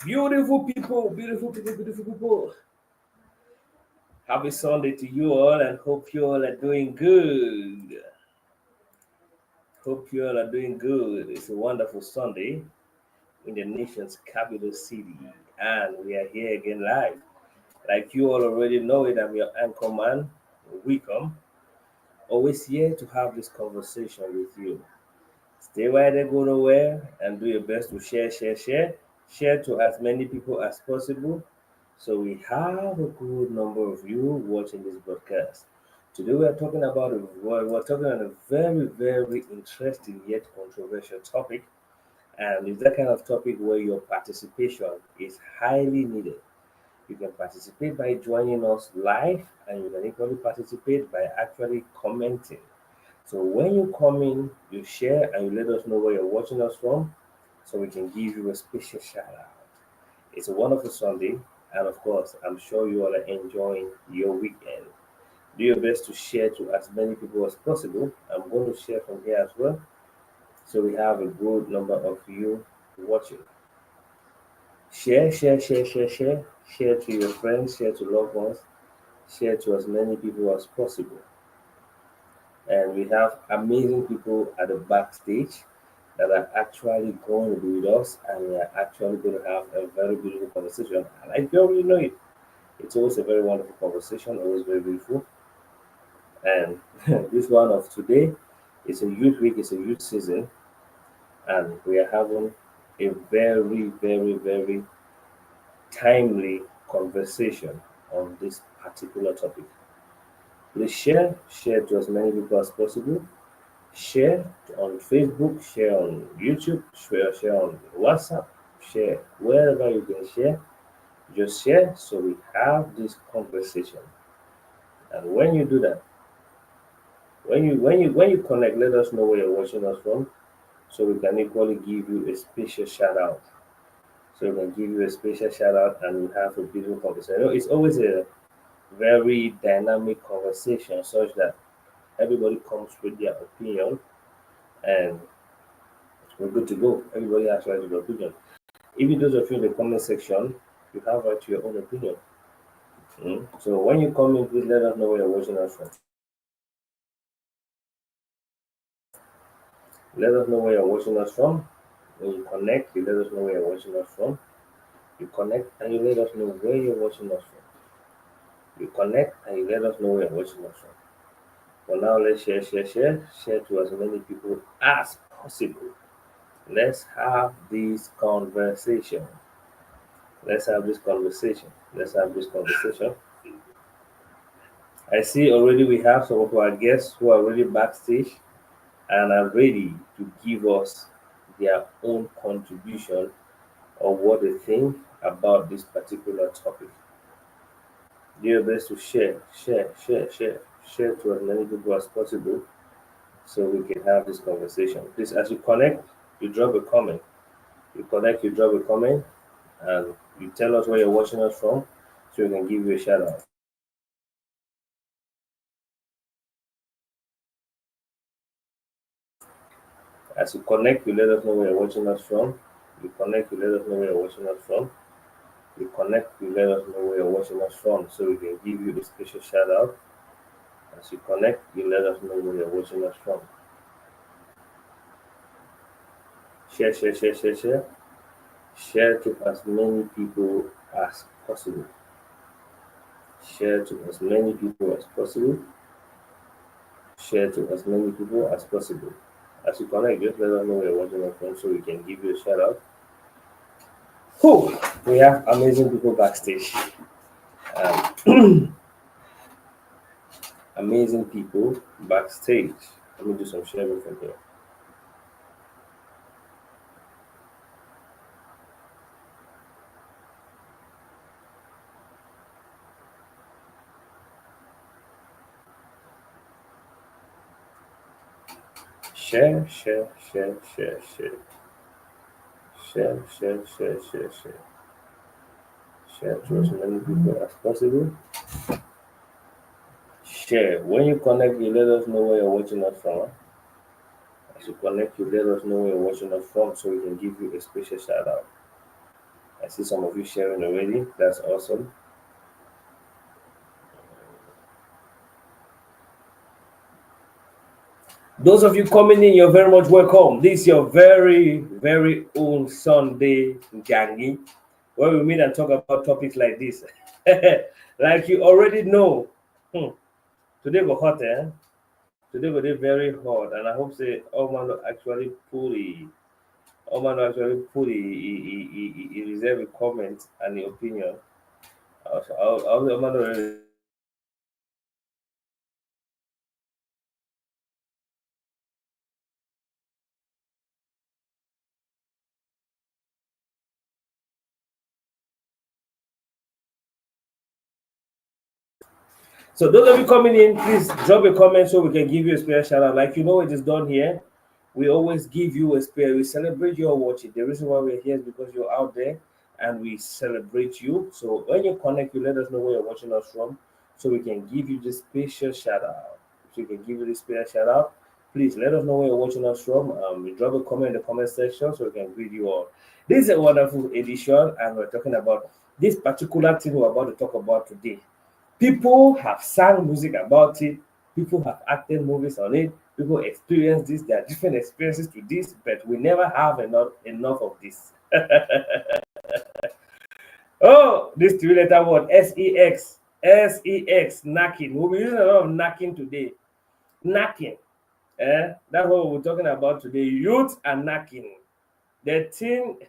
Beautiful people, beautiful people, beautiful people. Happy Sunday to you all and hope you all are doing good. Hope you all are doing good. It's a wonderful Sunday in the nation's capital city. And we are here again live. Like you all already know it, I'm your anchor man, Wickham. Always here to have this conversation with you. Stay right there, go nowhere, and do your best to share. Share to as many people as possible. So we have a good number of you watching this broadcast. Today we are talking about we're talking on a very interesting yet controversial topic, and it's that kind of topic where your participation is highly needed. You can participate by joining us live, and you can equally participate by actually commenting. So when you come in, you share and you let us know where you're watching us from so we can give you a special shout out. It's a wonderful Sunday, and of course, I'm sure you all are enjoying your weekend. Do your best to share to as many people as possible. I'm going to share from here as well so we have a good number of you watching. Share. Share to your friends, share to loved ones, share to as many people as possible. And we have amazing people at the backstage that are actually going to be with us, and we are actually going to have a very beautiful conversation. And I don't really know it. It's always a very wonderful conversation, always very beautiful. And this one of today is a youth week, it's a youth season, and we are having a very timely conversation on this particular topic. Please share to as many people as possible. Share on Facebook, share on YouTube, share on WhatsApp, share wherever you can share. Just share so we have this conversation. And when you do that, when you connect, let us know where you're watching us from, so we can equally give you a special shout out. So we can give you a special shout out and we have a beautiful conversation. It's always a very dynamic conversation, such that everybody comes with their opinion and we're good to go. Everybody has right to their opinion. Even those of you in the comment section, you have right to your own opinion. So when you comment, please let us know where you're watching us from. Let us know where you're watching us from. When you connect, you let us know where you're watching us from. You connect and you let us know where you're watching us from. You connect and you let us know where you're watching us from. For now, let's share to as many people as possible. Let's have this conversation. Let's have this conversation. Let's have this conversation. I see already we have some of our guests who are already backstage and are ready to give us their own contribution of what they think about this particular topic. Do your best to share to as many people as possible so we can have this conversation. Please, as you connect, you drop a comment. You connect, you drop a comment, and you tell us where you're watching us from so we can give you a shout out. As you connect, you let us know where you're watching us from. You connect, you let us know where you're watching us from. You connect, you let us know where you're watching us from so we can give you a special shout out. As you connect, you let us know where you're watching us from. Share. Share to as many people as possible. Share to as many people as possible. Share to as many people as possible. As you connect, just let us know where you're watching us from so we can give you a shout out. Whew, we have amazing people backstage. Amazing people backstage. Let me do some sharing from here. Share. Share to as many people as possible. Share. When you connect, you let us know where you're watching us from. As you connect, you let us know where you're watching us from so we can give you a special shout out. I see some of you sharing already. That's awesome. Those of you coming in, you're very much welcome. This is your very, very own Sunday Gangi, where we meet and talk about topics like this. Like you already know. Hmm. Today go hot, eh? Today go dey very hot, and I hope say all man will actually he reserve a comment and the opinion. All man will. So those of you coming in, please drop a comment so we can give you a special shout out. Like you know, it is done here. We always give you a spare. We celebrate your watching. The reason why we're here is because you're out there and we celebrate you. So when you connect, you let us know where you're watching us from so we can give you this special shout out. So we can give you this special shout out. Please let us know where you're watching us from. We drop a comment in the comment section so we can greet you all. This is a wonderful edition, and we're talking about this particular thing we're about to talk about today. People have sang music about it. People have acted movies on it. People experience this. There are different experiences to this, but we never have enough of this. Oh, this three-letter word S.E.X. S.E.X. Knacking. We'll be using a lot of knacking today. Knacking. That's what we're talking about today. Youth and knacking. The thing.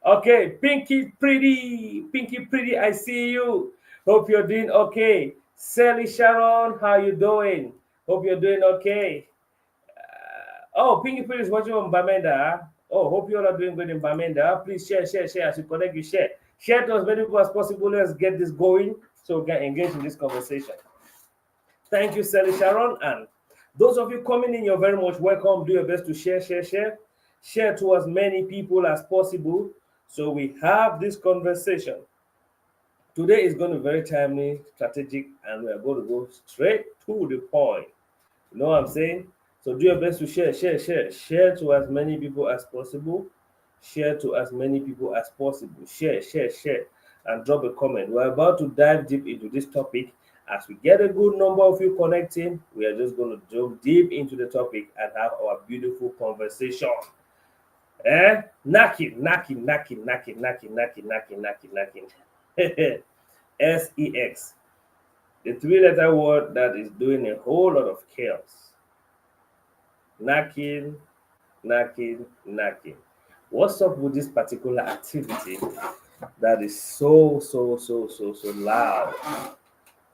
Okay, Pinky Pretty, I see you. Hope you're doing okay. Sally Sharon, how you doing? Hope you're doing okay. Oh, Pinky Pretty is watching on Bamenda. Oh, hope you all are doing good in Bamenda. Please share. As you connect, you share. Share to as many people as possible. Let's get this going so we can engage in this conversation. Thank you, Sally Sharon. And those of you coming in, you're very much welcome. Do your best to share. Share to as many people as possible so we have this conversation. Today is going to be very timely, strategic, and we are going to go straight to the point. You know what I'm saying? So do your best to share to as many people as possible. Share to as many people as possible. Share, and drop a comment. We're about to dive deep into this topic. As we get a good number of you connecting, we are just going to jump deep into the topic and have our beautiful conversation. Knocking. S.E.X. The three-letter word that is doing a whole lot of chaos. Knocking, knocking. What's up with this particular activity that is so loud?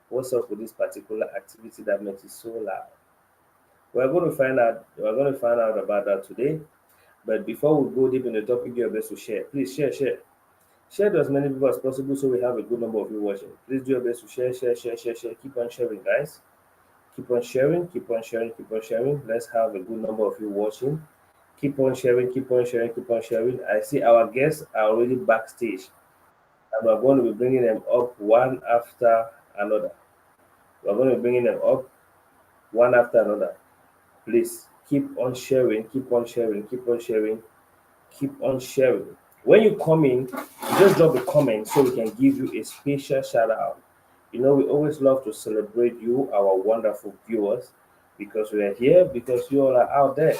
What's up with this particular activity that makes it so loud? We're going to find out. We're going to find out about that today. But before we go deep in the topic, do your best to share. Please share. Share to as many people as possible so we have a good number of you watching. Please do your best to share. Keep on sharing, guys. Keep on sharing. Let's have a good number of you watching. Keep on sharing. I see our guests are already backstage, and we're going to be bringing them up one after another. We're going to be bringing them up one after another. Please keep on sharing. When you come in, just drop a comment so we can give you a special shout out. You know, we always love to celebrate you, our wonderful viewers, because we are here, because you all are out there.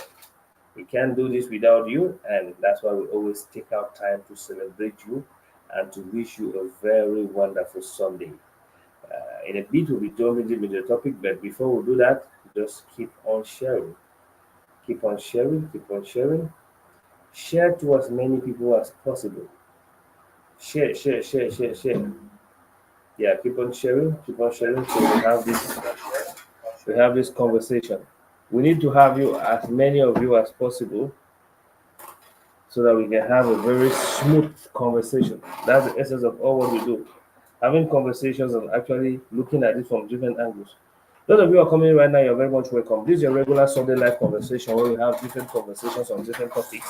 We can't do this without you, and that's why we always take out time to celebrate you and to wish you a very wonderful Sunday. In a bit, we'll be jumping into the topic, but before we do that, just keep on sharing. Keep on sharing. Share to as many people as possible. Share. Yeah, keep on sharing so we have this conversation. We need to have you as many of you as possible so that we can have a very smooth conversation. That's the essence of all what we do. Having conversations and actually looking at it from different angles. Those of you who are coming right now, you're very much welcome. This is your regular Sunday live conversation where we have different conversations on different topics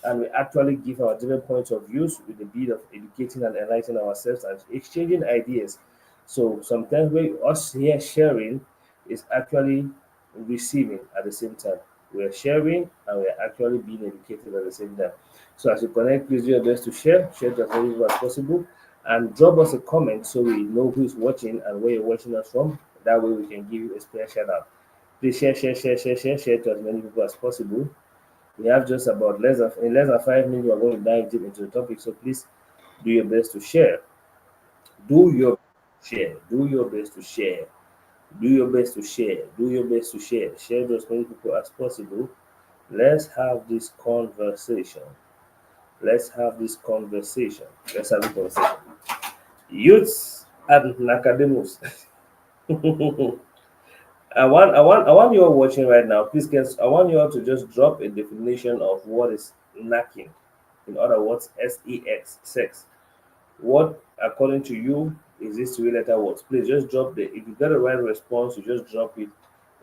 and we actually give our different points of views with the bid of educating and enlightening ourselves and exchanging ideas. So sometimes we us here sharing is actually receiving at the same time. We are sharing and we are actually being educated at the same time. So as you connect, please do your best to share to as many people as possible, and drop us a comment so we know who is watching and where you're watching us from. That way we can give you a special shout out. Please share to as many people as possible. We have just about less than 5 minutes. We are going to dive deep into the topic. So please do your best to share. Do your share. Do your best to share. Do your best to share. Do your best to share. Share to as many people as possible. Let's have this conversation. Let's have this conversation. Let's have this conversation. Youths and Nakademus. I want you all watching right now. Please, guys, I want you all to just drop a definition of what is knacking. In other words, S.E.X. sex. What, according to you, is this three-letter words? Please just drop the. If you got the right response, you just drop it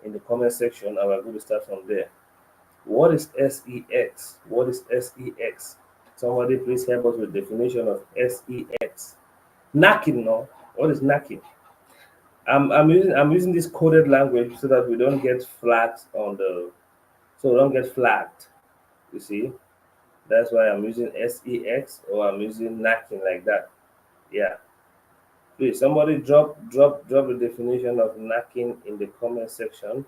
in the comment section, and we're going to start from there. What is S.E.X.? What is S.E.X.? Somebody please help us with definition of S.E.X. Knacking, no? What is knacking? I'm using this coded language so that we don't get flagged on the so we don't get flagged. You see, that's why I'm using S.E.X. or I'm using knacking like that. Yeah. Please, somebody drop the definition of knacking in the comment section.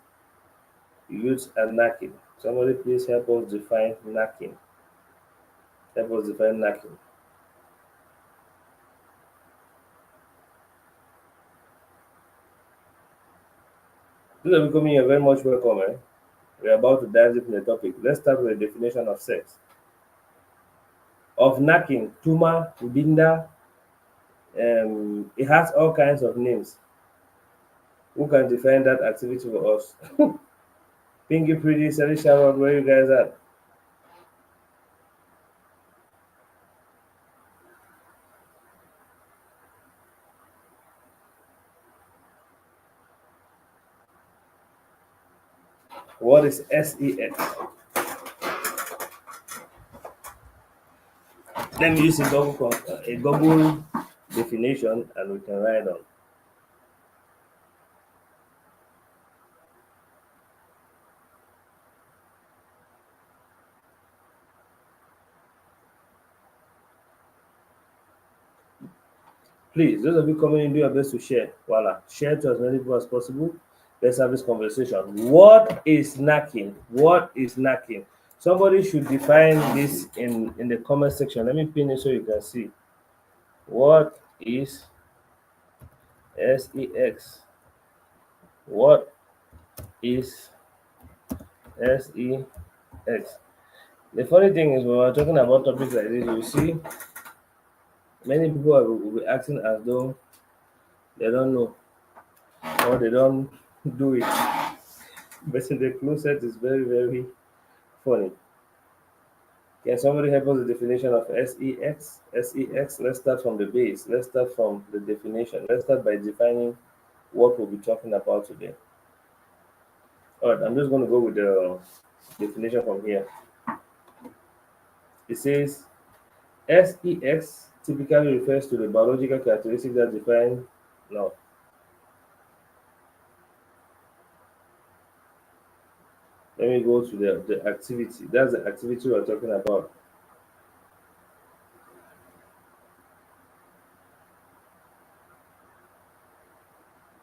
Use and knacking. Somebody please help us define knacking. Help us define knacking. Those are becoming a very much welcome. Eh? We're about to dive deep in the topic. Let's start with the definition of sex. Of knacking, tuma, binda, it has all kinds of names. Who can define that activity for us? Pinky Pretty, Sally Shamrock, where you guys at? What is S.E.X.? Let me use a Google definition and we can write on. Please, those of you coming in, do your best to share. Voila. Share to as many people as possible. Let's have this conversation. What is snacking? What is snacking? Somebody should define this in the comment section. Let me pin it so you can see. What is S.E.X.? What is S.E.X.? The funny thing is, when we're talking about topics like this, you see, many people will be acting as though they don't know or they don't do it. But in the closet is very, very funny. Can somebody help us with the definition of S.E.X.? S.E.X. Let's start from the base. Let's start from the definition. Let's start by defining what we'll be talking about today. All right, I'm just going to go with the definition from here. It says S.E.X. typically refers to the biological characteristics that define. No, let me go to the activity. That's the activity we're talking about.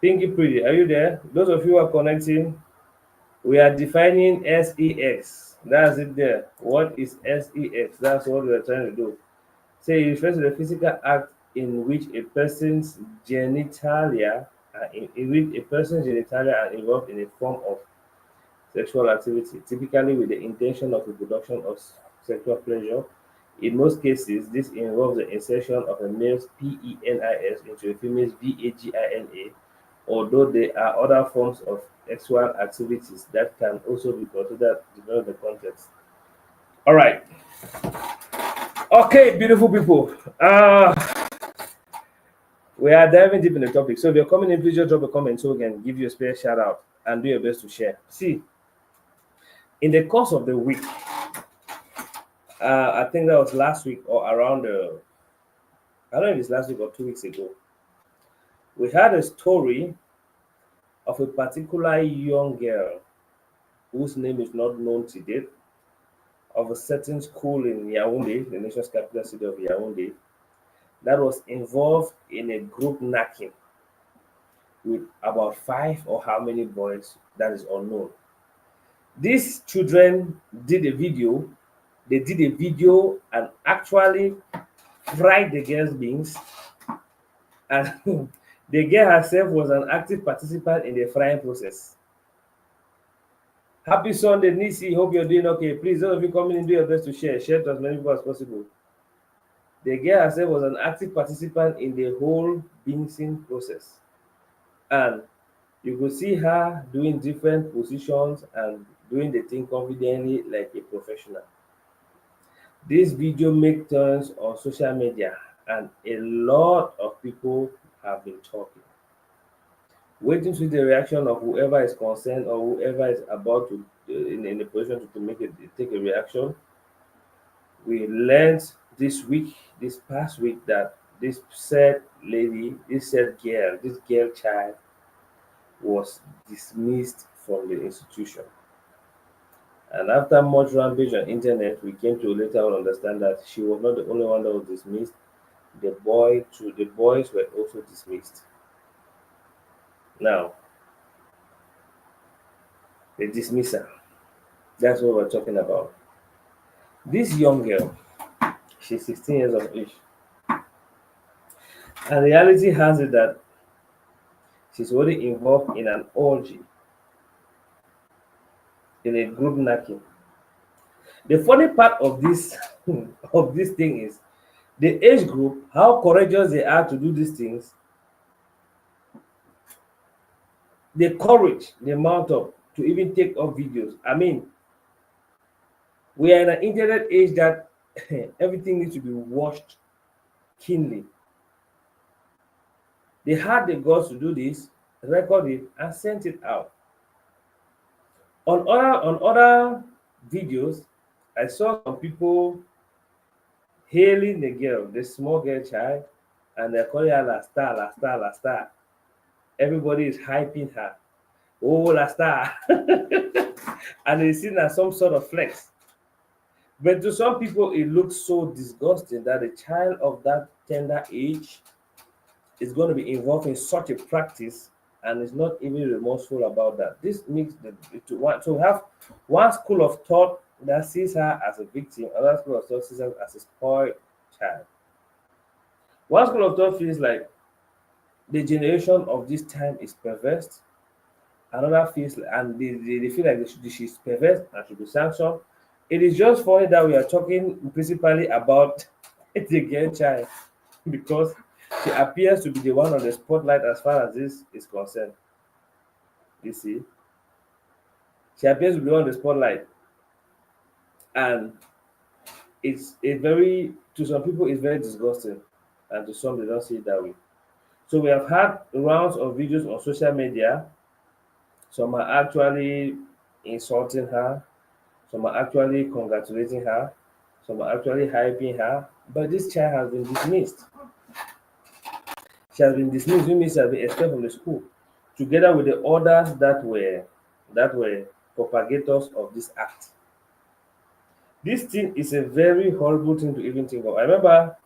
Pinky Pretty, are you there? Those of you who are connecting, we are defining S.E.X. That's it there. What is S.E.X.? That's what we are trying to do. Say it refers to the physical act in which a person's genitalia, in which a person's genitalia are involved in a form of sexual activity, typically with the intention of reproduction or sexual pleasure. In most cases, this involves the insertion of a male's penis into a female's vagina, although there are other forms of sexual activities that can also be considered depending on the context. All right. Okay, beautiful people. We are diving deep in the topic. So if you're coming in, please just drop a comment so we can give you a special shout out and do your best to share. See, in the course of the week, I think that was last week or around I don't know if it's last week or 2 weeks ago, we had a story of a particular young girl. whose name is not known to date, of a certain school in Yaoundé, the nation's capital city of Yaoundé, that was involved in a group knacking with about five or how many boys that is unknown. These children did a video. They did a video and actually fried the girl's beans, and the girl herself was an active participant in the frying process. Happy Sunday, Nisi. Hope you're doing okay. Please, those of you coming in, do your best to share. Share to as many people as possible. The girl herself was an active participant in the whole beansing process. And you could see her doing different positions and doing the thing confidently like a professional. This video make turns on social media and a lot of people have been talking. Waiting to see the reaction of whoever is concerned or whoever is about to in a position to make it take a reaction. We learned this past week, that this said lady, this said girl, this girl child was dismissed from the institution. And after much rampage on internet, we came to later on understand that she was not the only one that was dismissed. The boys were also dismissed. Now, the dismissal. That's what we're talking about. This young girl, she's 16 years of age. And reality has it that she's already involved in an orgy, in a group knacking. The funny part of this of this thing is the age group, how courageous they are to do these things, the courage they mount up to even take up videos. I mean, we are in an internet age that everything needs to be watched keenly. They had the guts to do this, record it, and sent it out. On other videos, I saw some people hailing the girl, the small girl child, and they're calling her La Star, La Star, La Star. Everybody is hyping her. Oh, La Star. And it's seen as some sort of flex. But to some people, it looks so disgusting that a child of that tender age is going to be involved in such a practice and is not even remorseful about that. This makes to have one school of thought that sees her as a victim, another school of thought sees her as a spoiled child. One school of thought feels like the generation of this time is perverse. Another feels and they feel like she's perverse and should be sanctioned. It is just funny that we are talking principally about the girl child because she appears to be the one on the spotlight as far as this is concerned. You see, she appears to be on the spotlight, and it's a very to some people it's very disgusting, and to some they don't see it that way. So we have had rounds of videos on social media. Some are actually insulting her, some are actually congratulating her, some are actually hyping her. But this child has been dismissed. She has been dismissed, which means she has been expelled from the school, together with the others that were propagators of this act. This thing is a very horrible thing to even think of. I remember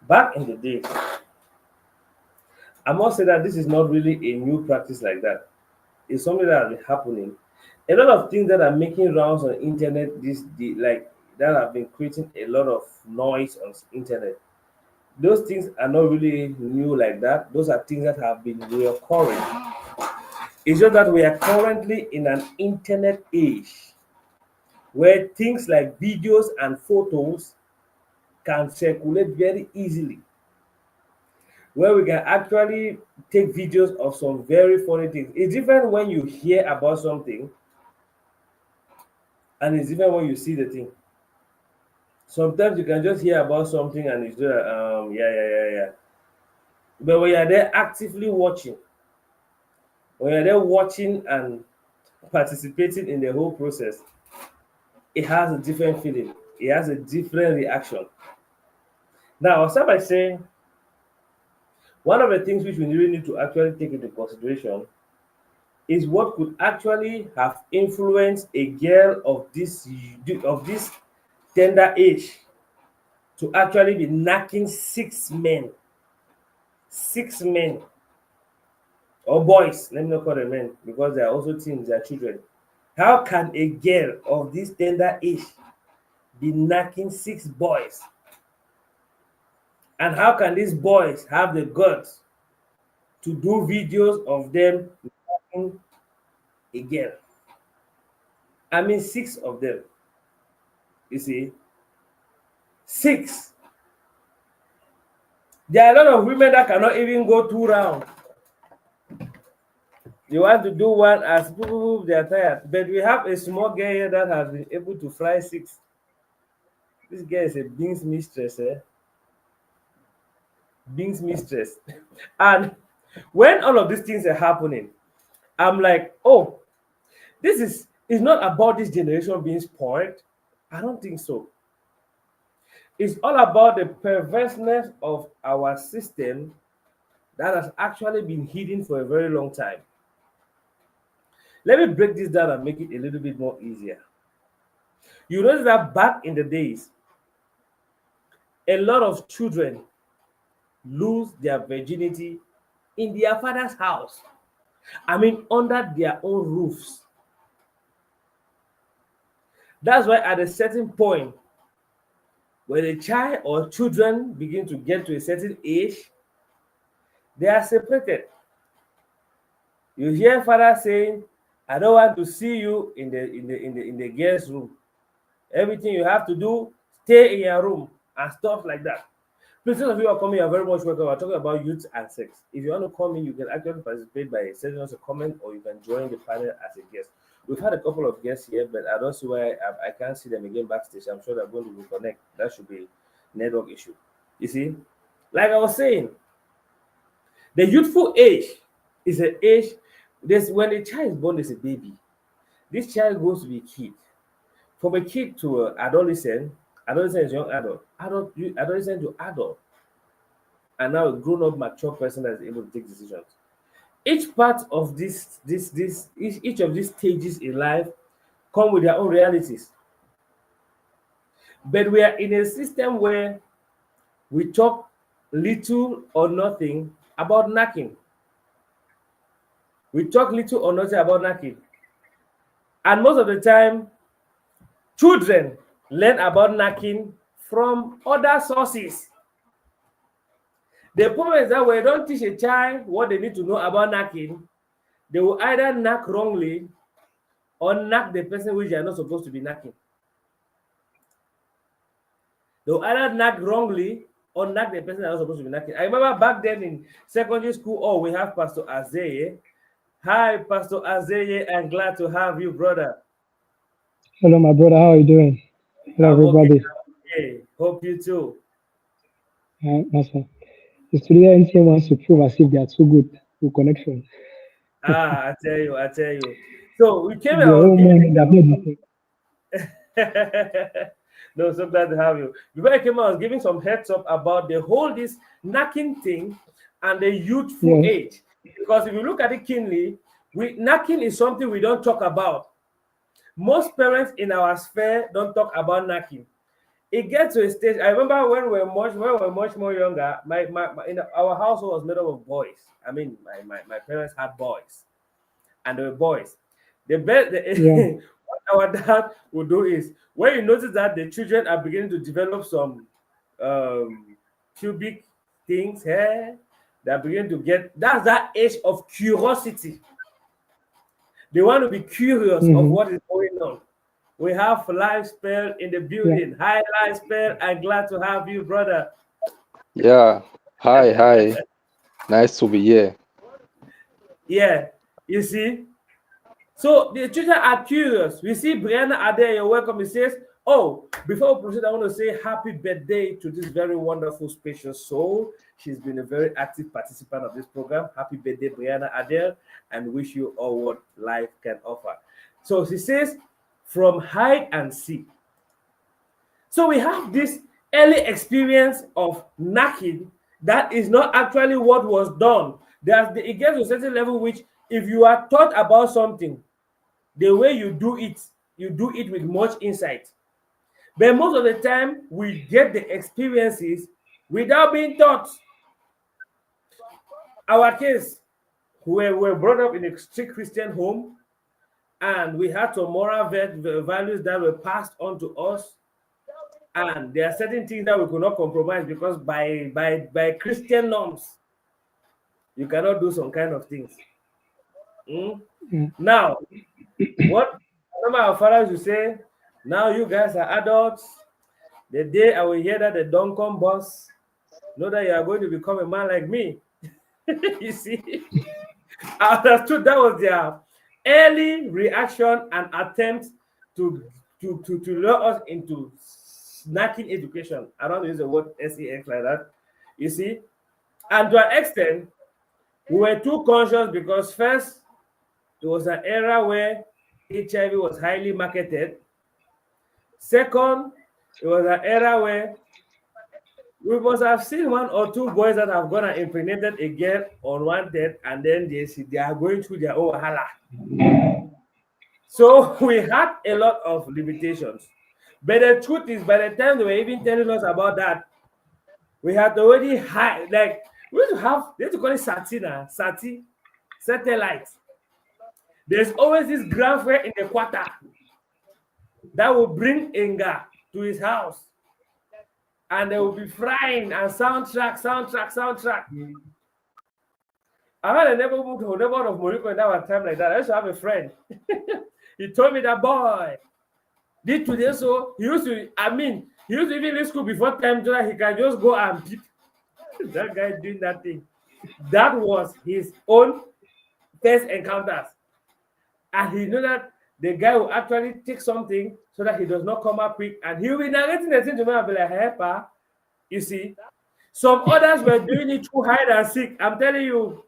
back in the day, I must say that this is not really a new practice like that. It's something that has been happening. A lot of things that are making rounds on internet like that have been creating a lot of noise on internet. Those things are not really new like that. Those are things that have been reoccurring. It's just that we are currently in an internet age where things like videos and photos can circulate very easily, where we can actually take videos of some very funny things. It's different when you hear about something, and it's different when you see the thing. Sometimes you can just hear about something and it's just yeah, yeah, yeah, yeah. But when you're there actively watching, when you're there watching and participating in the whole process, it has a different feeling. It has a different reaction. Now, I'll start by saying one of the things which we really need to actually take into consideration is what could actually have influenced a girl of this tender age to actually be knacking six men or boys. Let me not call them men because they are also teens, they are children. How can a girl of this tender age be knacking six boys? And how can these boys have the guts to do videos of them knacking a girl? I mean, six of them. You see, six. There are a lot of women that cannot even go 2 rounds. They want to do one as they are tired. But we have a small girl here that has been able to fly six. This girl is a beans mistress, eh? Beans mistress. And when all of these things are happening, I'm like, oh, this is it's not about this generation being spoiled. I don't think so. It's all about the perverseness of our system that has actually been hidden for a very long time. Let me break this down and make it a little bit more easier. You notice that back in the days, a lot of children lose their virginity in their father's house. I mean, under their own roofs. That's why at a certain point, when a child or children begin to get to a certain age, they are separated. You hear father saying, I don't want to see you in the girls' room. Everything you have to do, stay in your room and stuff like that. Please, those of you who are coming, you are very much welcome. We're talking about youth and sex. If you want to come in, you can actually participate by sending us a comment or you can join the panel as a guest. We've had a couple of guests here, but I don't see why I can't see them again backstage. I'm sure they're going to reconnect. That should be network issue. You see, like I was saying, the youthful age is an age. This when a child is born as a baby, this child goes to be a kid. From a kid to adolescent, adolescent is young adolescent to adult, and now a grown-up, mature person that is able to take decisions. Each part of each of these stages in life come with their own realities. But we are in a system where we talk little or nothing about knacking. We talk little or nothing about knacking. And most of the time, children learn about knacking from other sources. The problem is that when you don't teach a child what they need to know about knacking, they will either knack wrongly or knack the person which they are not supposed to be knacking. They will either knack wrongly or knack the person that is not supposed to be knacking. I remember back then in secondary school, oh, we have Pastor Azeye. Hi, Pastor Azeye, I'm glad to have you, brother. Hello, my brother. How are you doing? Hello, I'm okay. everybody. I'm okay. Hope you too. That's fine. The studio NTM wants to prove as if they are too good with connection. I tell you. So we came. I Their was own giving. money, they have made mistake. No, so glad to have you. Before I came out, I was giving some heads up about the whole this knacking thing and the youthful Yeah. age. Because if you look at it keenly, knacking is something we don't talk about. Most parents in our sphere don't talk about knacking. It gets to a stage. I remember when we were much more younger, our household was made up of boys. I mean, my parents had boys, and they were boys. Yeah. What our dad would do is when you notice that the children are beginning to develop some pubic things, hair, they're beginning to get that's that age of curiosity. They want to be curious of Mm-hmm. what is going on. We have Life Spell in the Yeah. building. Hi, Life Spell. I'm glad to have you, brother. Yeah. Hi, hi. Nice to be here. Yeah, you see. So the children are curious. We see Brianna Ade, you're welcome. He says, oh, before we proceed, I want to say happy birthday to this very wonderful, spacious soul. She's been a very active participant of this program. Happy birthday, Brianna Adele, and wish you all what life can offer. So she says, from hide and seek. So we have this early experience of knacking that is not actually what was done. It gets to a certain level which If you are taught about something, the way you do it with much insight. But most of the time, we get the experiences without being taught. Our case, we were brought up in a strict Christian home, and we had some moral values that were passed on to us. And there are certain things that we could not compromise because by Christian norms, you cannot do some kind of things. Mm? mm, Now, what some of our fathers will say, now you guys are adults. The day I will hear that the Duncan boss, know that you are going to become a man like me. You see, I understood that was their early reaction and attempt to to lure us into snacking education. I don't use the word S.E.X. like that. You see, and to an extent, we were too conscious because first, it was an era where HIV was highly marketed. Second, it was an era where we must have seen one or two boys that have gone and impregnated a girl unwanted, and then they are going through their own wahala. So we had a lot of limitations. But the truth is, by the time they were even telling us about that, we had already high, like we used to have, they used to call it Satina, Sati, satellite. There's always this grandfather in the quarter that will bring Inga to his house, and they will be frying and soundtrack. I had a neighborhood of Morocco in that time like that. I used to have a friend. He told me that boy did today, so he used to, he used to even leave school before time so that he can just go and peep. That guy doing that thing. That was his own first encounters. And he knew that the guy will actually take something so that he does not come up quick. And he will be narrating the thing to me and be like, hey, pa, you see. Some others were doing it through hide and seek. I'm telling you,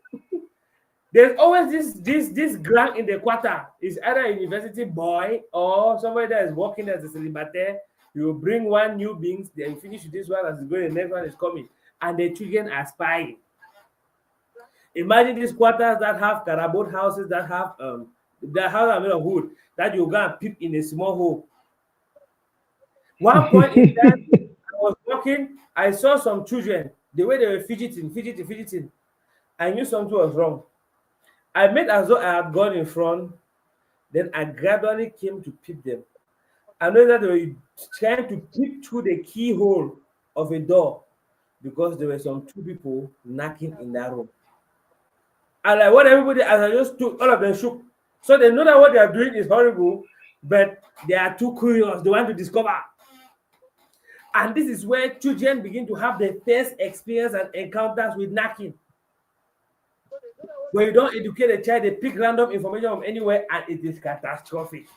there's always this grant in the quarter. Is either a university boy or somebody that is working as a celibatate. You bring one new beings, then finish with this one as you go, the next one is coming. And the children are spying. Imagine these quarters that have carabot houses that have the house are made of wood that you go and peep in a small hole. One point in time, I was walking, I saw some children, the way they were fidgeting. I knew something was wrong. I made as though I had gone in front, then I gradually came to peep them. I know that they were trying to peep through the keyhole of a door because there were some two people knocking in that room. And like what everybody, as I just took, all of them shook. So they know that what they are doing is horrible, but they are too curious. They want to discover. And this is where children begin to have their first experience and encounters with knocking. When you don't educate a child, they pick random information from anywhere and it is catastrophic.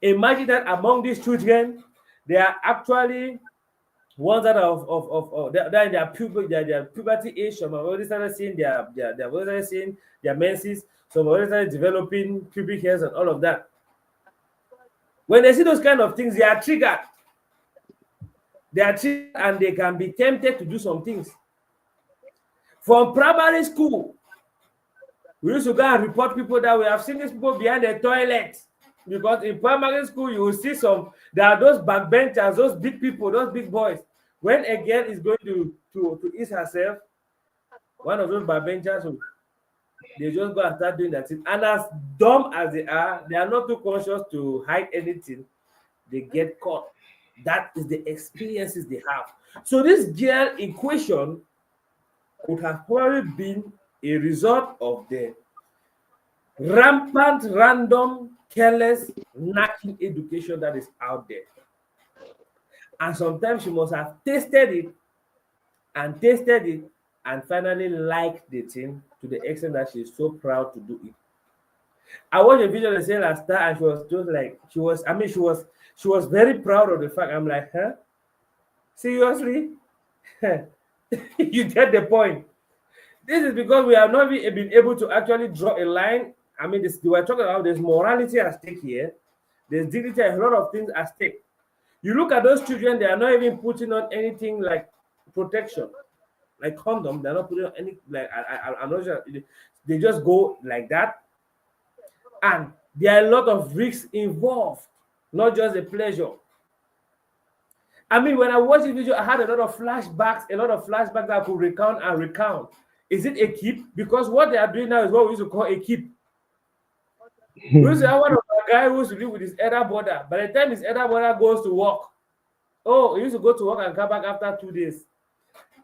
Imagine that among these children, there are actually ones that are they're in their puberty age. Some have already started seeing they've already seen their menses. Some have already started developing pubic hairs and all of that. When they see those kind of things, they are triggered. And they can be tempted to do some things. From primary school, we used to go and report people that we have seen these people behind the toilet. Because in primary school, you will see there are those backbenchers, those big people, those big boys. When a girl is going to ease herself, one of those backbenchers, they just go and start doing that thing. And as dumb as they are not too conscious to hide anything. They get caught. That is the experiences they have. So this girl in question could have probably been a result of the rampant, random, careless, knacking education that is out there. And sometimes she must have tasted it and finally liked the thing to the extent that she's so proud to do it. I watched a video that said last time and she was just like, she was very proud of the fact. I'm like, huh? Seriously? You get the point. This is because we have not been able to actually draw a line. They were talking about there's morality at stake here. There's dignity, a lot of things at stake. You look at those children, they are not even putting on anything like protection, like condom. They're not putting on any, like, I'm not sure. They just go like that, and there are a lot of risks involved, not just a pleasure. I mean, when I watched the video, I had a lot of flashbacks that I could recount and recount. Is it a keep? Because what they are doing now is what we used to call a keep. We used to have one of our guy who used to live with his elder brother. By the time his elder brother goes to work, oh, he used to go to work and come back after 2 days.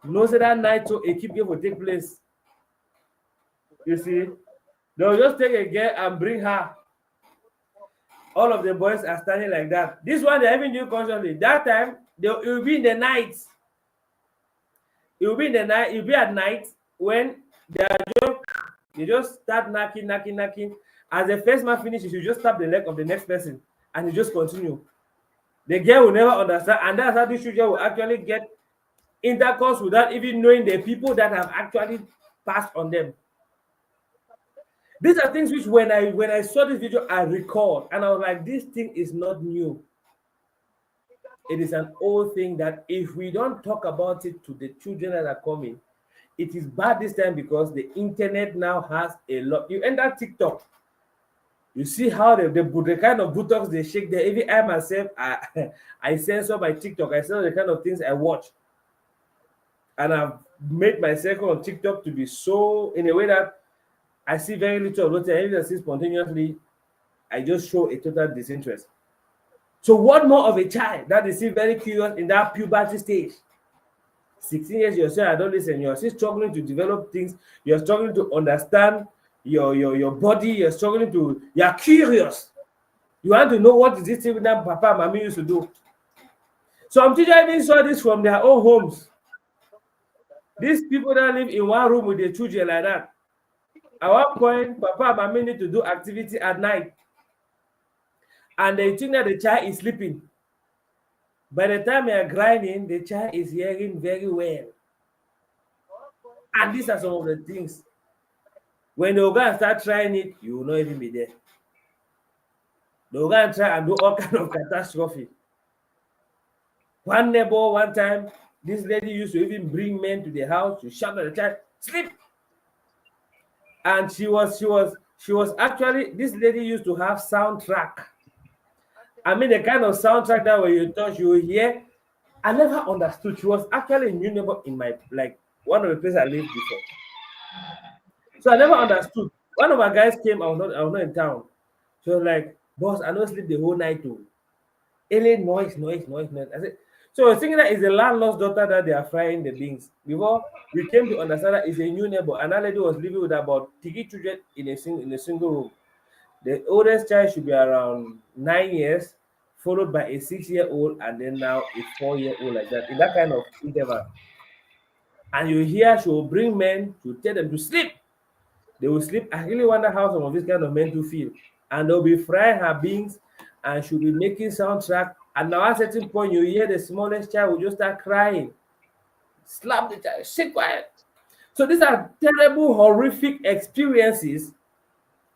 You know, so that night, so a keep game will take place. You see, they'll just take a girl and bring her. All of the boys are standing like that. This one they even do consciously. That time, it will be in the night. It will be in the night. It will be at night when they are just they just start knocking, knocking, knocking. As the first man finishes, you just tap the leg of the next person, and you just continue. The girl will never understand, and that's how these children will actually get intercourse without even knowing the people that have actually passed on them. These are things which when I saw this video, I recalled, and I was like, this thing is not new. It is an old thing that if we don't talk about it to the children that are coming, it is bad this time because the internet now has a lot. You enter TikTok, you see how the kind of buttocks they shake there. Even I myself, I censor my TikTok. I censor the kind of things I watch, and I've made my circle on TikTok to be so in a way that I see very little of what I see spontaneously. I just show a total disinterest. So what more of a child that is still very curious in that puberty stage? 16 years, you're still an adolescent, you're still struggling to develop things, you're struggling to understand your body, you're curious. You want to know what is this thing that Papa and Mommy used to do. Some teachers even saw this from their own homes. These people that live in one room with their children like that. At one point, Papa and Mommy need to do activity at night, and they think that the child is sleeping. By the time you're grinding, the child is hearing very well. And these are some of the things. When they go and start trying it, you will not even be there. They'll go and try and do all kind of catastrophe. One neighbor, one time, this lady used to even bring men to the house to shout at the child, sleep. And she was actually, this lady used to have soundtrack. I mean, the kind of soundtrack that when you touch, you will hear. I never understood. She was actually a new neighbor in my, like, one of the places I lived before. So I never understood. One of my guys came, I was not in town. She was like, boss, I don't sleep the whole night too. Any noise, noise, noise, noise. I said, so I was thinking that is the landlord's daughter that they are frying the beans. Before we came to understand that it's a new neighbor, and that lady was living with about 3 children in a single room. The oldest child should be around 9 years, followed by a 6-year-old, and then now a 4-year-old, like that, in that kind of interval. And you hear she will bring men to tell them to sleep. They will sleep. I really wonder how some of these kind of men do feel. And they'll be frying her beans, and she'll be making soundtrack. And now at a certain point, you hear the smallest child will just start crying. Slap the child, sit quiet. So these are terrible, horrific experiences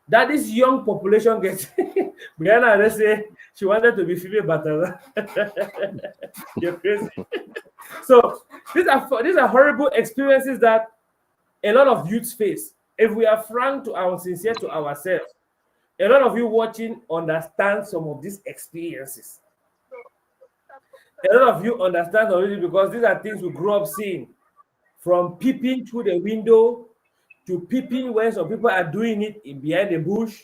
that this young population gets. Brianna, let's say she wanted to be female, but you're crazy. So these are horrible experiences that a lot of youths face. If we are frank to our sincere to ourselves, a lot of you watching understand some of these experiences. A lot of you understand already because these are things we grew up seeing. From peeping through the window to peeping when some people are doing it behind the bush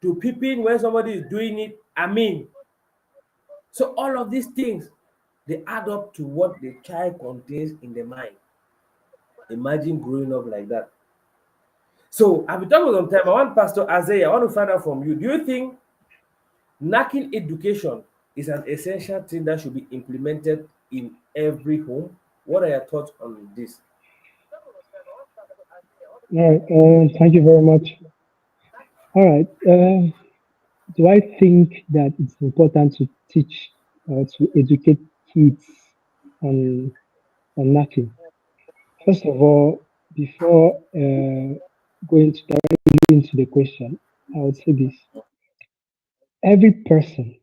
to peeping when somebody is doing it. I mean, so all of these things they add up to what the child contains in the mind. Imagine growing up like that. So I've been talking for some time. I want Pastor Isaiah, I want to find out from you. Do you think knacking education is an essential thing that should be implemented in every home? What are your thoughts on this? All right. Thank you very much. All right. Do I think that it's important to teach or to educate kids on knacking? First of all, before going to directly into the question, I would say this: every person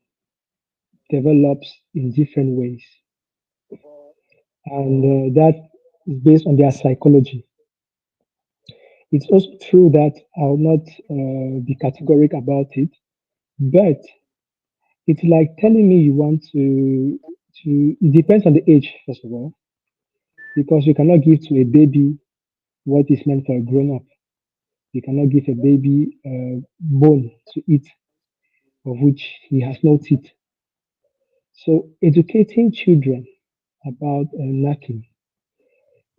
develops in different ways, and that is based on their psychology. It's also true that I'll not be categoric about it, but it's like telling me you want to. It depends on the age, first of all, because you cannot give to a baby what is meant for a grown up. You cannot give a baby bone to eat, of which he has no teeth. So educating children about knacking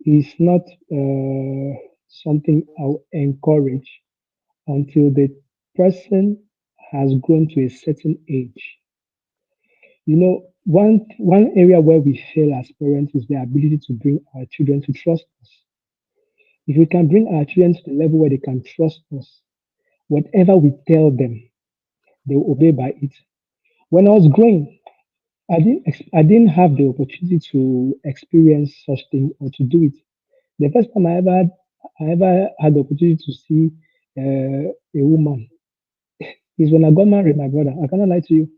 is not something I'll encourage until the person has grown to a certain age. You know, one area where we fail as parents is the ability to bring our children to trust us. If we can bring our children to the level where they can trust us, whatever we tell them, they will obey by it. When I was growing, I didn't have the opportunity to experience such thing or to do it. The first time I ever had the opportunity to see a woman is when I got married, my brother. I cannot lie to you.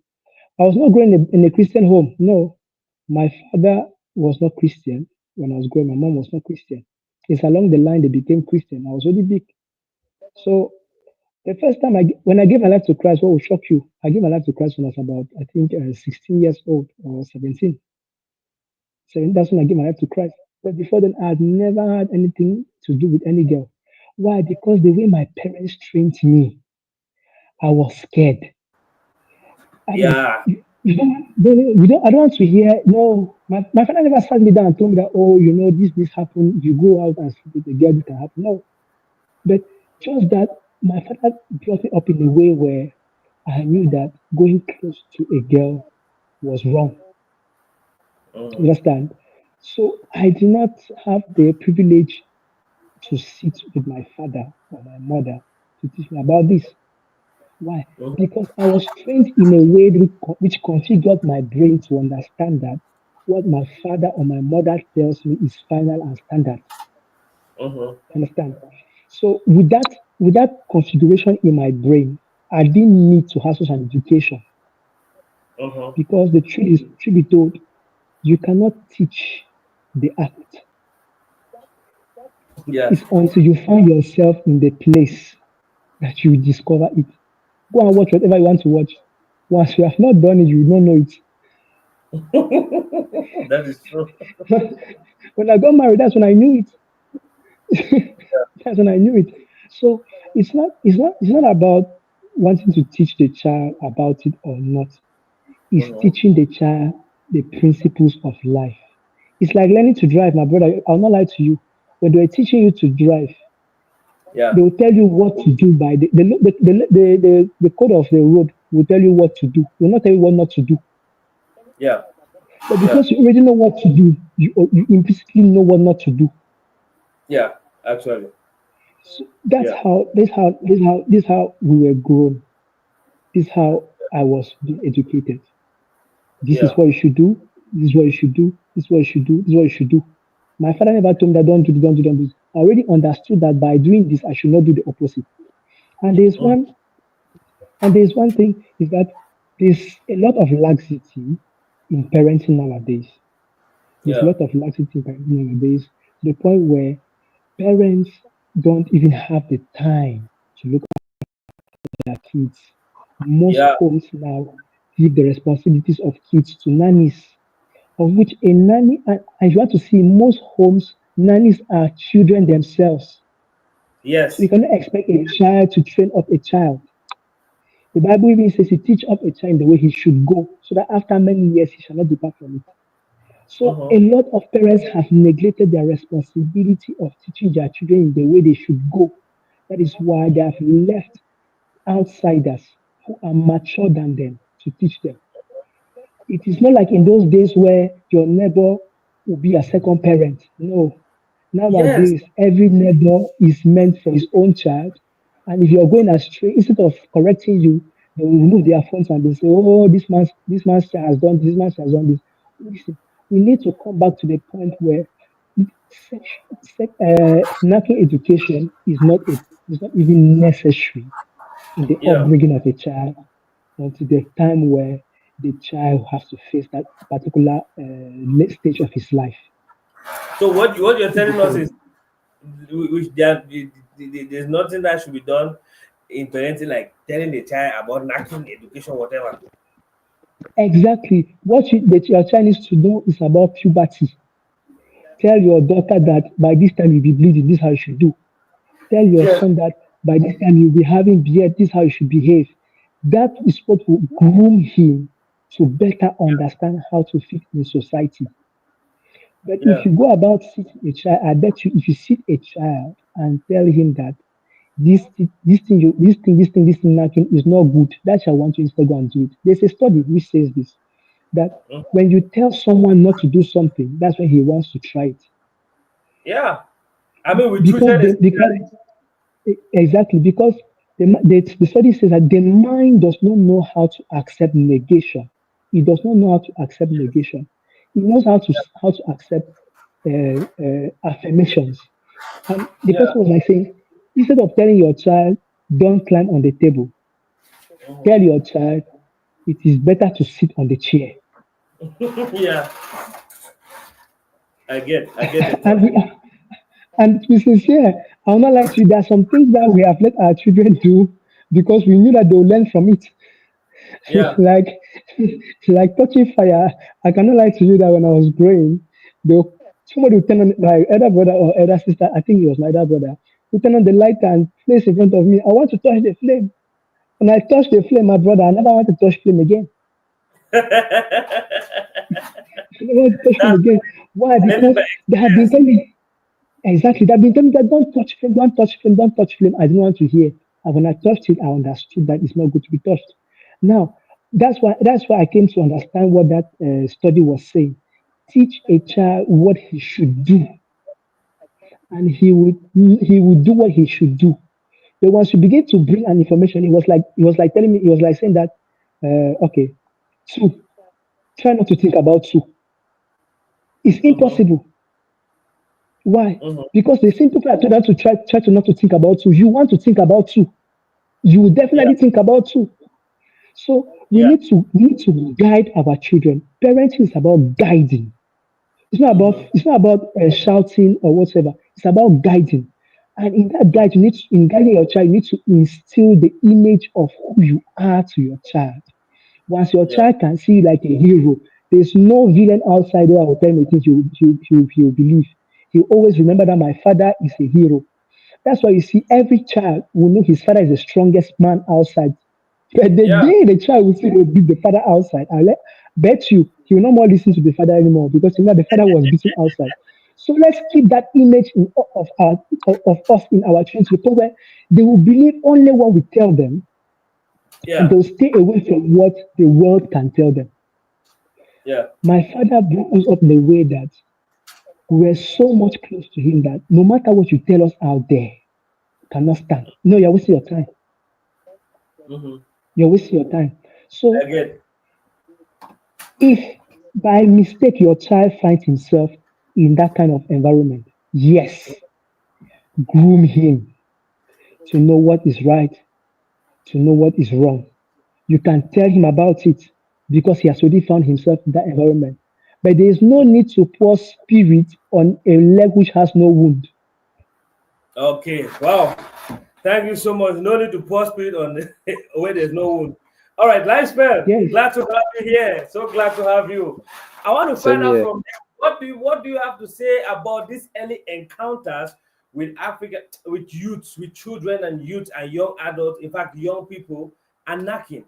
I was not growing in a Christian home. No, my father was not Christian when I was growing. My mom was not Christian. It's along the line they became Christian. I was already big. So the first time when I gave my life to Christ, what will shock you? I gave my life to Christ when I was about, I think, 16 years old or 17. So that's when I gave my life to Christ. But before then, I had never had anything to do with any girl. Why? Because the way my parents trained me, I was scared. I mean, Yeah. I don't want to hear, no, my father never sat me down and told me that, oh, this happened. If you go out and sleep with a girl, this can happen. No. But just that my father brought me up in a way where I knew that going close to a girl was wrong. You Mm-hmm. understand? So I did not have the privilege to sit with my father or my mother to teach me about this. Why? Mm-hmm. Because I was trained in a way which configured my brain to understand that what my father or my mother tells me is final and standard. Mm-hmm. Understand? So with that configuration in my brain, I didn't need to have such an education Mm-hmm. because the truth be told, you cannot teach the act. Yeah. It's until you find yourself in the place that you discover it. Go and watch whatever you want to watch. Once you have not done it, you will not know That is true. it. When I got married, that's when I knew it. That's when I knew it. So it's not about wanting to teach the child about it or not. It's Mm-hmm. teaching the child the principles of life. It's like learning to drive, my brother. I'll not lie to you. When they were teaching you to drive, Yeah. they will tell you what to do by the code of the road will tell you what to do. Will not tell you what not to do. Yeah. But Yeah. because you already know what to do, you implicitly know what not to do. Yeah. Actually. So that's Yeah. how this how we were grown. This is how I was being educated. This is Yeah. what you should do. This is what you should do. This is what you should do. This is what you should do. My father never told me that don't do this, don't do, don't do this. I already understood that by doing this, I should not do the opposite. And there's Mm. one, and there's one thing is that there's a lot of laxity in parenting nowadays. There's a Yeah. lot of laxity in parenting nowadays to the point where parents don't even have the time to look at their kids. Most Yeah. homes now give the responsibilities of kids to nannies, of which a nanny, and you have to see most homes, nannies are children themselves. So you Yes. cannot expect a child to train up a child. The Bible even says you teach up a child in the way he should go, so that after many years he shall not depart from it. So Mm-hmm. a lot of parents have neglected their responsibility of teaching their children in the way they should go. That is why they have left outsiders who are mature than them to teach them. It is not like in those days where your neighbor will be a second parent. No. Yes. Nowadays, every neighbor is meant for his own child. And if you're going astray, instead of correcting you, they will remove their phones and they say, oh, this man's child has done this, man's child has done this. Listen, we need to come back to the point where national education is not even necessary in the Yeah. upbringing of a child until the time where the child has to face that particular late stage of his life. So what you're This telling is what us it is is. which there there's nothing that should be done in parenting, like telling the child about knacking, education, whatever. Exactly. What your child needs to know is about puberty. Tell your daughter that by this time you'll be bleeding, this is how you should do. Tell your Yeah. son that by this time you'll be having beard, this is how you should behave. That is what will groom him to better understand how to fit in society. But if Yeah. you go about seeing a child, I bet you if you see a child and tell him that this thing nothing is not good, that child want to instead go and do it. There's a study which says this that Mhm. when you tell someone not to do something, that's when he wants to try it. Yeah. I mean, with Because children, especially. exactly because the study says that the mind does not know how to accept negation. It does not know how to accept negation. It knows how to accept affirmations. And the Yeah. person was like saying, instead of telling your child, don't climb on the table, tell Mhm. your child it is better to sit on the chair. Yeah. I get the And point. we, and to be sincere, I'll not lie to you, there are some things that we have let our children do because we knew that they'll learn from it. Yeah. like like touching fire. I cannot lie to you that when I was growing, they'll somebody would turn on my elder brother or elder sister, I think it was my elder brother, would turn on the light and place in front of me. I want to touch the flame. When I touch the flame, my brother, I never want to touch flame again. I never want to touch flame That's again. Why? learning Because by they have been experience. telling me exactly. They've been telling me that don't touch flame, don't touch flame, don't touch flame. I didn't want to hear. And when I touched it, I understood that it's not good to be touched. Now, that's why I came to understand what that study was saying. Teach a child what he should do, and he would do what he should do. But once you begin to bring an information, it was like telling me, it was like saying that, okay, two, try not to think about two. It's Mm-hmm. impossible. Why? Mm-hmm. Because the same people are told to try to not to think about two. You want to think about two. You will Yeah. definitely think about two. So we Yeah. need to guide our children. Parenting is about guiding. Mm-hmm. It's not about shouting or whatever. It's about guiding. And in that guide, in guiding your child, you need to instill the image of who you are to your child. Once your Yeah. child can see you like a hero, there's no villain outside there that will tell him things he'll believe. He'll always remember that my father is a hero. That's why you see every child will know his father is the strongest man outside. But the Yeah. day the child will see they beat the father outside, bet you he will no more listen to the father anymore because you know the father was beaten outside. So let's keep that image of us in our children to the point where they will believe only what we tell them and Yeah. they'll stay away from what the world can tell them. Yeah. My father brought us up in a way that we were so much close to him that no matter what you tell us out there, cannot stand. No, you're wasting your time. Mm-hmm. You're wasting your time. I So get. if by mistake your child finds himself in that kind of environment, yes, groom him to know what is right, to know what is wrong. You can tell him about it because he has already found himself in that environment. But there is no need to pour spirit on a leg which has no wound. Okay. Wow. Thank you so much. No need to pour spirit on where there's no wound. All right, lifespan. Yes, Glad to have you here. So glad to have you. I want to Same find out here. from you what do you have to say about these early encounters with Africa, with youths, with children and youth and young adults, in fact, young people, and knacking.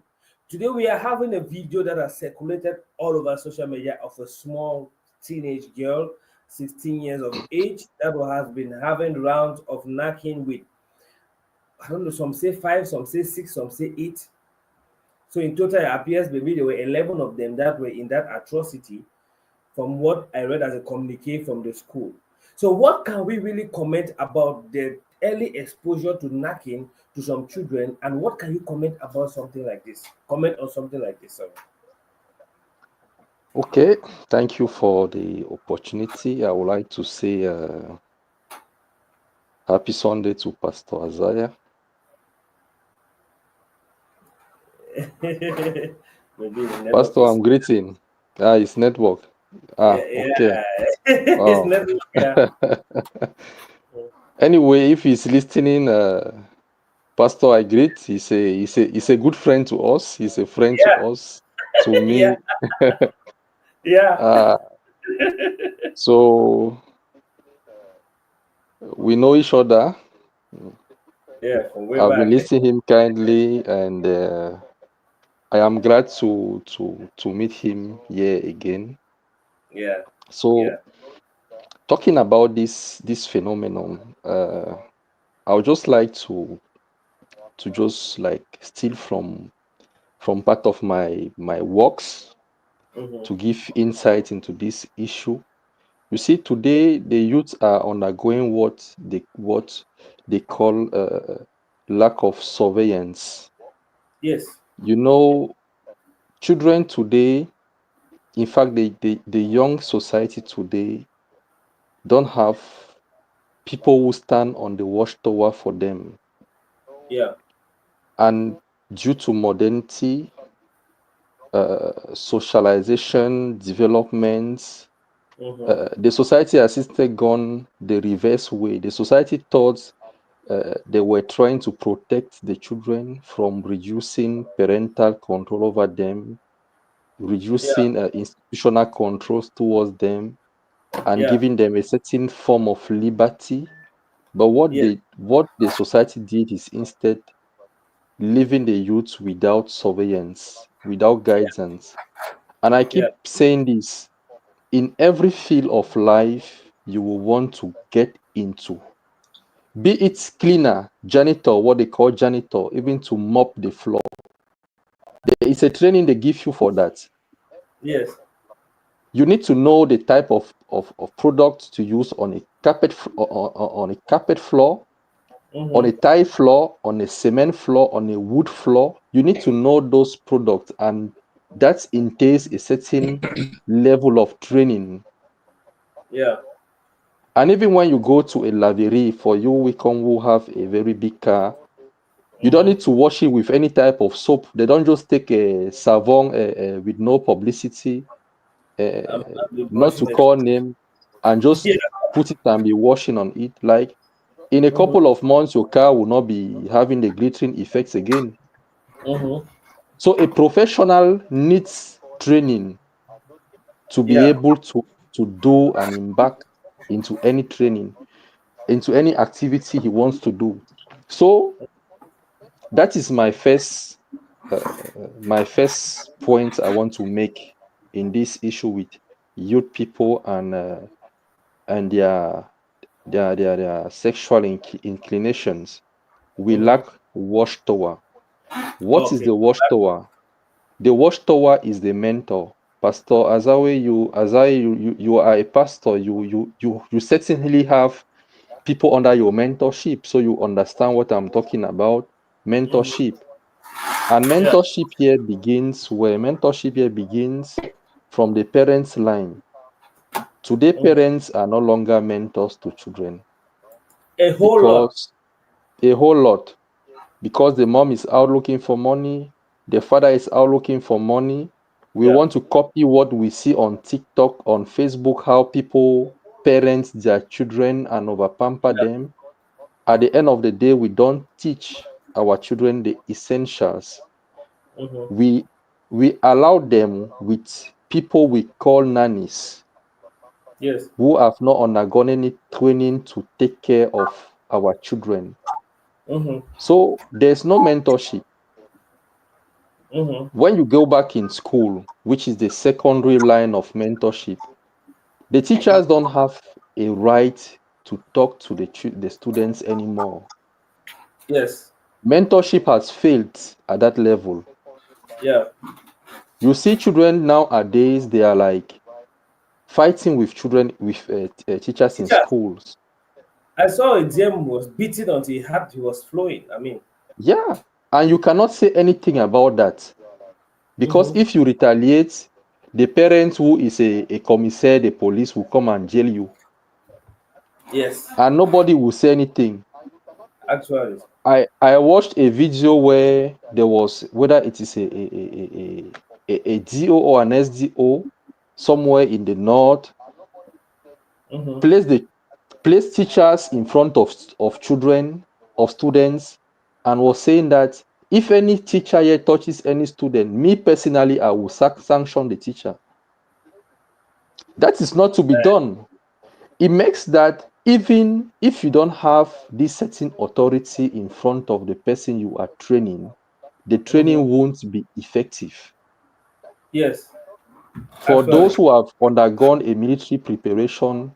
Today we are having a video that has circulated all over social media of a small teenage girl, 16 years of age, that has been having rounds of knacking with, I don't know, some say five, some say six, some say eight. So in total, it appears maybe there were 11 of them that were in that atrocity, from what I read as a communique from the school. So what can we really comment about the early exposure to knacking to some children, and what can you comment about something like this? Comment on something like this. Sorry. Okay, thank you for the opportunity. I would like to say happy Sunday to Pastor Isaiah. Maybe the network Pastor, is, I'm greeting. Ah, it's network. yeah, Ah, okay. yeah. It's Wow. network, yeah. Anyway, if he's listening, Pastor, I greet. He's a good friend to us. He's a friend to Yeah, us, to yeah, me. yeah, Uh, so we know each other. yeah. From way I've been back. listening him kindly, and I am glad to meet him here again. Yeah, So yeah. talking about this phenomenon, I would just like to just like steal from part of my works Mm-hmm. to give insight into this issue. You see, today the youth are undergoing what they call lack of surveillance. Yes. You know, children today, in fact, the young society today don't have people who stand on the watchtower for them. Yeah. And due to modernity, socialization, development, Mm-hmm. the society has instead gone the reverse way. The society thought they were trying to protect the children from reducing parental control over them, Yeah. reducing institutional controls towards them, and Yeah. giving them a certain form of liberty. But what Yeah. the society did is instead leaving the youth without surveillance, without guidance. And I Yeah. keep saying this, in every field of life you will want to get into, be it cleaner, janitor, what they call janitor, even to mop the floor. There is a training they give you for that. Yes. You need to know the type of products to use on a on a carpet floor, on Mm-hmm. a tile floor, on a cement floor, on a wood floor. You need to know those products, and that entails a certain level of training. Yeah. And even when you go to a laverie, for you we come who have a very big car, you don't Mm-hmm. need to wash it with any type of soap. They don't just take a savon with no publicity, uh, I'm the not to brushing it. call name, and just Yeah. put it and be washing on it. Like in a Mm-hmm. couple of months, your car will not be having the glittering effects again. Mm-hmm. So a professional needs training to be Yeah. able to do and embark into any training, into any activity he wants to do. So that is my first point I want to make in this issue with youth people and their sexual inclinations. We Mm-hmm. lack watchtower. What is Okay. the watchtower? The watchtower is the mentor. Pastor Azawe, you are a pastor. You certainly have people under your mentorship, so you understand what I'm talking about. Mm-hmm. Mentorship. And Yeah. mentorship here begins from the parents' line. Today, Mm-hmm. parents are no longer mentors to children A whole lot. because a whole lot. Because the mom is out looking for money, the father is out looking for money. We Yeah. want to copy what we see on TikTok, on Facebook, how people parent their children and over pamper Yeah. them. At the end of the day, we don't teach our children the essentials. Mm-hmm. We allow them with people we call nannies Yes. who have not undergone any training to take care of our children. Mm-hmm. So there's no mentorship. Mm-hmm. When you go back in school, which is the secondary line of mentorship, the teachers don't have a right to talk to the students anymore. Yes. Mentorship has failed at that level. Yeah. You see children nowadays, they are like fighting with teachers in Teachers. schools. I saw a gem was beaten until he was flowing. I mean. Yeah, and you cannot say anything about that because Mm-hmm. if you retaliate, the parent who is a commissaire, the police will come and jail you, Yes. and nobody will say anything. Actually. I watched a video where there was, whether it is a DO or an SDO somewhere in the north, Mm-hmm. placed placed teachers in front of children, of students, and was saying that if any teacher here touches any student, me personally, I will sanction the teacher. That is not to be done. It makes that even if you don't have this certain authority in front of the person you are training, the Mm-hmm. training won't be effective. Yes, For actually. those who have undergone a military preparation,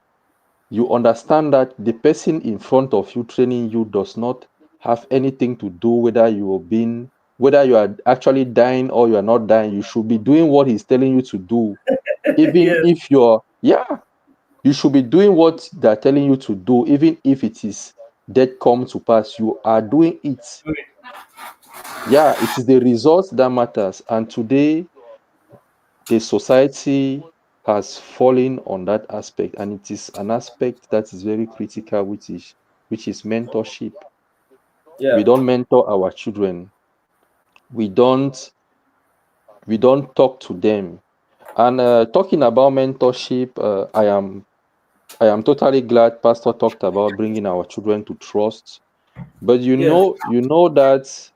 you understand that the person in front of you training you does not have anything to do whether you are actually dying or you are not dying. You should be doing what he's telling you to do, even Yes. if you're yeah, you should be doing what they're telling you to do, even if it is death come to pass. You are doing it. Yeah, it is the result that matters. And today, the society has fallen on that aspect, and it is an aspect that is very critical, which is mentorship. We Yeah. don't mentor our children. We don't we don't talk to them. And talking about mentorship, I am totally glad Pastor talked about bringing our children to trust. But Yes. you know that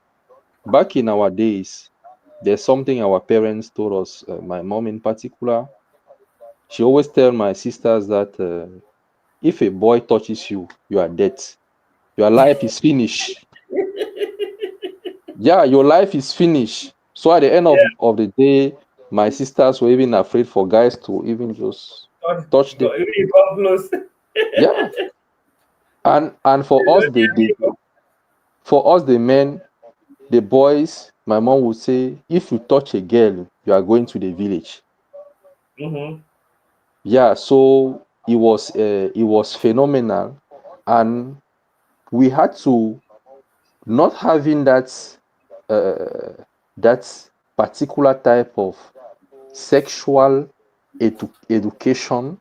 back in our days, there's something our parents told us. My mom in particular, she always tell my sisters that if a boy touches you, you are dead. Your life is finished. Yeah, your life is finished. So at the end Yeah. of the day, my sisters were even afraid for guys to even just God, touch them. God, you come close. Yeah, and for us, the men, the boys, my mom would say, if you touch a girl, you are going to the village. Mm-hmm. Yeah, so it was phenomenal, and we had to not having uh, that particular type of sexual education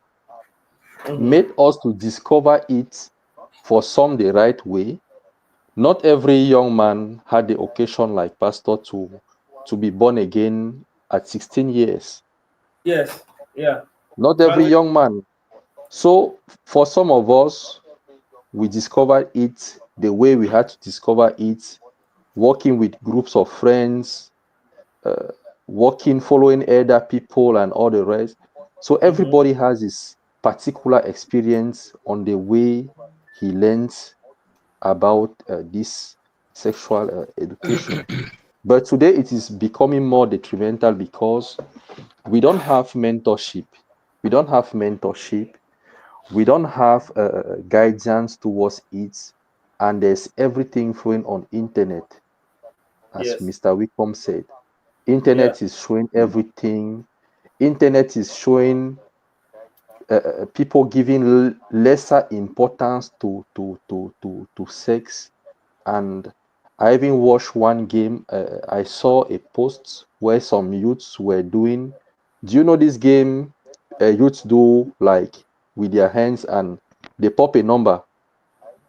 Mm-hmm. made us to discover it for some the right way. Not every young man had the occasion like pastor to be born again at 16 years. Yes. Yeah. Not every Family. young man. So for some of us, we discovered it the way we had to discover it, working with groups of friends, uh, working, following other people, and all the rest. So Mm-hmm. everybody has his particular experience on the way he learns about this sexual education. But today it is becoming more detrimental because we don't have mentorship. We don't have mentorship. We don't have guidance towards it, and there's everything flowing on internet, as Yes. Mr. Wickham said. Yeah. Internet is showing everything. Internet is showing people giving lesser importance to sex. And I even watched one game. I saw a post where some youths were doing. Do you know this game? Youths do like with their hands and they pop a number.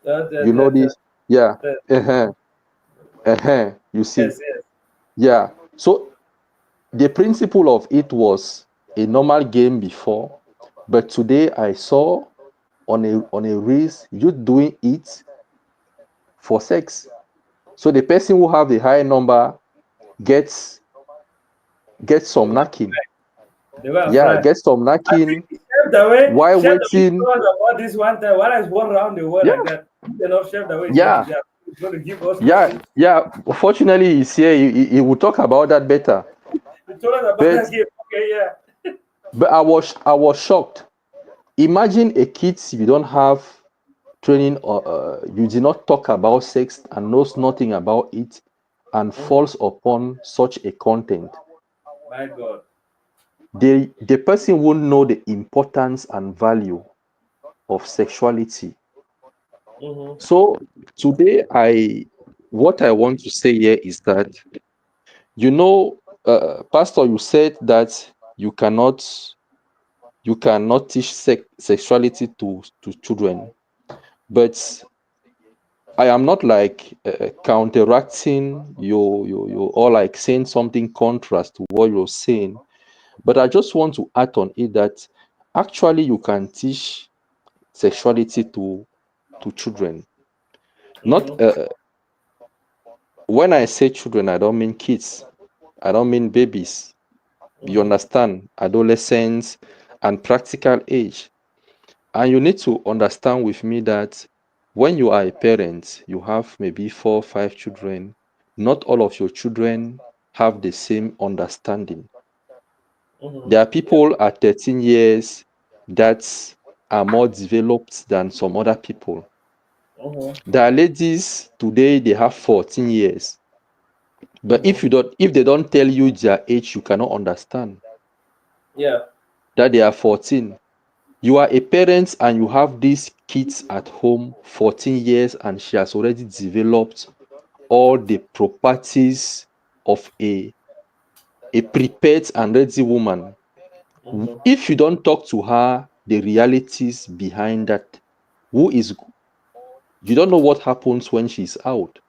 That, that, You know that, that, this? Yeah. that. Uh-huh. Uh-huh. You see? Yes. Yes. Yeah. So the principle of it was a normal game before, but today I saw on a race you doing it for sex. So the person who have the high number gets The some one, knocking. the one Yeah, fly. gets some I think knocking while Chef Dawei waiting. told us about this one time. While I was walking around the world Yeah, like that, you know, Chef Dawei is going to yeah, be there. He's going to give us more yeah, info. yeah. Fortunately, he's here. He will talk about that better. He told us about But that game. Okay, yeah. I was shocked. Imagine a kid you don't have training or you did not talk about sex and knows nothing about it and Mm-hmm. falls upon such a content. My God. The person won't know the importance and value of sexuality. Mm-hmm. So today what I want to say here is that pastor, you said that you cannot teach sexuality to children, but I am not like counteracting you or like saying something contrast to what you're saying, but I just want to add on it that actually you can teach sexuality to children. Not Mm-hmm. when I say children, I don't mean kids. I don't mean babies. You Mm-hmm. understand? Adolescents and practical age. And you need to understand with me that when you are a parent, you have maybe 4 or 5 children. Not all of your children have the same understanding. Mm-hmm. There are Yeah. people at 13 years that are more developed than some other people. Mm-hmm. There are ladies today, they have 14 years. But Mm-hmm. if they don't tell you their age, you cannot understand Yeah. that they are 14. You are a parent and you have these kids at home, 14 years, and she has already developed all the properties of a prepared and ready woman. Mm-hmm. If you don't talk to her the realities behind that, who is you don't know what happens when she's out.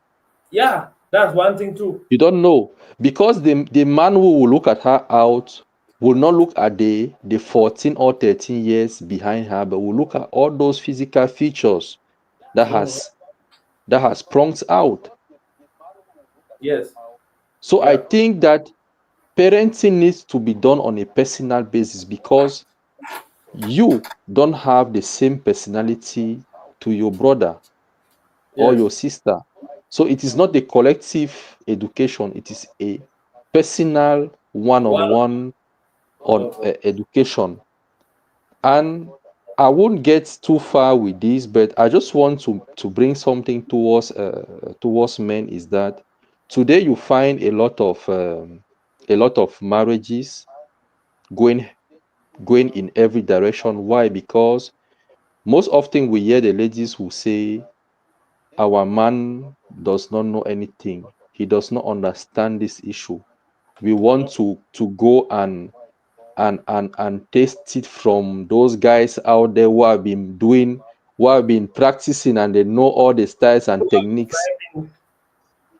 Yeah, that's one thing too. You don't know because the man who will look at her out will not look at the 14 or 13 years behind her, but will look at all those physical features that Mm-hmm. has sprung out. Yes. So I Yeah. think that parenting needs to be done on a personal basis because you don't have the same personality to your brother or Yes. your sister. So it is not a collective education, it is a personal One. one-on-one on Wonderful. education. And I won't get too far with this, but I just want to bring something towards men is that today you find a lot of marriages going going in every direction. Why? Because most often we hear the ladies who say our man does not know anything. He does not understand this issue. We want Mm-hmm. to go and taste it from those guys out there who have been practicing and they know all the styles and techniques,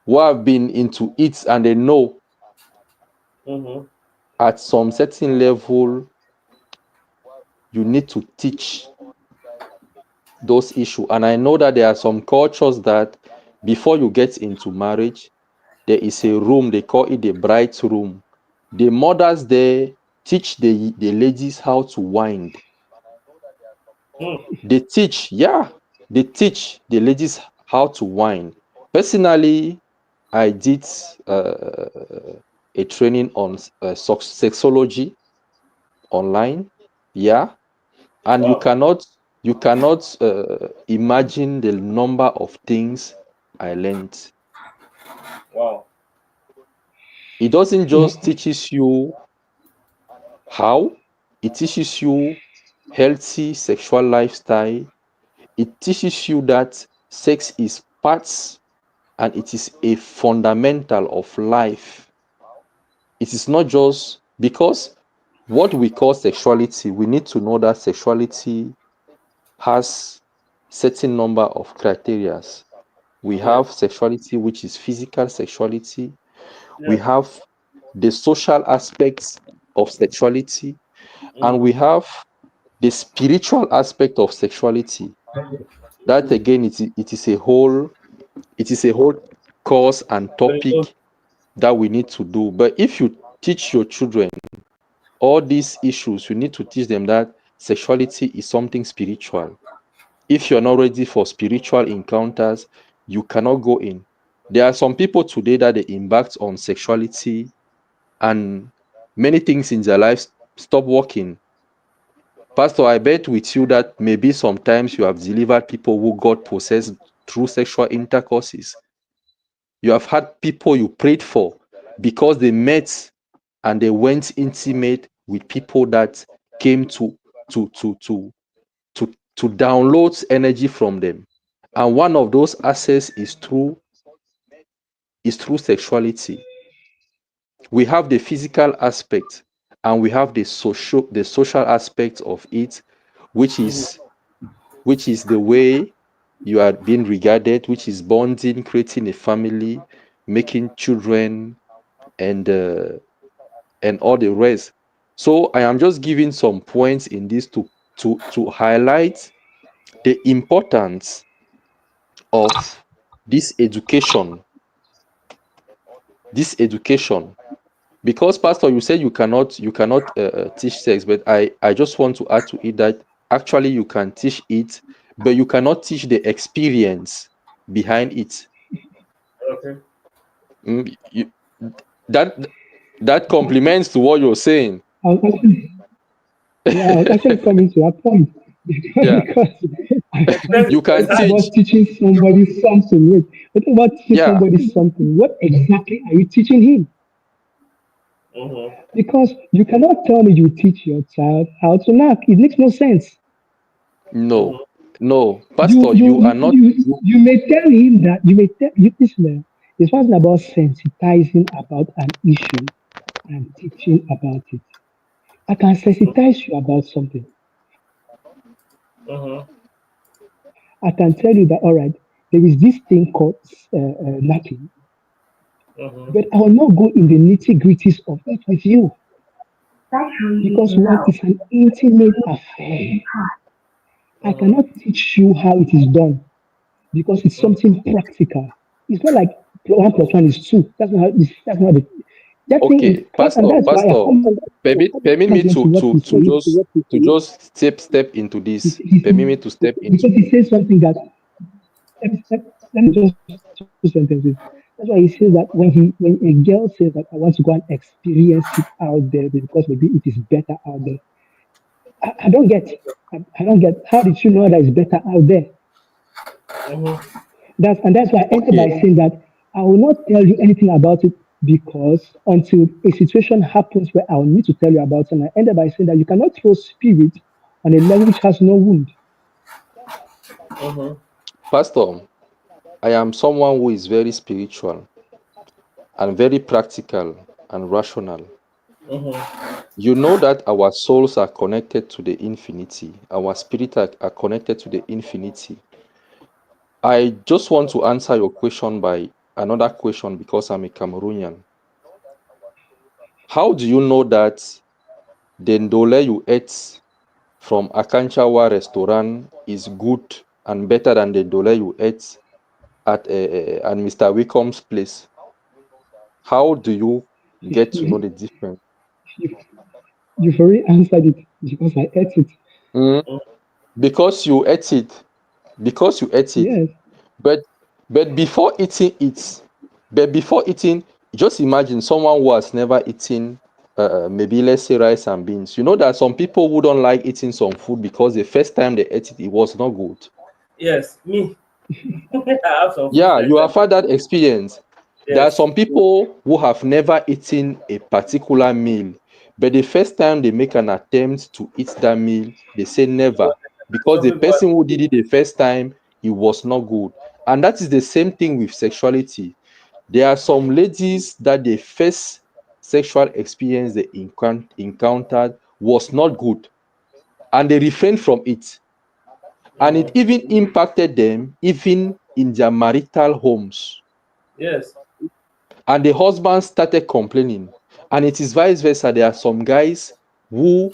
who have been into it and they know Mm-hmm. at some certain level you need to teach those issues. And I know that there are some cultures that before you get into marriage, there is a room, they call it the bride's room. The mothers there teach the ladies how to wind. Mm. They teach, yeah, they teach the ladies how to wind. Personally, I did a training on sexology online, yeah, and Wow. you cannot imagine the number of things I learned. Wow. It doesn't just Mm, teaches you how, it teaches you healthy sexual lifestyle. It teaches you that sex is part and it is a fundamental of life. It is not just because what we call sexuality, we need to know that sexuality has certain number of criteria. We Yes. have sexuality which is physical sexuality. We Yeah. have the social aspects of sexuality, and Mm-hmm. we have the spiritual aspect of sexuality. That again, it is a whole course and Very good. topic that we need to do. But if you teach your children all these issues, you need to teach them that sexuality is something spiritual. If you're not ready for spiritual encounters, you cannot go in. There are some people today that they embarked on sexuality and many things in their lives stop working. Pastor, I bet with you that maybe sometimes you have delivered people who got possessed through sexual intercourses. You have had people you prayed for because they met and they went intimate with people that came to to to to download energy from them. And one of those access is through sexuality. We have the physical aspect and we have the social aspect of it, which is which is the way you are being regarded, which is bonding, creating a family, making children, and all the rest. So I am just giving some points in this to highlight the importance of this education, this education. Because Pastor, you said you cannot teach sex, but I just want to add to it that actually you can teach it, but you cannot teach the experience behind it. Okay. You, that that complements to what you're saying. I was actually, yeah, I was actually coming to that point Yeah, because Sex you is can we're talking hard. about teach. teaching somebody something. Wait, we're talking about teaching Yeah, somebody something. What exactly are you teaching him? Mm-hmm. Because you cannot tell me you teach your child how to knock. It makes no sense. no, Mm-hmm. no, You Pastor, you you are you not. you, You, you may tell him that you may tell you listen. It's one thing about sensitizing about an issue and teaching about it. I can sensitize you about something. Mm-hmm. I can tell you that all right, there is this thing called knacking, Mm-hmm. but I will not go in the nitty gritties of it with you because one is an intimate affair. I Mm-hmm. cannot teach you how it is done because it's something practical. It's not like one plus one is two. That's not how that's not the that thing is okay, and Pastor, that's why I Pastor, come permit me again to what to you say. just step into this. Permit me to step Because into. he says something that let me just two sentences. That's why he says that when a girl says that I want to go and experience it out there because maybe it is better out there, I don't get. I don't get. How did you know that it's better out there? Mm-hmm. That's why I ended by Okay, saying that I will not tell you anything about it because until a situation happens where I'll need to tell you about it, and I ended by saying that you cannot throw spirit on a leg which has no wound. Mm-hmm. Pastor, I am someone who is very spiritual and very practical and rational. Mm-hmm. You know that our souls are connected to the infinity, our spirit are connected to the infinity. I just want to answer your question by another question because I'm a Cameroonian. How do you know that the ndole you ate from Akanchawa restaurant is good and better than the ndole you ate at Mr. Wickham's place? How do you get to know the difference? You, you've already answered it because I ate it. Mm, because you ate it. Because you ate it. Yes, But but before eating it, but before eating, just imagine someone who has never eaten maybe let's say rice and beans. You know that some people who don't like eating some food because the first time they ate it, it was not good. Yes, me. I have some foods Yeah, like you that. have had that experience. There are Yes. some people who have never eaten a particular meal, but the first time they make an attempt to eat that meal, they say never. Because Some the people are, person who did it the first time, it was not good. And that is the same thing with sexuality. There are some ladies that the first sexual experience they encountered was not good, and they refrained from it. And it mm-hmm. even impacted them, even in their marital homes. Yes. And the husband started complaining. And it is vice versa. There are some guys who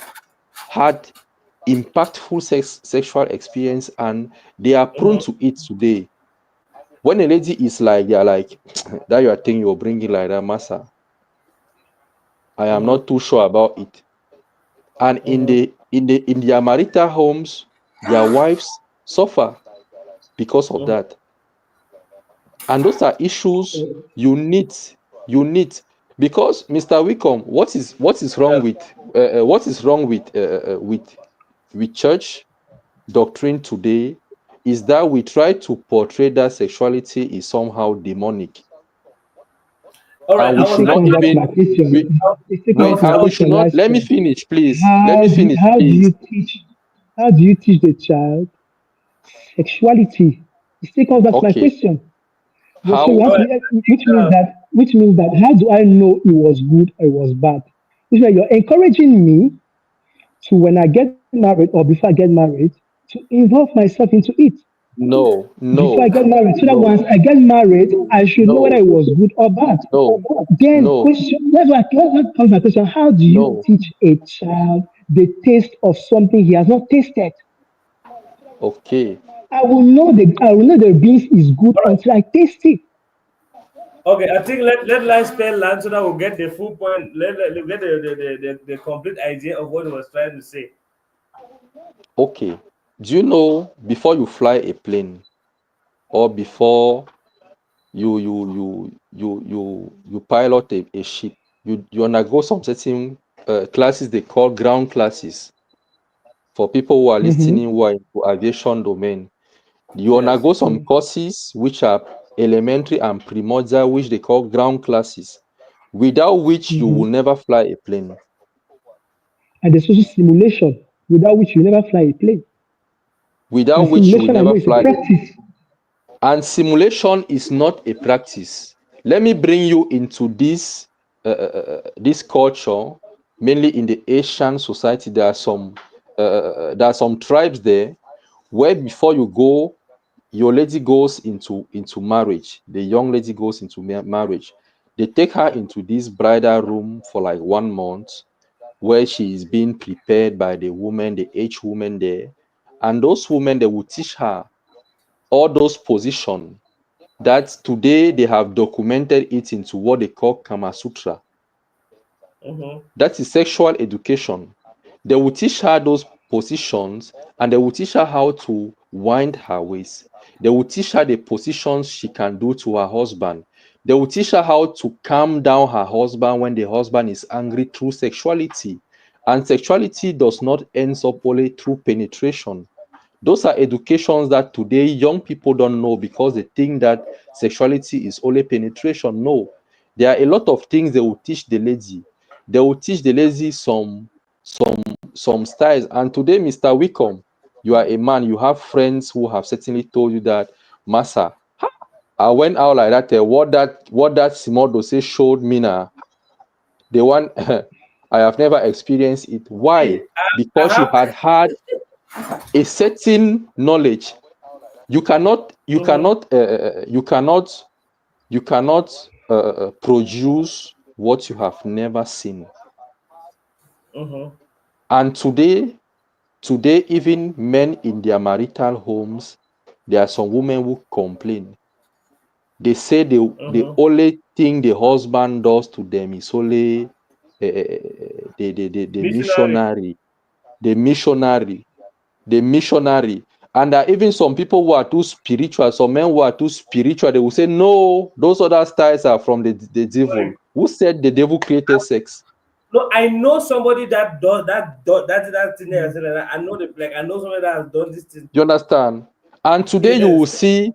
had impactful sexual experience and they are prone Mm-hmm. to it today. When a lady is like, they are like, that your thing you're bringing like that, massa. I am Mm-hmm. not too sure about it. And Mm-hmm. in their marital homes, their wives suffer because of Mm-hmm. that. And those are issues you need because Mr. Wickham, what is wrong Yeah. with church doctrine today is that we try to portray that sexuality is somehow demonic, All right. and we it should still not comes back to even my question. we It still I comes wait, was, to my and I we was, should question not, last let me time. finish, please. Let me How do finish, how do please. you teach how do you teach the child sexuality? It still comes back to my Okay. question. Well, so you How? have all to, right. which means that how do I know it was good or it was bad? Which means you're encouraging me to when I get married or before I get married to involve myself into it No, before I no, get married, so that no, once I get married, I should know whether no, it was good or bad. no, Then no, question what comes my question: how do you no. teach a child the taste of something he has not tasted? Okay. I will know the beans is good All right. until I taste it. Okay, I think let life spell land so that we'll get the full point. Let get the complete idea of what he was trying to say. Okay. Do you know before you fly a plane or before you pilot a ship, you undergo some certain classes they call ground classes for people who are listening Mm-hmm. who are into aviation domain. You Yes. undergo some courses which are elementary and primordial, which they call ground classes, without which you will Mm-hmm. never fly a plane. And there's also simulation, without which you never fly a plane. Without And which you will simulation, I never know, is a fly a practice. And simulation is not a practice. Let me bring you into this culture, mainly in the Asian society. There are some tribes there where before you go, your lady goes into marriage. The young lady goes into marriage. They take her into this bridal room for like 1 month, where she is being prepared by the woman, the aged woman there, and those women they will teach her all those positions that today they have documented it into what they call Kama Sutra. Mm-hmm. That is sexual education. They will teach her those positions and they will teach her how to wind her waist. They will teach her the positions she can do to her husband. They will teach her how to calm down her husband when the husband is angry through sexuality. And sexuality does not end up only through penetration. Those are educations that today young people don't know because they think that sexuality is only penetration. No, there are a lot of things they will teach the lady. They will teach the lady some some styles. And today, Mr. Wickham, you are a man. You have friends who have certainly told you that, Massa, I went out like that. What that Simodo say showed me now. The one I have never experienced it. Why? See, I Because she have. had had a certain knowledge. Mm-hmm. You cannot produce what you have never seen. Mm-hmm. And today even men in their marital homes, there are some women who complain. They say the Mm-hmm. only thing the husband does to them is only the Missionary. missionary, the missionary, the missionary. And there are even some people who are too spiritual, some men who are too spiritual, they will say, no, those other styles are from the devil. Sorry. Who said the devil created sex? No, I know somebody that that thing. There, I know the like. I know somebody that has done this thing. You understand? And today you will Yes. see,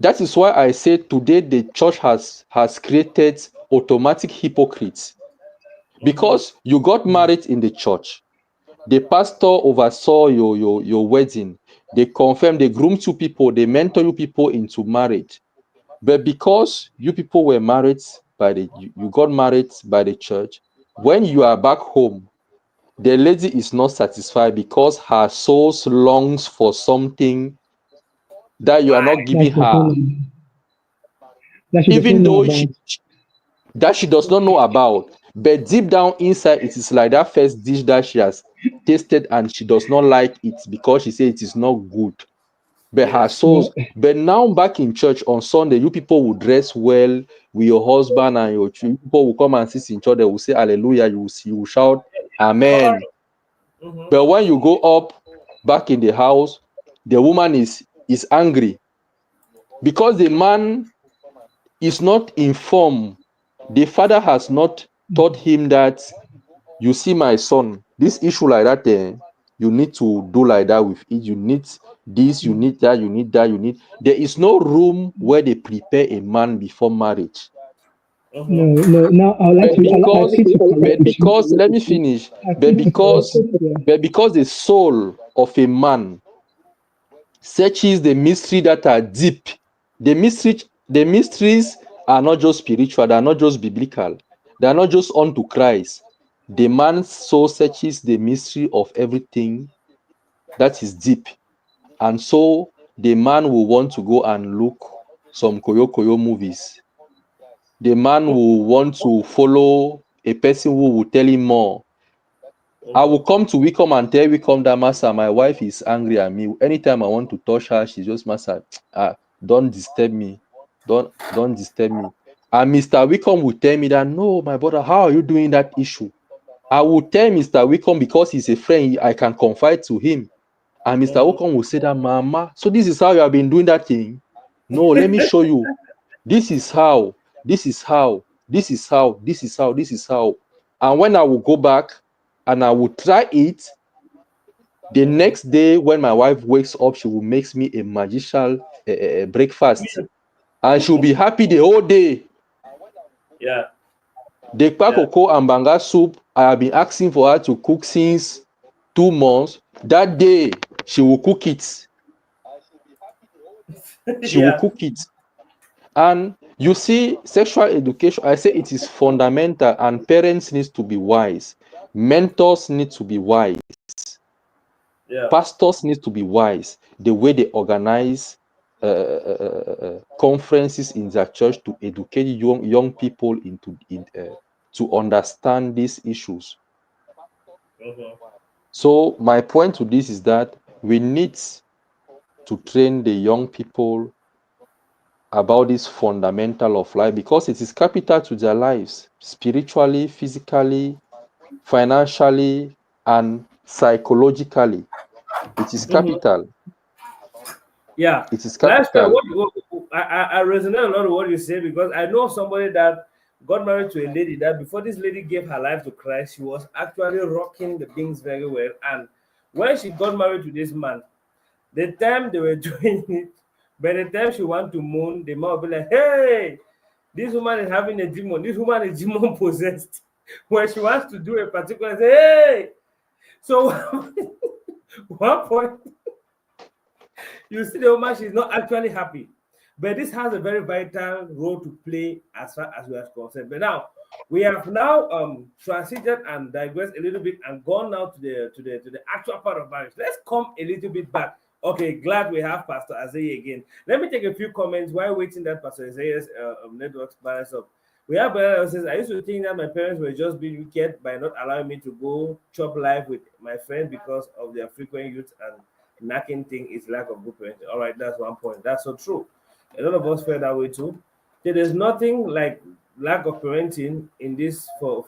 that is why I say today the church has created automatic hypocrites. Mm-hmm. Because you got married in the church, the pastor oversaw your wedding, they confirmed, they groomed you people, they mentor you people into marriage. But because you people were married by you got married by the church, when you are back home, the lady is not satisfied because her soul longs for something that you are not Why? That giving she does not her, know. That she does not even know though about. she does not know about. But deep down inside, it is like that first dish that she has tasted and she does not like it because she says it is not good. But her Yes. souls, but now back in church on Sunday, you people will dress well with your husband and your children. People will come and sit in church, they will say hallelujah, you will shout All amen. right. Mm-hmm. But when you go up back in the house, the woman is angry because the man is not informed. The father has not taught him that, you see my son, this issue like that, you need to do like that with it. You need this, you need that, you need that, you need. There is no room where they prepare a man before marriage. No, Mm-hmm. no. Now I would like But to. I because, feel to correct but with you. because, let me finish. I But feel to correct. because, Yeah. but because the soul of a man searches the mystery that are deep. The mysteries are not just spiritual, they are not just biblical, they are not just unto Christ. The man's soul searches the mystery of everything that is deep. And so the man will want to go and look some Koyo Koyo movies. The man will want to follow a person who will tell him more. I will come to Wicom and tell Wicom that master, my wife is angry at me. Anytime I want to touch her, she just master, don't disturb me. Don't disturb me. And Mr. Wicom will tell me that no, my brother, how are you doing that issue? I will tell Mr. Wicom because he's a friend, I can confide to him. And Mr. Wicom will say that, Mama, so this is how you have been doing that thing? No, let me show you. This is how, this is how, this is how, this is how, this is how. And when I will go back and I will try it, the next day when my wife wakes up, she will make me a magical breakfast. And she'll be happy the whole day. Yeah. The Yeah. kpakoko and banga soup, I have been asking for her to cook since 2 months. That day, she will cook it. She will Yeah. cook it. And you see, sexual education, I say it is fundamental, and parents need to be wise. Mentors need to be wise. Yeah. Pastors need to be wise. The way they organize conferences in their church to educate young people to understand these issues. Mhm. So my point to this is that we need to train the young people about this fundamental of life because it is capital to their lives, spiritually, physically, financially, and psychologically. It is Mhm. capital. Yeah. It is Lifestyle. capital. I resonate a lot with what you say because I know somebody that got married to a lady that before this lady gave her life to Christ, she was actually rocking the things very well. And when she got married to this man, the time they were doing it, by the time she want to moan, the man will be like, "Hey, this woman is having a demon. This woman is demon possessed." When she wants to do a particular, say, "Hey." So one point you see the woman, she's not actually happy. But this has a very vital role to play as far as we are concerned. But now we have now transited and digressed a little bit and gone now to the actual part of marriage. Let's come a little bit back. Okay, glad we have Pastor Isaiah again. Let me take a few comments while waiting that Pastor Isaiah's network balance up. We have brother who says, I used to think that my parents were just being wicked by not allowing me to go chop life with my friend because of their frequent youth and knocking thing is lack of good parenting. All right, that's one point. That's so true. A lot of us feel that way too. There is nothing like lack of parenting in this for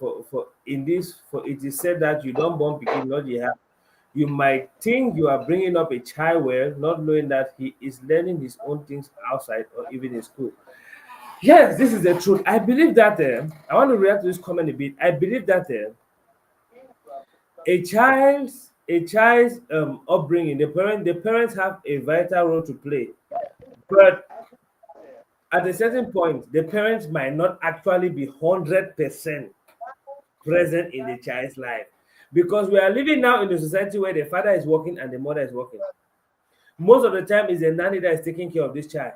in this for it is said that you don't born picking, not you have. You might think you are bringing up a child well, not knowing that he is learning his own things outside or even in school. Yes, this is the truth. I believe that I want to react to this comment a bit. I believe that a child's upbringing, the parents have a vital role to play, but at a certain point, the parents might not actually be 100% present in the child's life because we are living now in a society where the father is working and the mother is working. Most of the time, it's the nanny that is taking care of this child.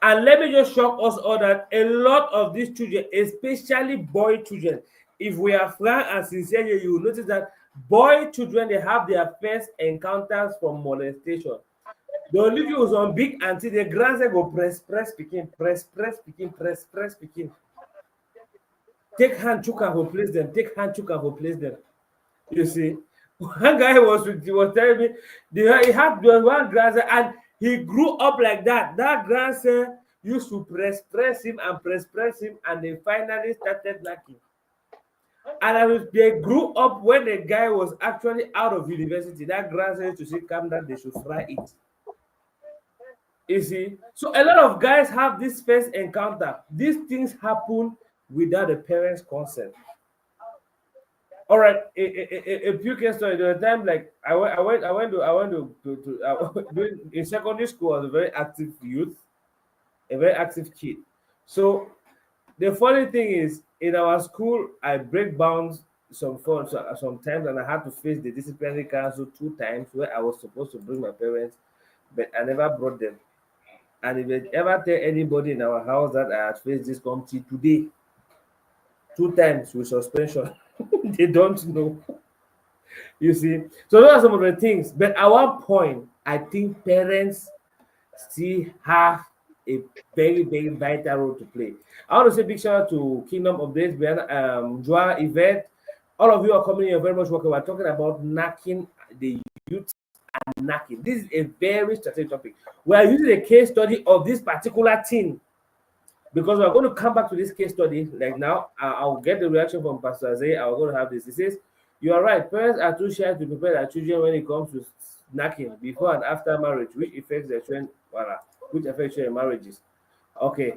And let me just shock us all that a lot of these children, especially boy children, if we are frank and sincere here, you will notice that boy children they have their first encounters from molestation. They will leave you with some big auntie, the grandson go press pikin, press pikin. Take hand, chook and go place them. Take hand, chook and go place them. You see, one guy was telling me he had one grandson and he grew up like that. That grandson used to press him and press him, and they finally started knocking. And they grew up when the guy was actually out of university. That grandson used to say, "Calm down, they should fry it." You see, so a lot of guys have this first encounter. These things happen without the parents' consent. All right, a few case story. There was a time like during, in secondary school. I was a very active youth, a very active kid. So the funny thing is, in our school, I break bounds sometimes, and I had to face the disciplinary council 2 times where I was supposed to bring my parents, but I never brought them. And if they ever tell anybody in our house that I had faced this committee today, 2 times with suspension, they don't know. You see, so those are some of the things. But at one point, I think parents still have a very, very vital role to play. I want to say big shout out to Kingdom Updates, Joa, Yvette, All of you are coming. You're very much welcome. We're talking about knacking the youth and knacking. This is a very strategic topic. We are using a case study of this particular thing because we're going to come back to this case study. Like now, I'll get the reaction from Pastor Zay. I'm going to have this. He says, "You are right. Parents are too shy to prepare their children when it comes to knacking before and after marriage, which affects their children, which affects their marriages." Okay.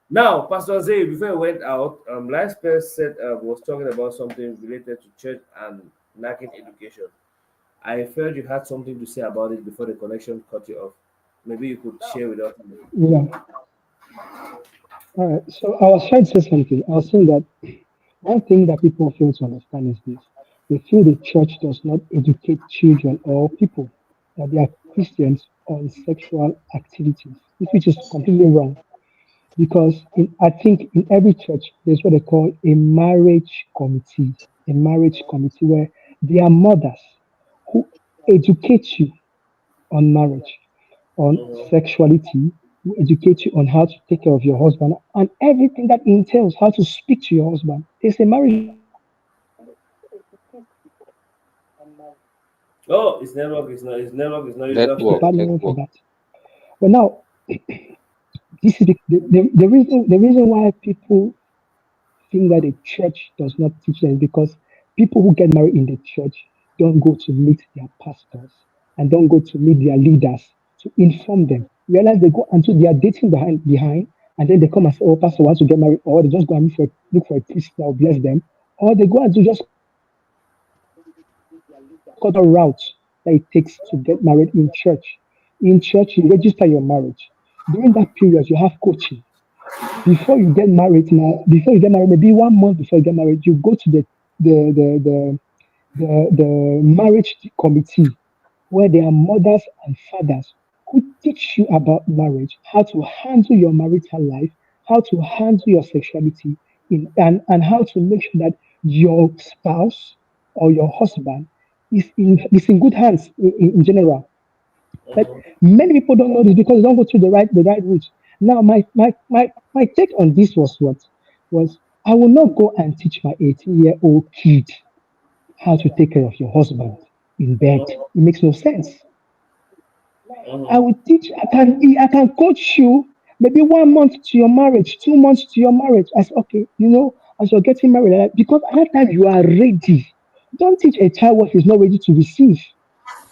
Now, Pastor Zay, before we went out, last person said was talking about something related to church and knacking education. I felt you had something to say about it before the connection cut you off. Maybe you could share with us. Yeah. All right. So I was trying to say something. I was saying that one thing that people fail to understand is this: they feel the church does not educate children or people that they are Christians on sexual activities, which is completely wrong. Because I think in every church there's what they call a marriage committee where there are mothers who educate you on marriage, on Mhm. sexuality, who educate you on how to take care of your husband and everything that entails how to speak to your husband. There's a marriage committee where they educate people on marriage. Oh, it's network. It's not. It's network. It's not. You lost it. Network, Department for network. that. But now this is the reason why people think that the church does not teach them because people who get married in the church don't go to meet their pastors and don't go to meet their leaders to inform them. Realize they go until they are dating behind and then they come and say, "Oh, pastor wants to get married," or they just go and look for a priest that will bless them, or they go and do just call their leaders. There's no other route that it takes to get married in church. In church, you register your marriage. During that period, you have coaching before you get married, maybe 1 month before you get married, you go to the the the the marriage committee where there are mothers and fathers who teach you about marriage, how to handle your marital life, how to handle your sexuality, and how to make sure that your spouse or your husband is in good hands in general. But Mhm. many people don't know this because they don't go through the right route. Now, my take on this was I will not go and teach my 18-year-old kid how to take care of your husband in bed. It makes no sense. I Mhm. will teach. I can coach you maybe 1 month to your marriage, 2 months to your marriage. As okay, as you're getting married, because at that time you are ready. Don't teach a child what he's not ready to receive.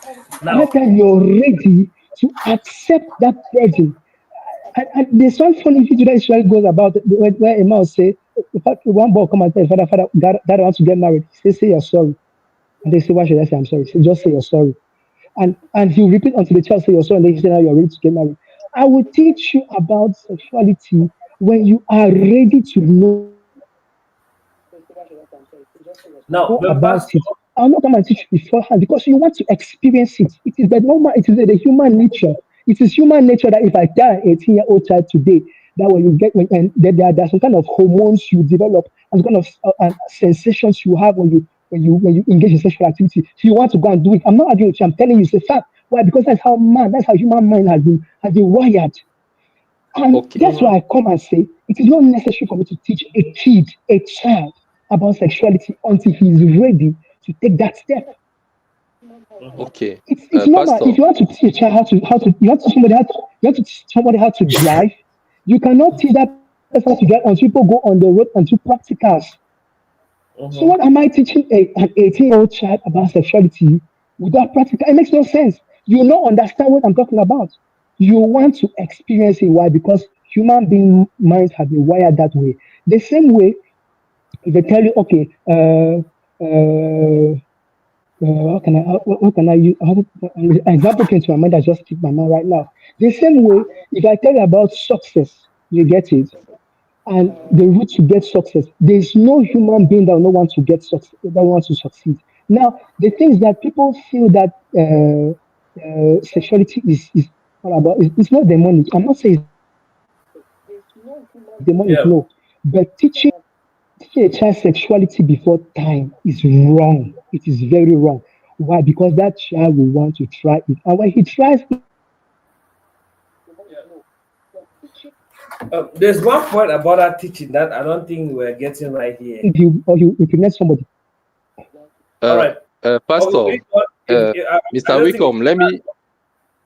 At Now, that time you're ready to accept that burden. And there's one funny video that usually goes about where a man will say, in fact, one boy come and tell his father, "Father, dad wants to get married." He say, "Say you're sorry." And they say, "Why should I say I'm sorry?" He say, "Just say you're sorry." And he'll repeat until the child say you're sorry, and then he say, "Now you're ready to get married." I will teach you about sexuality when you are ready to know about it. Know about it. now, I'll but not come and Pastor, teach you beforehand because you want to experience it. It is the normal, it is the human nature. It is human nature that if I tell an 18-year-old child today that when you get when and there's some kind of hormones you develop and some kind of sensations you have when you engage in sexual activity, you want to go and do it. I'm not arguing with you. I'm telling you it's a fact. Why? Because that's how human mind has been wired. And Okay, that's why I come and say it is not necessary for me to teach a child about sexuality until he is ready to take that step. okay. It's normal. Pastor, If you want to teach a child how to teach somebody how to drive, you cannot teach that person how to drive until people go on the road and do practicals. So what mhm. am I teaching an 18-year-old child about sexuality without practical? It makes no sense. You will not understand what I'm talking about. You want to experience it. Why? Because human being minds have been wired that way. The same way, if they tell you, okay, how can I, how can I use, an example came to my mind that just skipped my mind right now. The same way, if I tell you about success, you get it, and the route to get success. There is no human being that will not want to get success, that wants to succeed. Now, the things that people feel that sexuality is all about, it's not demonic. I'm not saying it's demonic, no. But Yeah. teaching a child sexuality before time is wrong. It is very wrong. Why? Because that child will want to try it. And when he tries it, the money is low. But teaching There's one point about that teaching that I don't think we're getting right here. he or you impregnate somebody. All uh, right. Okay, Pastor, I Mr. don't think. Wickham, Should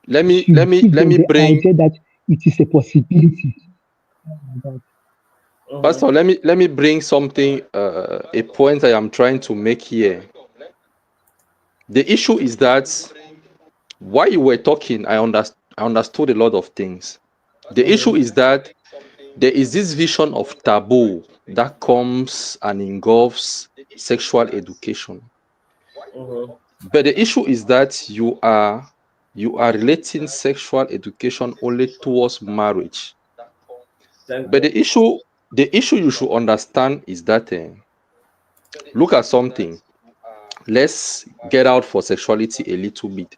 let give me them the bring idea that it is a possibility. Oh my God. Mm-hmm, Pastor, let me bring something, a point I am trying to make here. The issue is that while you were talking, I understood a lot of things. The issue mm-hmm, is that there is this vision of taboo that comes and engulfs sexual education. mm-hmm. But the issue is that you are relating sexual education only towards marriage. Thank But you. the issue you should understand is that look at something. Let's get out for sexuality a little bit.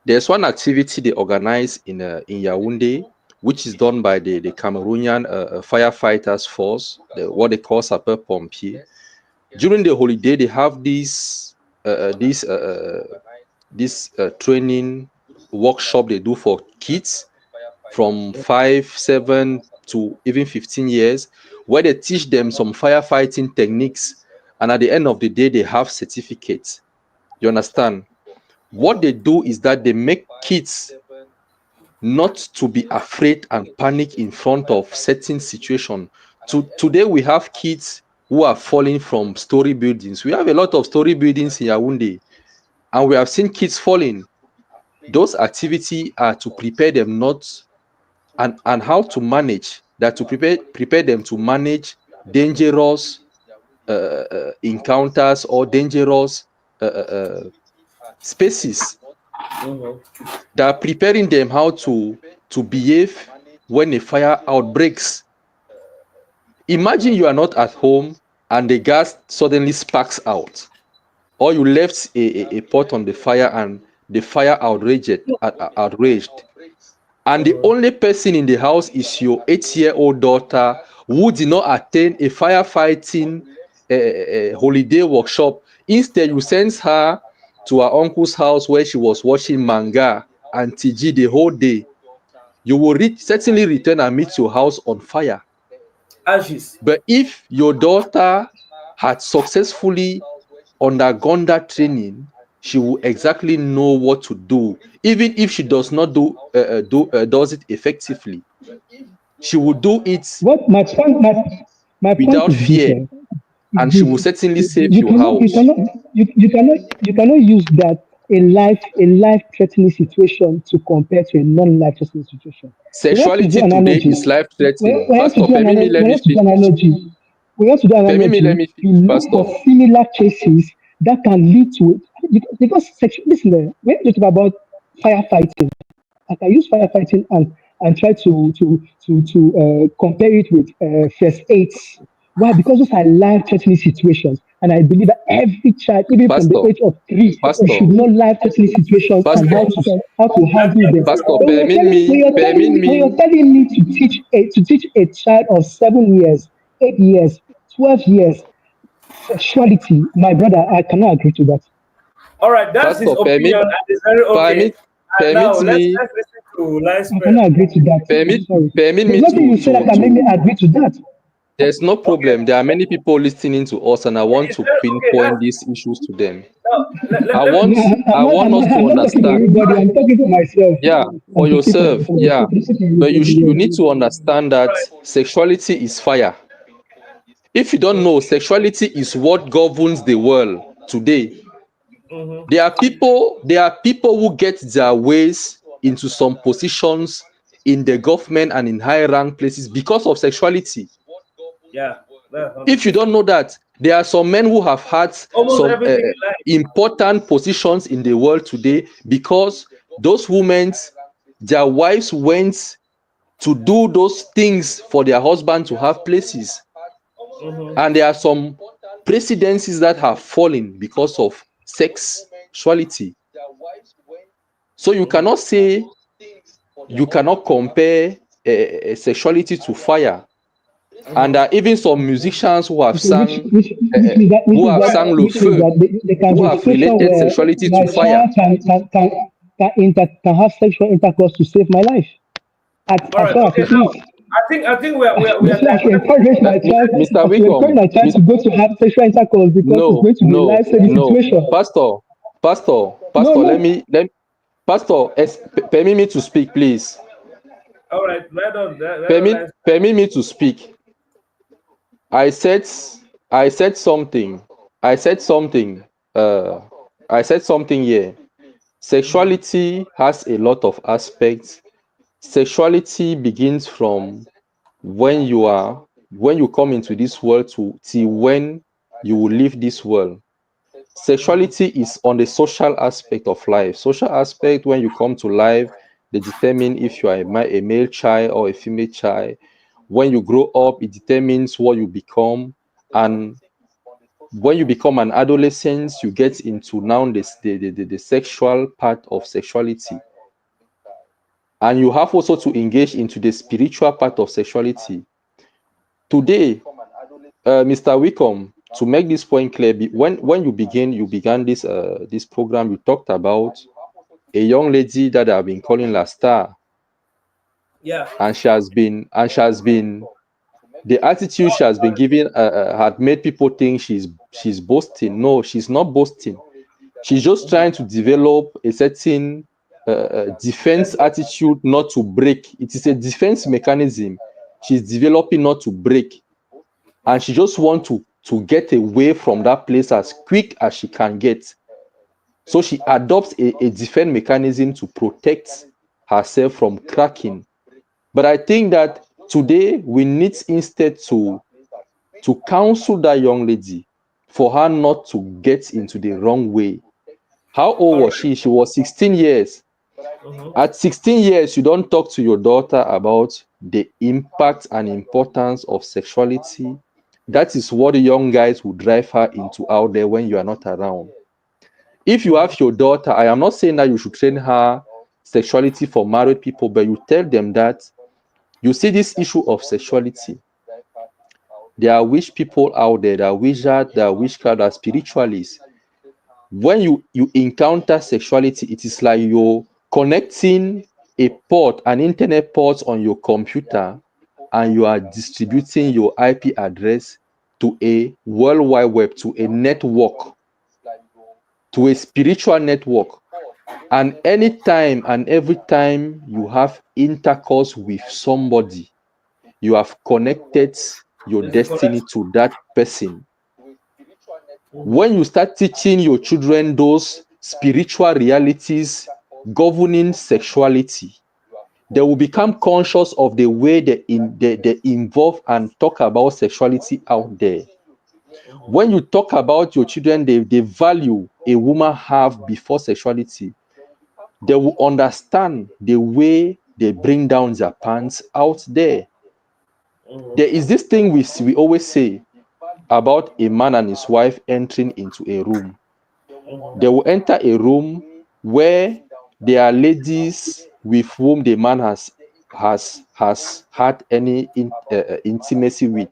There's one activity they organize in Yaoundé, which is done by the Cameroonian firefighters force, what they call sapeur pompier. During the holiday, they have this training workshop they do for kids from 5, 7 to even 15 years, where they teach them some firefighting techniques, and at the end of the day, they have certificates. You understand? What they do is that they make kids not to be afraid and panic in front of certain situation. Today we have kids who are falling from story buildings. We have a lot of story buildings in Yaoundé, and we have seen kids falling. Those activities are to prepare them not and how to manage that, to prepare them to manage dangerous encounters or dangerous spaces, Mm-hmm. that are preparing them how to behave when a fire outbreaks. Imagine you are not at home and the gas suddenly sparks out, or you left a pot on the fire and the fire outraged, and the Mm-hmm. only person in the house is your 8-year-old daughter who did not attend a firefighting holiday workshop. Instead, you send her to her uncle's house where she was watching manga and TG the whole day. You will certainly return and meet your house on fire. Ashes. But if your daughter had successfully undergone that training, she will exactly know what to do. Even if she does not does it effectively, she will do it What my point without is this, fear, is and she this. will certainly save You your cannot you house. cannot you cannot use that a life threatening situation to compare to a non-life threatening situation. We have to do Sexuality today analogy. is life threatening. We have to Pastor, do permit me, let we me have to do finish. analogy. We have to do Permit me, let analogy me to finish, look for Pastor. similar cases that can lead to it. Because sexual, listen, when you talk about firefighting, I can use firefighting and try to compare it with first aids. Why? Because those are life-threatening situations, and I believe that every child, even from the Pastor, age of 3, Pastor, should know life-threatening situations and Pastor, how to Let handle me them. Pastor, But when you're telling me to teach a child of 7 years, 8 years, 12 years sexuality, my brother, I cannot agree to that. All right, that's his Pastor, opinion and it's very okay. permit, And now permit me, let's listen to Lion I Spell. cannot agree to that. I'm permit, sorry. permit There's me nothing you say that can make me to. agree to that. There's no Okay, problem. There are many people listening to us, and I want it's to very okay. pinpoint these issues to them. Now, I let me. want, I want us to I'm not talking for understand. everybody. I'm talking for myself. Yeah, for I'm talking for yourself. myself. Yeah, but you need to understand All that right. sexuality is fire. If you don't Mm-hmm. know, sexuality is what governs the world today. Mm-hmm. There are people who get their ways into some positions in the government and in high rank places because of sexuality. Yeah, that's hundred If you don't percent. know that, there are some men who have had Almost some everything in life. important positions in the world today because those women, their wives went to do those things for their husband to have places. Mm-hmm. And there are some presidencies that have fallen because of sexuality. So you Mm-hmm. cannot say, you cannot compare sexuality to fire. And Mm-hmm. there are even some musicians Okay, which who is have All right. that sang le which means feu, that there can who be a have situation related where sexuality to my fire. child can have sexual intercourse to save my life, All as right. far as Okay. it is. I think we are You see, I should digressing. encourage my child. Mr. I should encourage Wickham, my child to go to have sexual intercourse because it's no, going to be a no, life-saving no, situation. No, Pastor, no. Pastor, permit me to speak, please. All right, right on. Permit me to speak. I said, I said something. I said something. Uh, I said something here. Mm-hmm. Sexuality has a lot of aspects. Sexuality begins from when you come into this world to till when you will leave this world. Mm-hmm. Sexuality is on the social aspect of life. Social aspect, when you come to life, they determine if you are a male child or a female child. When you grow up, it determines what you become. And when you become an adolescent, you get into now the sexual part of sexuality. And you have also to engage into the spiritual part of sexuality. Today, Mr. Wickham, to make this point clear, when you began this program, you talked about a young lady that I've been calling La Star, Yeah. and she has been the attitude she has been given had made people think she's boasting. No, she's not boasting. She's just Mm-hmm. trying to develop a certain defense Defensive. attitude, not to break. It is a defense mechanism she's developing, not to break, and she just wants to get away from that place as quick as she can get. So she adopts a defense mechanism to protect herself from cracking. But I think that today we need instead to counsel that young lady for her not to get into the wrong way. How old All was right. she? She was 16 years. Mm-hmm. At 16 years, you don't talk to your daughter about the impact and importance of sexuality. That is what the young guys will drive her into out there when you are not around. If you Mm-hmm. have your daughter, I am not saying that you should train her sexuality for married people, but you tell them that you see this issue of sexuality. There are witch people out there, there are wizards, there are witchcraft, there are spiritualists. When you encounter sexuality, it is like you're connecting a port, an internet port on your computer, and you are distributing your IP address to a world wide web, to a network, to a spiritual network. And anytime and every time you have intercourse with somebody, you have connected your There's a destiny connection. to that person. Mm-hmm. When you start teaching your children those spiritual realities governing sexuality, they will become conscious of the way they involve and talk about sexuality out there. Mm-hmm. When you talk about your children, the value a woman have before sexuality, they will understand the way they bring down their pants out there. Mm-hmm. There is this thing we always say about a man and his wife entering into a room. Mm-hmm. They will enter a room where there are ladies with whom the man has had any intimacy with.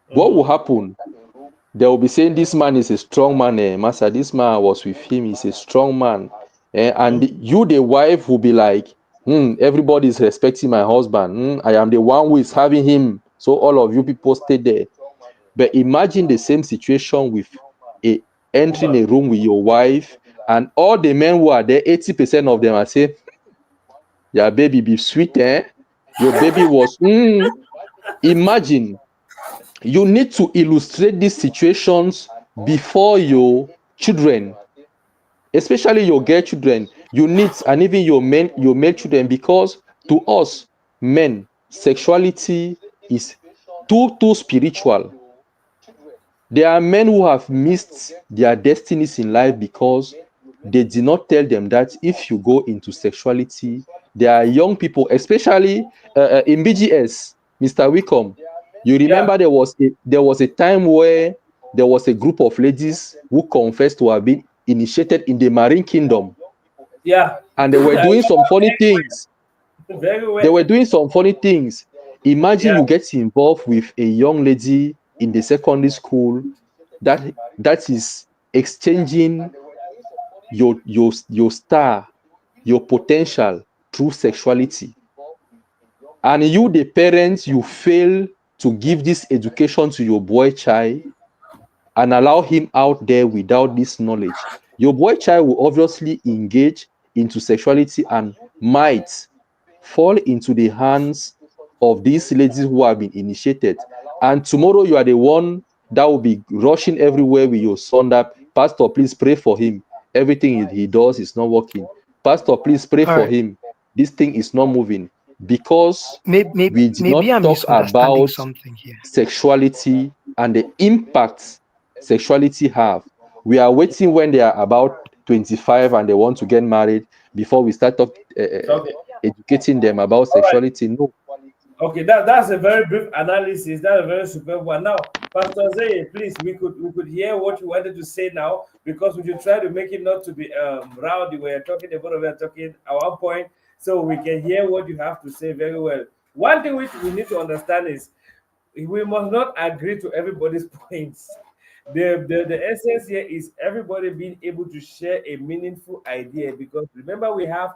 What will Mm-hmm. happen? They will be saying this man is a strong man, master. This man I was with him, he's a strong man. And Mm-hmm. you, the wife, will be like, everybody is respecting my husband. I am the one who is having him. So all of you people stay there. But imagine the same situation with a entering Woman. a room with your wife, and all the men who are there, 80% of them are saying, "Your baby be sweet, eh? Your baby was." Imagine, you need to illustrate these situations before your children, especially your girl children. You need, and even your male children, because to us men, sexuality is too spiritual. There are men who have missed their destinies in life because they did not tell them that if you go into sexuality, there are young people, especially in BGS, Mr. Wickham. You Yeah. remember there was a time where there was a group of ladies who confessed to have been initiated in the marine kingdom, Yeah. and they were I doing some funny things. remember very They well. were doing some funny things. Imagine Yeah. you get involved with a young lady in the secondary school that is exchanging your star, your potential through sexuality. and you, the parents, you fail to give this education to your boy child and allow him out there without this knowledge, your boy child will obviously engage into sexuality and might fall into the hands of these ladies who have been initiated. And tomorrow you are the one that will be rushing everywhere with your son that, Pastor, please pray for him. Everything he does is not working. Pastor, please pray All for right. him. This thing is not moving because Maybe we did maybe not I'm talk misunderstanding about something here. sexuality and the impact sexuality have. We are waiting when they are about 25 and they want to get married before we start Okay. educating them about All right. sexuality. No. Okay, that's a very brief analysis. That's a very superb one. Now, Pastor Zay, please, we could hear what you wanted to say now because we should try to make it not to be rowdy. We're talking about we're talking at one point, so we can hear what you have to say very well. One thing which we need to understand is we must not agree to everybody's points. The essence here is everybody being able to share a meaningful idea because remember we have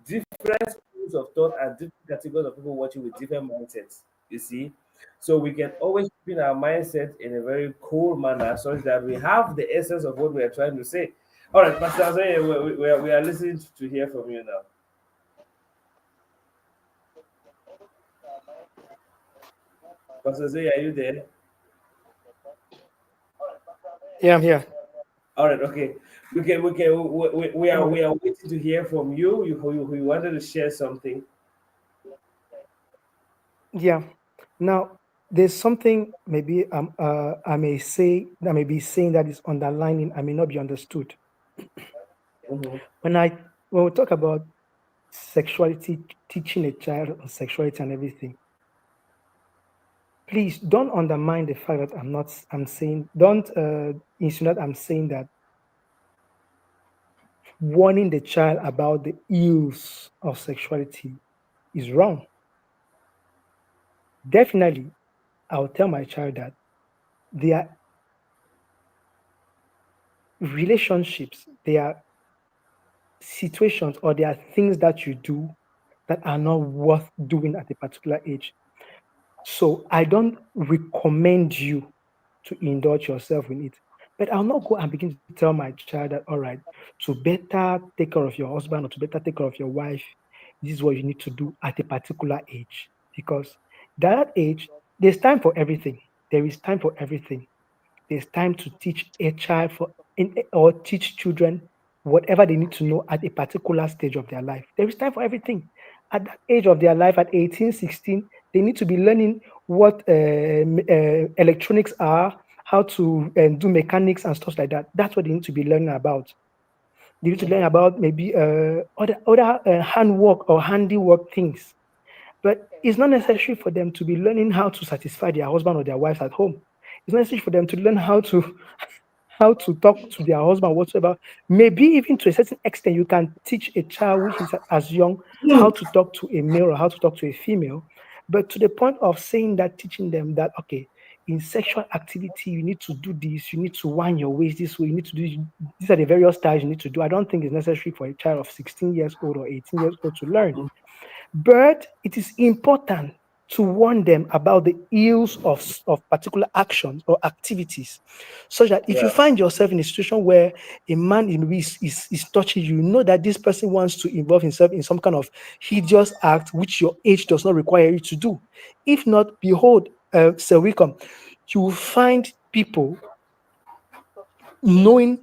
different schools of thought and different categories of people watching with different mindsets. You see, so we can always spin our mindset in a very cool manner such that we have the essence of what we are trying to say. All right, Pastor Azoye, we are listening to hear from you now. Pastor Azoye, are you there? Yeah, I'm here. All right, okay. We are Okay. waiting to hear from you. You wanted to share something. Yeah. Now, there's something maybe I may be saying that is underlining, I may not be understood. Mm-hmm. When I when we talk about sexuality, teaching a child on sexuality and everything, please don't undermine the fact that I'm saying, don't insinuate I'm saying that warning the child about the ills of sexuality is wrong. Definitely, I'll tell my child that there are relationships, there are situations, or there are things that you do that are not worth doing at a particular age. So I don't recommend you to indulge yourself in it. But I'll not go and begin to tell my child that, all right, to better take care of your husband or to better take care of your wife, this is what you need to do at a particular age. Because that age, there's time for everything. There is time for everything. There's time to teach a child or teach children whatever they need to know at a particular stage of their life. There is time for everything. At that age of their life, at 18, 16, they need to be learning what electronics are, how to do mechanics and stuff like that. That's what they need to be learning about. They need to learn about maybe other handwork or handiwork things. But it's not necessary for them to be learning how to satisfy their husband or their wife at home. It's necessary for them to learn how to talk to their husband whatsoever. Maybe even to a certain extent, you can teach a child which is as young how to talk to a male or how to talk to a female. But to the point of saying that, teaching them that, okay, in sexual activity, you need to do this, you need to wind your waist this way, you need to do these are the various styles you need to do. I don't think it's necessary for a child of 16 years old or 18 years old to learn. But it is important to warn them about the ills of particular actions or activities, such that if you Yeah. find yourself in a situation where a man is touching you, know that this person wants to involve himself in some kind of hideous act which your age does not require you to do. If not, behold, Sir Wickham, you will find people knowing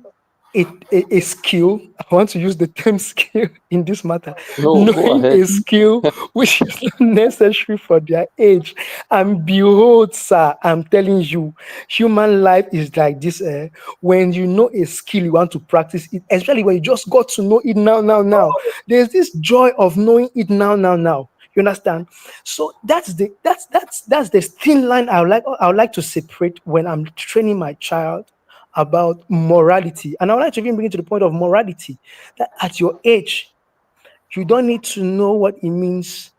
a skill. I want to use the term skill in this matter, No, go knowing ahead. a skill which is not necessary for their age. And behold, sir, I'm telling you, human life is like this. When you know a skill, you want to practice it, especially when you just got to know it now, now, now. There's this joy of knowing it now, now, now. You understand? So that's the thin line I would like to separate when I'm training my child about morality. And I would like to even bring it to the point of morality that at your age, you don't need to know what it means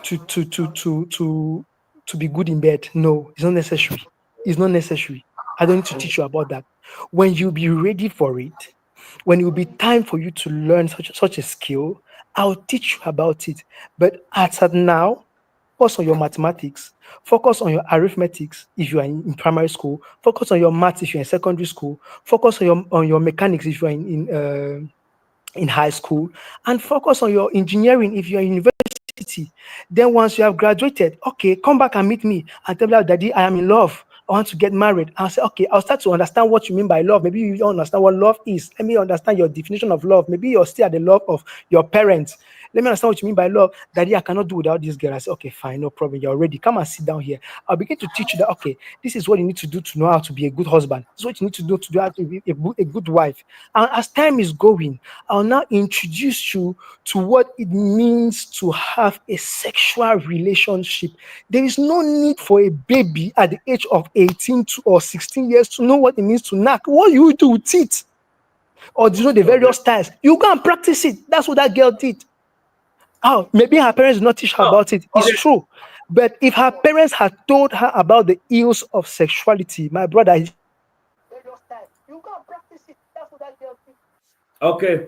to to to to to to be good in bed. No, it's not necessary. It's not necessary. I don't need to teach you about that. When you be ready for it, when it will be time for you to learn such a skill, I'll teach you about it. But as at now, focus on your mathematics, focus on your arithmetics if you are in primary school, focus on your maths if you're in secondary school, focus on your mechanics if you are in high school, and focus on your engineering if you're in university. Then once you have graduated, okay, come back and meet me and tell me, "Oh, Daddy, I am in love. I want to get married." I'll say, okay, I'll start to understand what you mean by love. Maybe you don't understand what love is. Let me understand your definition of love. Maybe you're still at the love of your parents. Let me understand what you mean by love. Daddy, I cannot do without this girl. I say, okay, fine, no problem. You're ready. Come and sit down here. I'll begin to teach you that, okay, this is what you need to do to know how to be a good husband. This is what you need to do how to be a good wife. And as time is going, I'll now introduce you to what it means to have a sexual relationship. There is no need for a baby at the age of 18 or 16 years to know what it means to knack. What you do with it, or do you know the Okay. various styles? You go and practice it. That's what that girl did. Oh, maybe her parents did not teach her Oh, about it. It's okay. true. But if her parents had told her about the ills of sexuality, my brother, you go and practice it. That's what that girl did. Okay.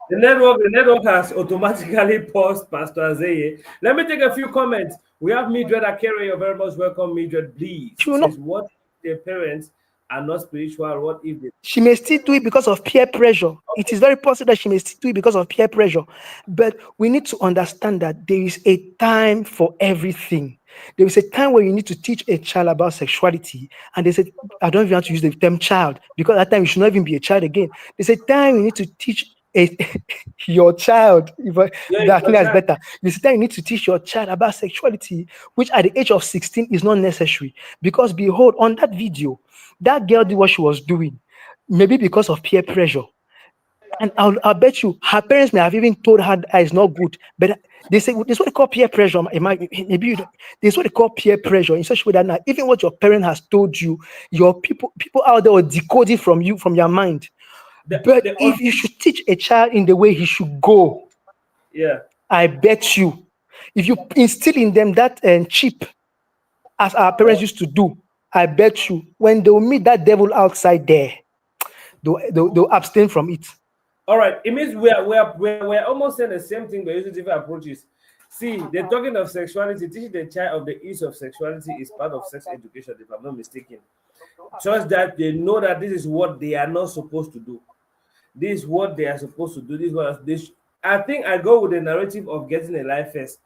The network has automatically paused, Pastor Azeye. Let me take a few comments. We have Mildred Akere. You're very much welcome, Mildred. Please. She It will not. says, what if their parents are not spiritual? What if they? She may still do it because of peer pressure. It is very possible that she may still do it because of peer pressure. But we need to understand that there is a time for everything. There is a time where you need to teach a child about sexuality. And they said, I don't even want to use the term child because at that time you should not even be a child again. There's a time you need to teach your child, Yeah, it's that I your think that's child. better. There's a time you need to teach your child about sexuality, which at the age of 16 is not necessary. Because behold, on that video, that girl did what she was doing, maybe because of peer pressure. And I'll bet you her parents may have even told her that it's not good. But they say this is what they call peer pressure. Maybe you don't, this is what they call peer pressure in such a way that now even what your parent has told you, your people out there will decode it from you, from your mind. But The if you should teach a child in the way he should go, yeah. I bet you, if you instill in them that chip, as our parents Oh, used to do, I bet you when they will meet that devil outside there, they'll abstain from it. all right. It means we're almost saying the same thing, but using different approaches. See, they're talking of sexuality. Teaching the child of the use of sexuality is part of sex education, if I'm not mistaken. Just that they know that this is what they are not supposed to do. This is what they are supposed to do. This is what this. I think I go with the narrative of getting a life first.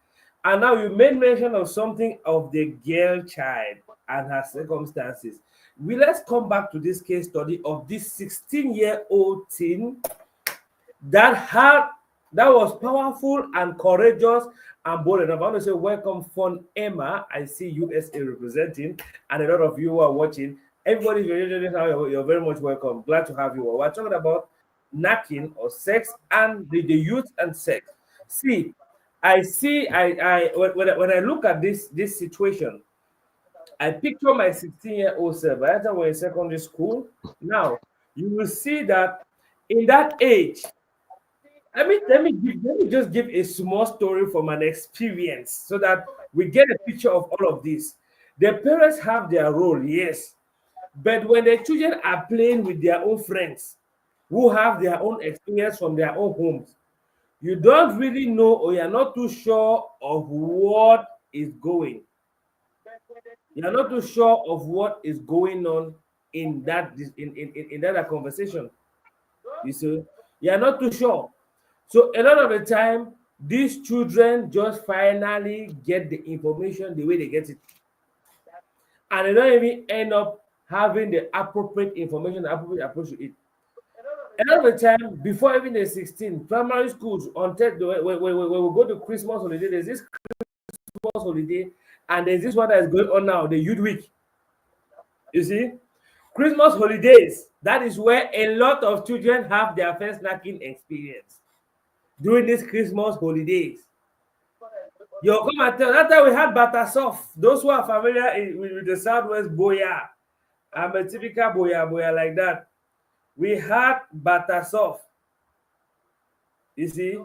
And now you made mention of something of the girl child and her circumstances. Let's come back to this case study of this 16-year-old teen that had that was powerful and courageous and bold enough. I want to say welcome, Fun Emma. I see USA representing, and a lot of you who are watching. Everybody, if you're joining now, you're very much welcome. Glad to have you. We're talking about knacking or sex and the youth and sex. See, I see. When I look at this situation, I picture my 16-year-old self. By the time we're in secondary school, now you will see that in that age, let me just give a small story from an experience so that we get a picture of all of this. The parents have their role, yes, but when the children are playing with their own friends who have their own experience from their own homes, you don't really know or you're not too sure of what is going. You're not too sure of what is going on in that conversation. You see, you're not too sure. So a lot of the time, these children just finally get the information the way they get it, and they don't even end up having the appropriate information, the appropriate approach to it. A lot of the time, before even the 16, primary schools until when we go to Christmas holiday, there's this Christmas holiday, and there's this one that is going on now, the Youth Week. You see, Christmas holidays. That is where a lot of children have their first snacking experience during these Christmas holidays. You come and tell that time we had butter soft. Those who are familiar with the Southwest boya, I'm a typical boya like that. We had butter soft. You see,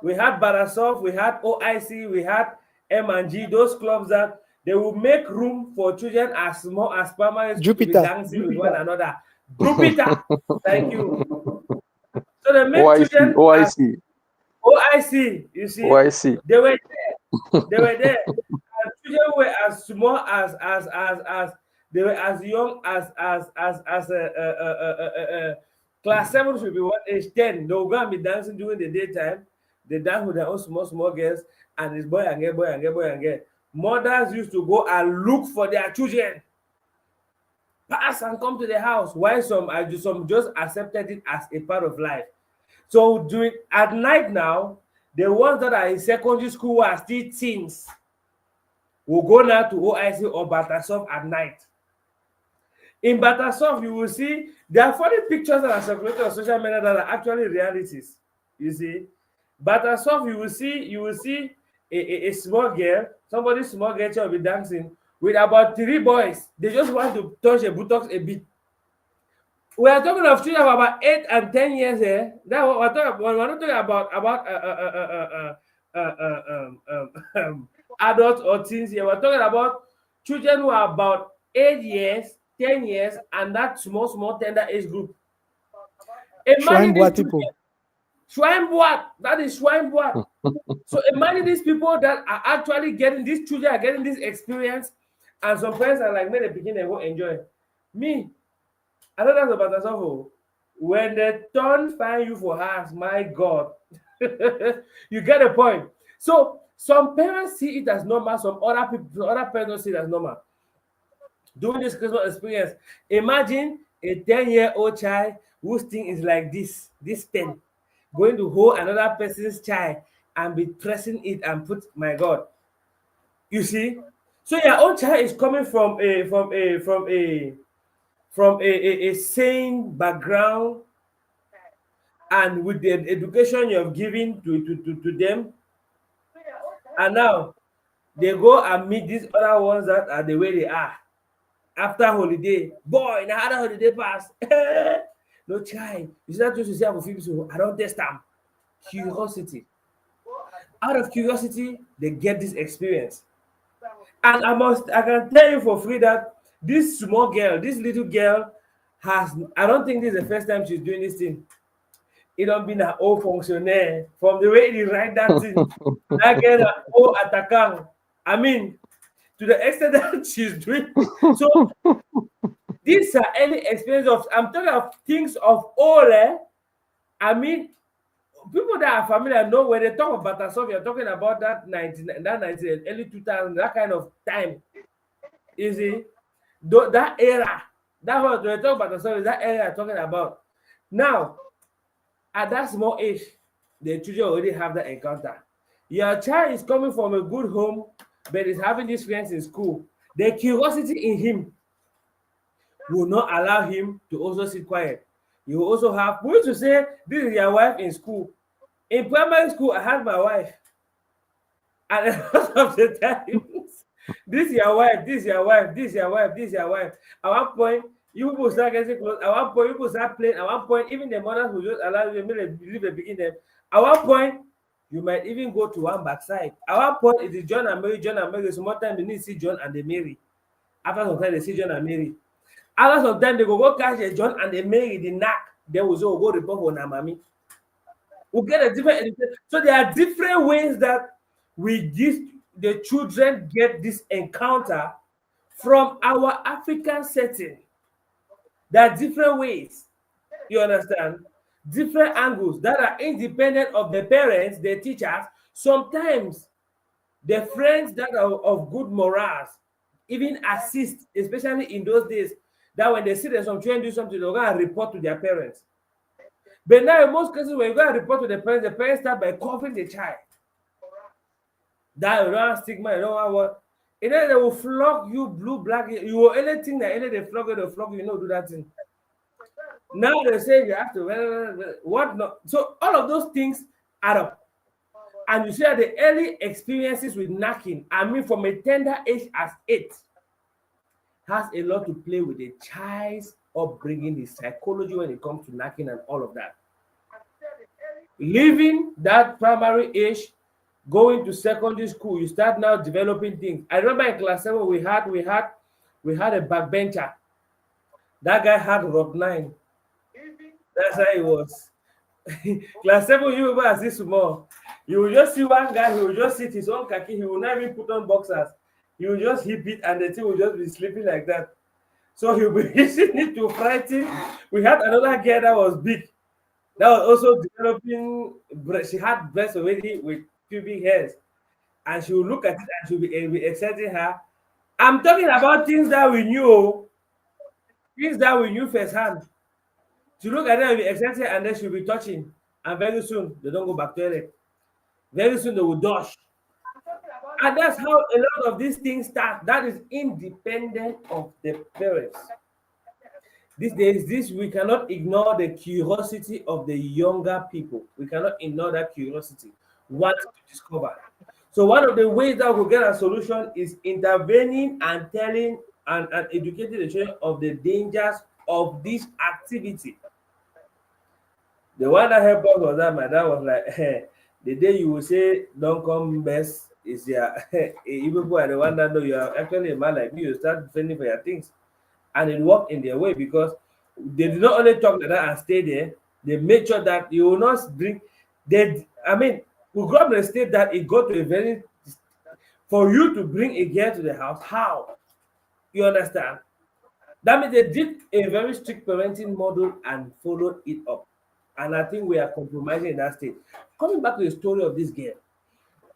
we had butter soft, we had OIC, we had M&G. Those clubs that they will make room for children as small as primary school to be Jupiter. dancing with one another. Jupiter, thank you. So they make OIC, children as OIC. OIC, you Oh, see, I see. they were they were there. And children were as small as they were as young as class 7 should be what age 10. They will go and be dancing during the daytime. They dance with their own small girls, and it's boy and girl, boy and girl, boy and girl. Mothers used to go and look for their children, pass and come to the house. While some just accepted it as a part of life. So during at night now, the ones that are in secondary school who are still teens will go now to OIC or Batasoft at night. In Batasoft, you will see there are funny pictures that are circulated on social media that are actually realities. You see, Batasoft, you will see a small girl, somebody small girl will be dancing with about 3 boys. They just want to touch a buttocks a bit. We are talking of children of about 8 and 10 years here. That we're talking about. We're not talking about adults or teens here. We're talking about children who are about 8 years, 10 years, and that small tender age group. Shrine Imagine these boy children. people. Shrine boy. That is shrine boy. So imagine these people that are actually getting these children are getting this experience, and some parents are like, "May they begin and go enjoy." Me, I know that's about yourself. When the turn find you for house, my God, you get a point. So some parents see it as normal, some other people, other parents don't see it as normal. During this Christmas experience, imagine a 10-year-old child whose thing is like this pen, going to hold another person's child and be pressing it and put, my God, you see. So your own child is coming from a sane background, and with the education you have given to them, and now they go and meet these other ones that are the way they are after holiday. Boy, now other holiday pass. No child. You see that just to say for people, so I don't test them. Curiosity. Out of curiosity, they get this experience. And I can tell you for free that this small girl, this little girl, I don't think this is the first time she's doing this thing. It don't be a old functionnaire from the way he write that thing. That girl na old attackant. I mean, to the extent that she's doing. So these are early experience of, I'm talking of things of old. I mean, people that are familiar know when they talk about Batasoft, you're talking about that 19 early 2000, that kind of time. You see, that era. That's what when they talk about Batasoft is that era I'm talking about. Now, at that small age, the children already have that encounter. Your child is coming from a good home, but is having this friends in school. The curiosity in him will not allow him to also sit quiet. You will also have, we used to say, this is your wife in school. In primary school, I had my wife. And a lot of the times, this is your wife, this is your wife, this is your wife, this is your wife. At one point, you people start getting close. At one point, you people start playing. At one point, even the mothers will just allow you to leave the begin them. At one point, you might even go to one backside. At one point, it is John and Mary, John and Mary. So more time they need to see John and the Mary. After some time, they see John and Mary. After some time, they go catch a John and the Mary, the knack. Then we go report on our mommy. We'll get a different education. So there are different ways that we give the children get this encounter from our African setting. There are different ways, you understand? Different angles that are independent of the parents, the teachers, sometimes the friends that are of good morals even assist, especially in those days, that when they see that some children do something, they're going to report to their parents. But now, in most cases, when you go and report to the parents start by covering the child. That you don't have stigma, you don't have what. And then they will flog you, blue, black. You will anything that any they flog you, you know, do that thing. Now they say you have to, what not. So all of those things add up. And you see that the early experiences with knacking, I mean, from a tender age as 8, has a lot to play with the child's upbringing, the psychology when it comes to knacking and all of that. Leaving that primary age, going to secondary school, you start now developing things. I remember in class 7 we had a backbencher. That guy had Rock 9. That's how it was. Class 7, you remember as this small. You will just see one guy, he will just sit his own khaki, he will not even put on boxers. He will just hip it and the thing will just be sleeping like that. So he'll be using it to frighten. We had another girl that was big, that was also developing. She had breasts already with pubic hairs, and she will look at it and she'll be exciting her. I'm talking about things that we knew, oh, things that we knew firsthand. She look at them and be excited, and then she'll be touching, and very soon they don't go back toilet. Very soon they will dodge. And that's how a lot of these things start. That is independent of the parents. These days, this we cannot ignore the curiosity of the younger people. We cannot ignore that curiosity, want to discover. So one of the ways that we get a solution is intervening and telling and educating the children of the dangers of this activity. The one that helped us was that my dad was like, the day you will say don't come best is your you people are the one that know you are actually a man like me, you start defending for your things. And it worked in their way because they did not only talk like that and stay there, they made sure that you will not bring they I mean we grew up in a state that it got to a very for you to bring a girl to the house, how? You understand? That means they did a very strict parenting model and followed it up. And I think we are compromising in that state. Coming back to the story of this girl,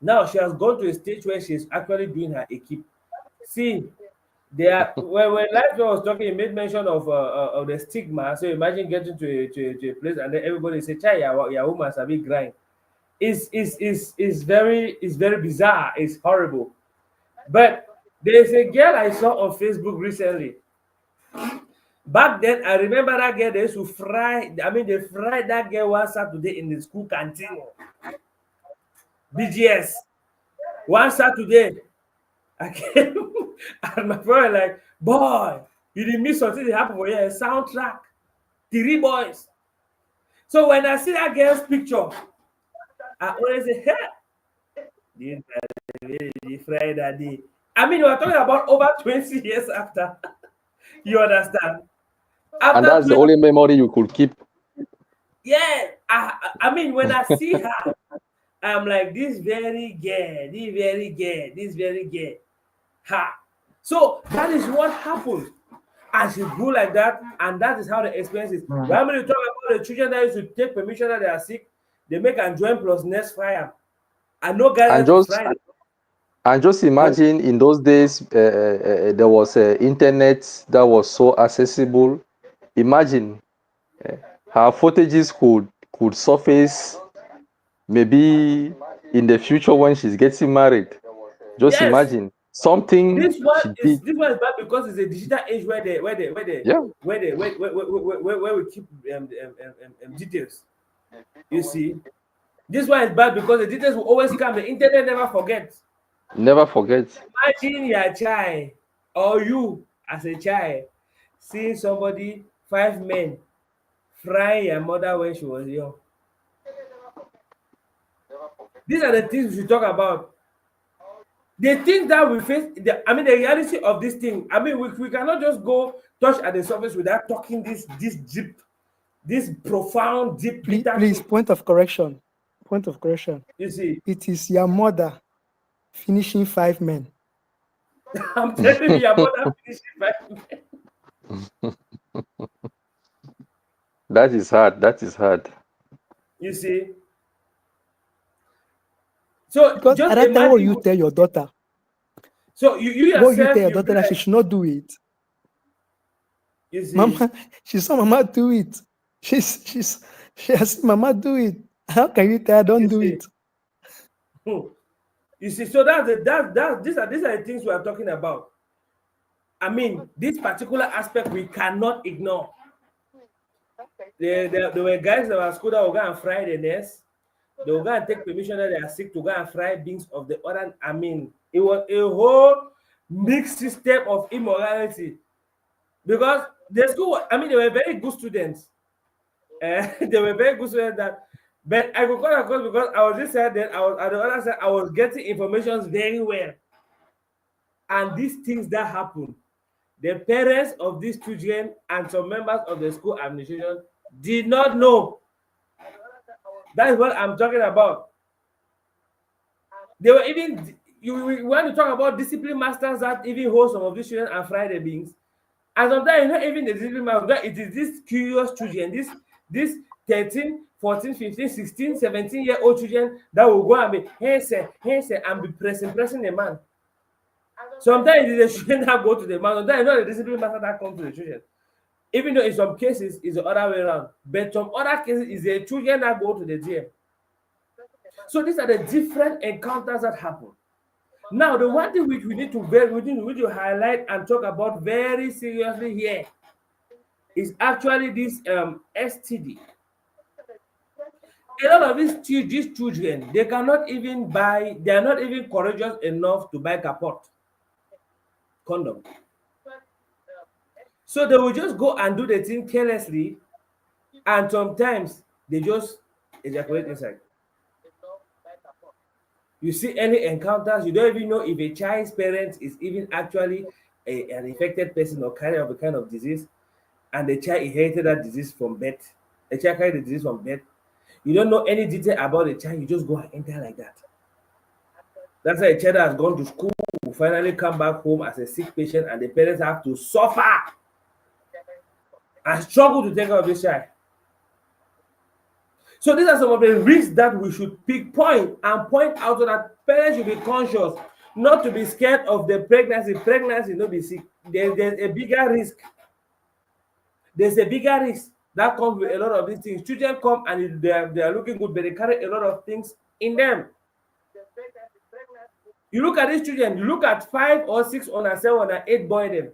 now she has gone to a stage where she's actually doing her equip. See, there when Life was talking, he made mention of the stigma. So imagine getting to a place and then everybody say, "Chai, your woman a bit grind." Is very bizarre. It's horrible. But there's a girl I saw on Facebook recently. Back then, I remember that girl they used to fry. I mean, they fried that girl one Saturday in the school canteen. BGS one Saturday. I came and my friend like, boy, you didn't miss something that happened for you. A soundtrack, three boys. So when I see that girl's picture, I always say, hey, this guy really fried that day. I mean, we're talking about over 20 years after. You understand? And After that's the 20, only memory you could keep. yeah. I mean, when I see her, I'm like, this very girl. Ha. So that is what happened. And she grew like that, and that is how the experience is. When we talk about the children that used to take permission that they are sick, they make and join plus next fire. And no And guidance to just fry. and just But imagine in those days, there was internet that was so accessible. Imagine her footages could surface maybe in the future when she's getting married. Just yes, imagine something this one she is did. this one is bad because it's a digital age Yeah, where we keep details. You see, this one is bad because the details will always come. The internet never forgets. never forget. Imagine your child or you as a child seeing somebody, five men, fry your mother when she was young. These are the things we should talk about. The things that we face, I mean, the reality of this thing. I mean, we cannot just go touch at the surface without talking this deep, this profound, deep, Please, bitter please, truth. point of correction. Point of correction. You see, It is your mother finishing 5 men. I'm telling you, your mother finishing five. That is hard. That is hard. You see, so Because at just that time, what imagine. you tell your daughter? So you What you tell yourself, your you daughter feel that she like should not do it? you see. Mama, she saw Mama do it. She has seen Mama do it. How can you tell her don't You do see. it? Hmm. You see, so these are the things we are talking about. I mean, this particular aspect we cannot ignore. There were guys that were school that will go and fry the nest. They will go and take permission that they are sick to go and fry beans of the other. I mean, it was a whole mixed system of immorality because the school. I mean, they were very good students. They were very good students that. But I could call across because I was this side, then I was at the other side. I was getting information very well, and these things that happen. The parents of these children and some members of the school administration did not know. That is what I'm talking about. They were even we want to talk about discipline masters that even hold some of these children and fry the beans. And sometimes not even the discipline master, it is these curious children, this 13, 14, 15, 16, 17-year-old children that will go and be hey sir, and be pressing the man. Sometimes it is the children that go to the man, sometimes it's not the discipline master that comes to the children. Even though in some cases it's the other way around, but some other cases it's the children that go to the GM. So these are the different encounters that happen. Now, the one thing which we need to highlight and talk about very seriously here is actually this STD. A lot of these children, they cannot even buy, they are not even courageous enough to buy kapot condom. So they will just go and do the thing carelessly, and sometimes they just ejaculate inside. You see any encounters, you don't even know if a child's parent is even actually an infected person or carrier of a kind of disease, and the child inherited that disease from birth. The child carried the disease from birth. You don't know any detail about the child, you just go and enter like that. That's why a child has gone to school, will finally come back home as a sick patient, and the parents have to suffer and struggle to take care of this child. So these are some of the risks that we should pinpoint and point out so that parents should be conscious, not to be scared of the pregnancy. Pregnancy, not be sick. There's a bigger risk. There's a bigger risk that comes with a lot of these things. Children come and they are looking good, but they carry a lot of things in them. You look at these children, you look at 5 or 6 or 7 or 8 boy them.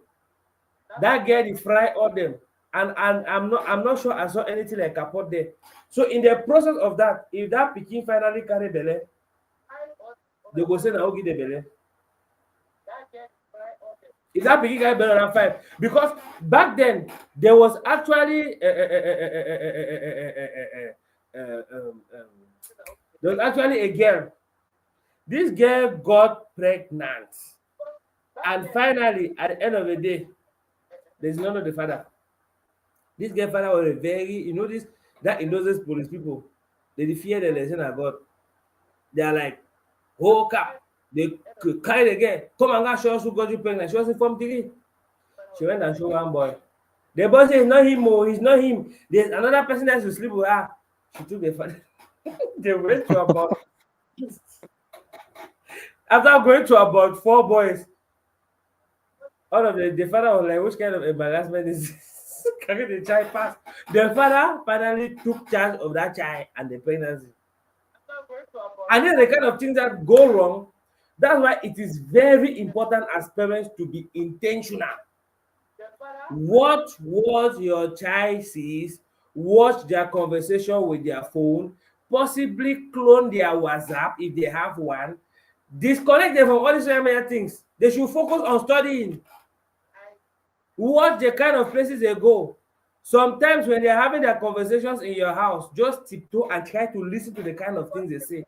That girl is fry all them. And I'm not sure I saw anything like kapot there. So in the process of that, if that pikin finally carry belle, they go say na who give the belle. If that pikin carry belle around 5, because back then there was actually there was actually a girl. This girl got pregnant, and finally at the end of the day, there's none of the father. This girl father was a very, you know, this that in those days police people, they fear the lesson about. They are like, oh cap, they could carry the girl. Come and show us who got you pregnant. She was informed TV. She went and showed one boy. The boy said, it's not him, oh, it's not him. There's another person that has to sleep with her. She took the father. They went to about after going to about 4 boys. All of the father was like, which kind of embarrassment is this? Carry the child past. The father finally took charge of that child and the pregnancy. And then the kind of things that go wrong, that's why it is very important as parents to be intentional. Watch what your child sees, watch their conversation with their phone, possibly clone their WhatsApp if they have one. Disconnect them from all these other things. They should focus on studying. Watch the kind of places they go. Sometimes when they're having their conversations in your house, just tiptoe and try to listen to the kind of things they say.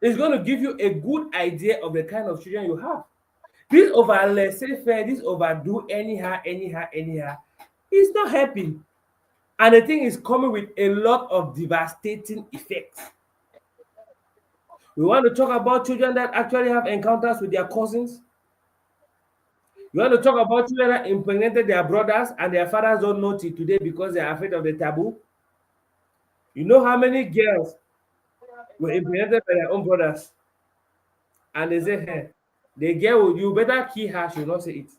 It's going to give you a good idea of the kind of children you have. This over laissez-faire, this overdo anyhow, it's not helping. And the thing is coming with a lot of devastating effects. We want to talk about children that actually have encounters with their cousins. You want to talk about children that impregnated their brothers and their fathers don't know till today because they are afraid of the taboo. You know how many girls were impregnated by their own brothers? And they say, hey, the girl, you better kill her, she will not say it.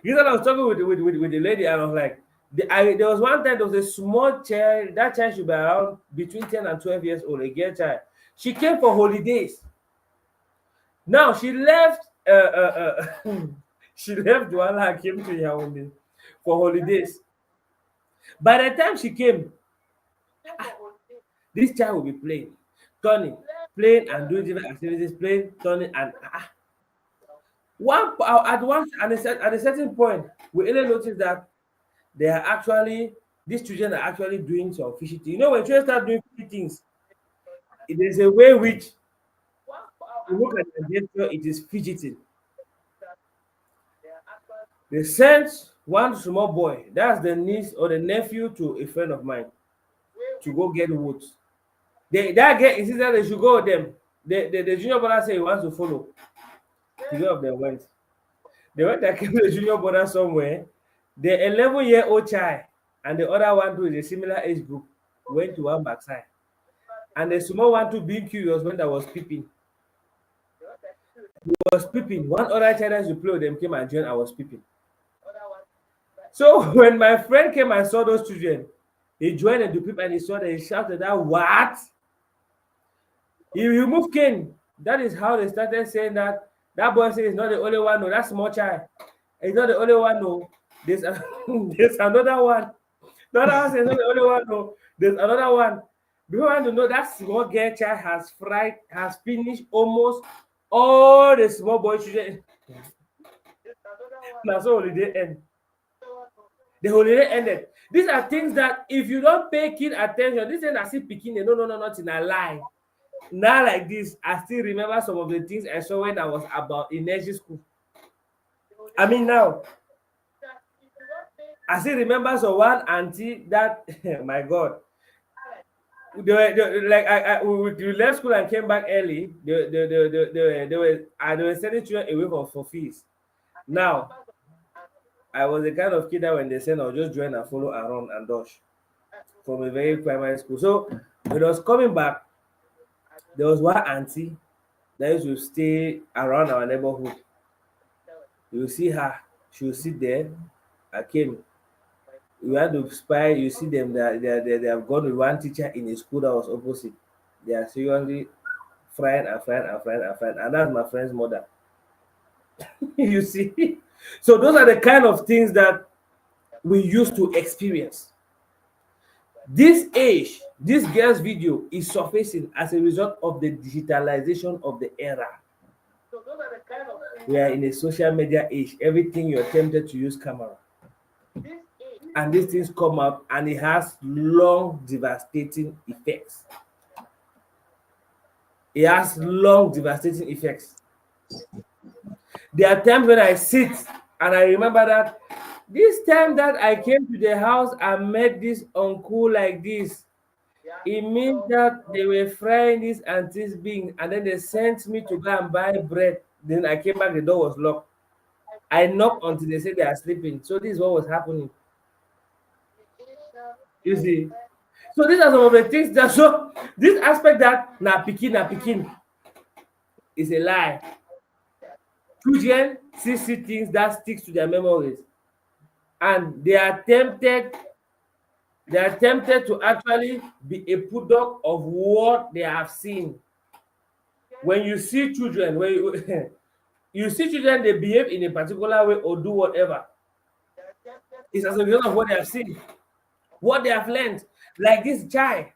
You know, I was talking with the lady, and I was like, there was one time there was a small child, that child should be around between 10 and 12 years old, a girl child. She came for holidays. Now she left she left Douala and came to Yaoundé for holidays. By the time she came, this child will be playing, turning, playing and doing different activities, playing, turning, and at a certain point, we only notice that they are actually these children are actually doing some fishy things. You know, when children start doing fishy things, there's a way which you look at the gesture, it is fidgeting. They sent one small boy, that's the niece or the nephew to a friend of mine, to go get votes. That girl insisted they should go with them. The junior brother said he wants to follow. The two of them went. They went and kept the junior brother somewhere. The 11-year-old child and the other one who is a similar age group went to one backside. And the small one too being curious when I was peeping. He was peeping. One other child as you play with them came and joined. I was peeping. So when my friend came and saw those children, he joined and the people and he saw that he shouted that what? He removed Cain. That is how they started saying that that boy says he's not the only one, no, that small child. He's not the only one, no. There's there's another one. The other one says not the only one, no. There's another one. People want to know that small girl child has finished almost all the small boy children. That's all holiday end. The holiday ended. These are things that if you don't pay keen attention, this ain't as if picking no, nothing a lie. Now like this, I still remember some of the things I saw when I was about in nursery school. I mean now, I still remember some one auntie that my God. We left school and came back early. They were sending children away for fees. Now, I was the kind of kid that when they send, I'll just join and follow around and dodge from a very primary school. So when I was coming back, there was one auntie that used to stay around our neighborhood. You will see her, she will sit there. I came. We had to spy, you see them that they have gone with one teacher in a school that was opposite. They are seriously frying and frying and frying and frying. And that's my friend's mother. You see? So those are the kind of things that we used to experience. This age, this girl's video is surfacing as a result of the digitalization of the era. We are in a social media age. Everything you're tempted to use camera. And these things come out and it has long devastating effects. It has long devastating effects. There are times when I sit and I remember that this time that I came to the house and met this uncle like this, it means that they were frying this and this being, and then they sent me to go and buy bread. Then I came back, the door was locked. I knocked until they said they are sleeping. So this is what was happening. You see? So these are some of the things that so this aspect that na pikin is a lie. Children see things that sticks to their memories, and they are tempted to actually be a product of what they have seen. When you see children, when you see children, they behave in a particular way or do whatever, it's as a result of what they have seen, what they have learned. Like this child,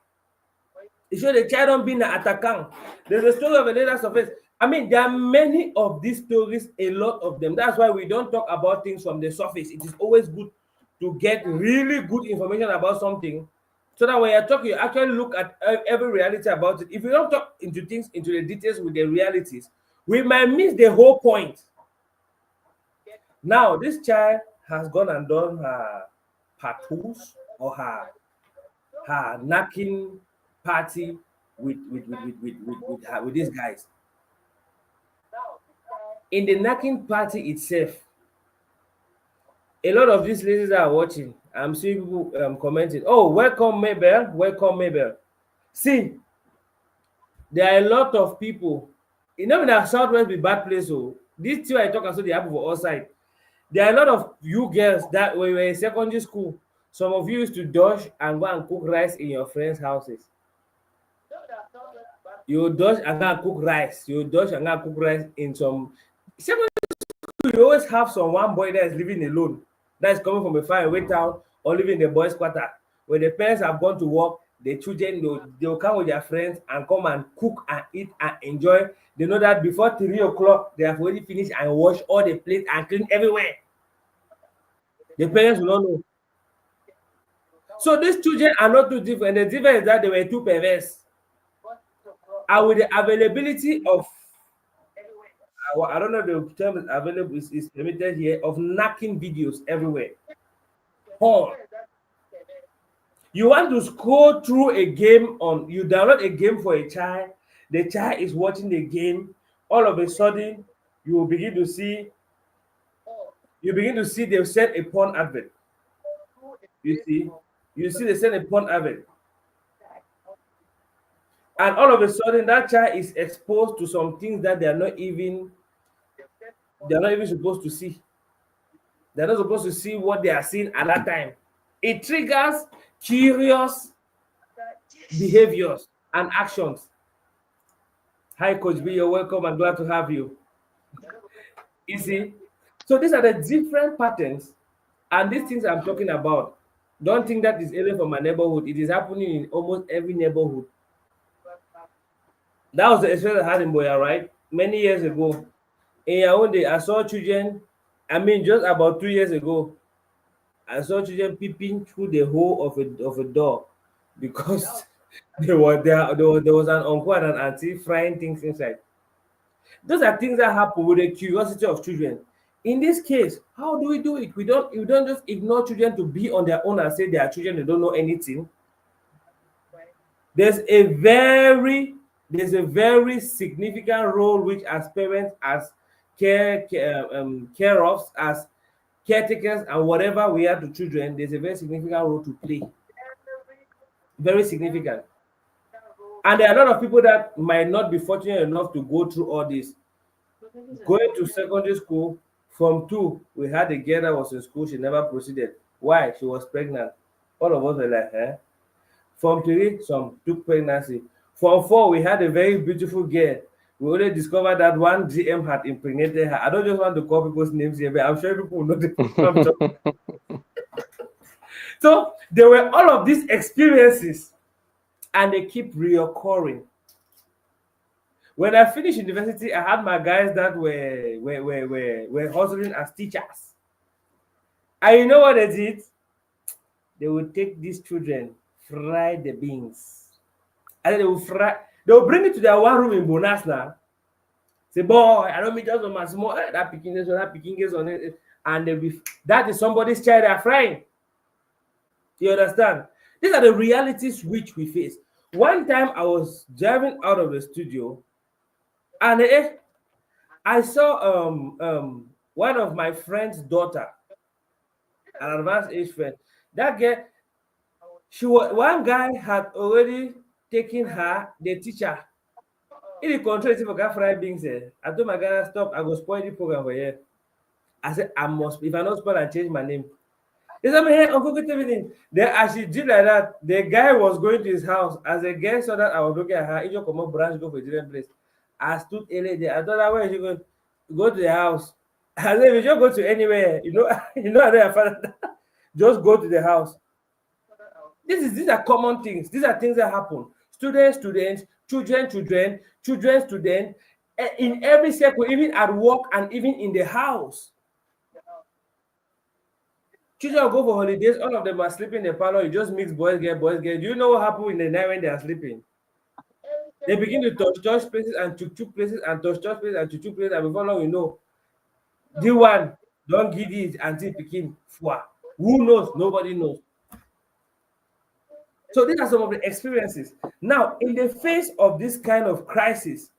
it shows the child don't be an attacker. There's a story of a leader surface. I mean, there are many of these stories, a lot of them. That's why we don't talk about things from the surface. It is always good to get really good information about something, so that when you're talking, you actually look at every reality about it. If you don't talk into things, into the details with the realities, we might miss the whole point. Now, this child has gone and done her tattoos or her knocking party with these guys. In the knocking party itself, a lot of these ladies are watching. I'm seeing people commenting, oh, welcome Mabel, welcome Mabel. See, there are a lot of people, you know, in our Southwest be bad place. So this two I talk about the happen for all sides. There are a lot of you girls that when you were in secondary school, some of you used to dodge and go and cook rice in your friends' houses. You dodge and go and cook rice. You dodge and go and cook rice in some secondary school. You always have some one boy that is living alone, that is coming from a far away town or living in the boys' quarter. When the parents have gone to work, the children they'll come with their friends and come and cook and eat and enjoy. They know that before 3 o'clock, they have already finished and washed all the plates and clean everywhere. The parents will not know. So these children are not too different. The difference is that they were too perverse. And with the availability of, I don't know the term is available, is limited here, of knocking videos everywhere. Porn. You want to scroll through a game on, you download a game for a child, the child is watching the game, all of a sudden you will begin to see, they've sent a porn advert. You see, they send a porn advert, and all of a sudden that child is exposed to some things that they're not even supposed to see. They're not supposed to see what they are seeing at that time. It triggers curious behaviors and actions. Hi, Coach B, you're welcome. I'm glad to have you. You see, so these are the different patterns, and these things I'm talking about. Don't think that is alien from my neighborhood. It is happening in almost every neighborhood. That was the experience I had in Boya, right? Many years ago. In Yaoundé, I saw children, I mean, just about 2 years ago, I saw children peeping through the hole of a door because there was an uncle and an auntie frying things inside. Those are things that happen with the curiosity of children. In this case, how do we do it? We don't just ignore children to be on their own and say they are children, they don't know anything. There's a very significant role which as parents, as care offs, as caretakers and whatever we are to children, there's a very significant role to play. Very significant. And there are a lot of people that might not be fortunate enough to go through all this. Going to secondary school, from two, we had a girl that was in school, she never proceeded. Why? She was pregnant. All of us were like, eh? From three, some took pregnancy. From four, we had a very beautiful girl. We only discovered that one GM had impregnated her. I don't just want to call people's names here, but I'm sure people will know the people I'm talking. So there were all of these experiences, and they keep reoccurring. When I finished university, I had my guys that were hustling as teachers. And you know what they did? They would take these children, fry the beans, and then they will bring it to their one room in Bonas now. Say, boy, I don't mean just on my small that picking this on that picking this on it, and that is somebody's child they are frying. You understand? These are the realities which we face. One time I was driving out of the studio, and I saw one of my friend's daughter, an advanced age friend. That girl, one guy had already taken her, the teacher. In the control, if I got fried beans, I told my guy, stop, I go spoil the program for you. I said, I must, if I not spoil, I change my name. They said, hey, Uncle, good evening. Then as she did like that, the guy was going to his house. As the girl saw that I was looking at her, he just come up branch, go for a different place. I stood early there. I thought, where is she going? Go to the house. I said, if you just go to anywhere, you know, I know your father. Just go to the house. These are common things. These are things that happen. Students, children, students, in every circle, even at work and even in the house. Children go for holidays, all of them are sleeping in the parlor. You just mix boys, girl. Do you know what happens in the night when they are sleeping? They begin to touch places and chuk places and touch places and chuk places, and before long you know, the one don't give it until picking. Who knows? Nobody knows. So these are some of the experiences. Now, in the face of this kind of crisis,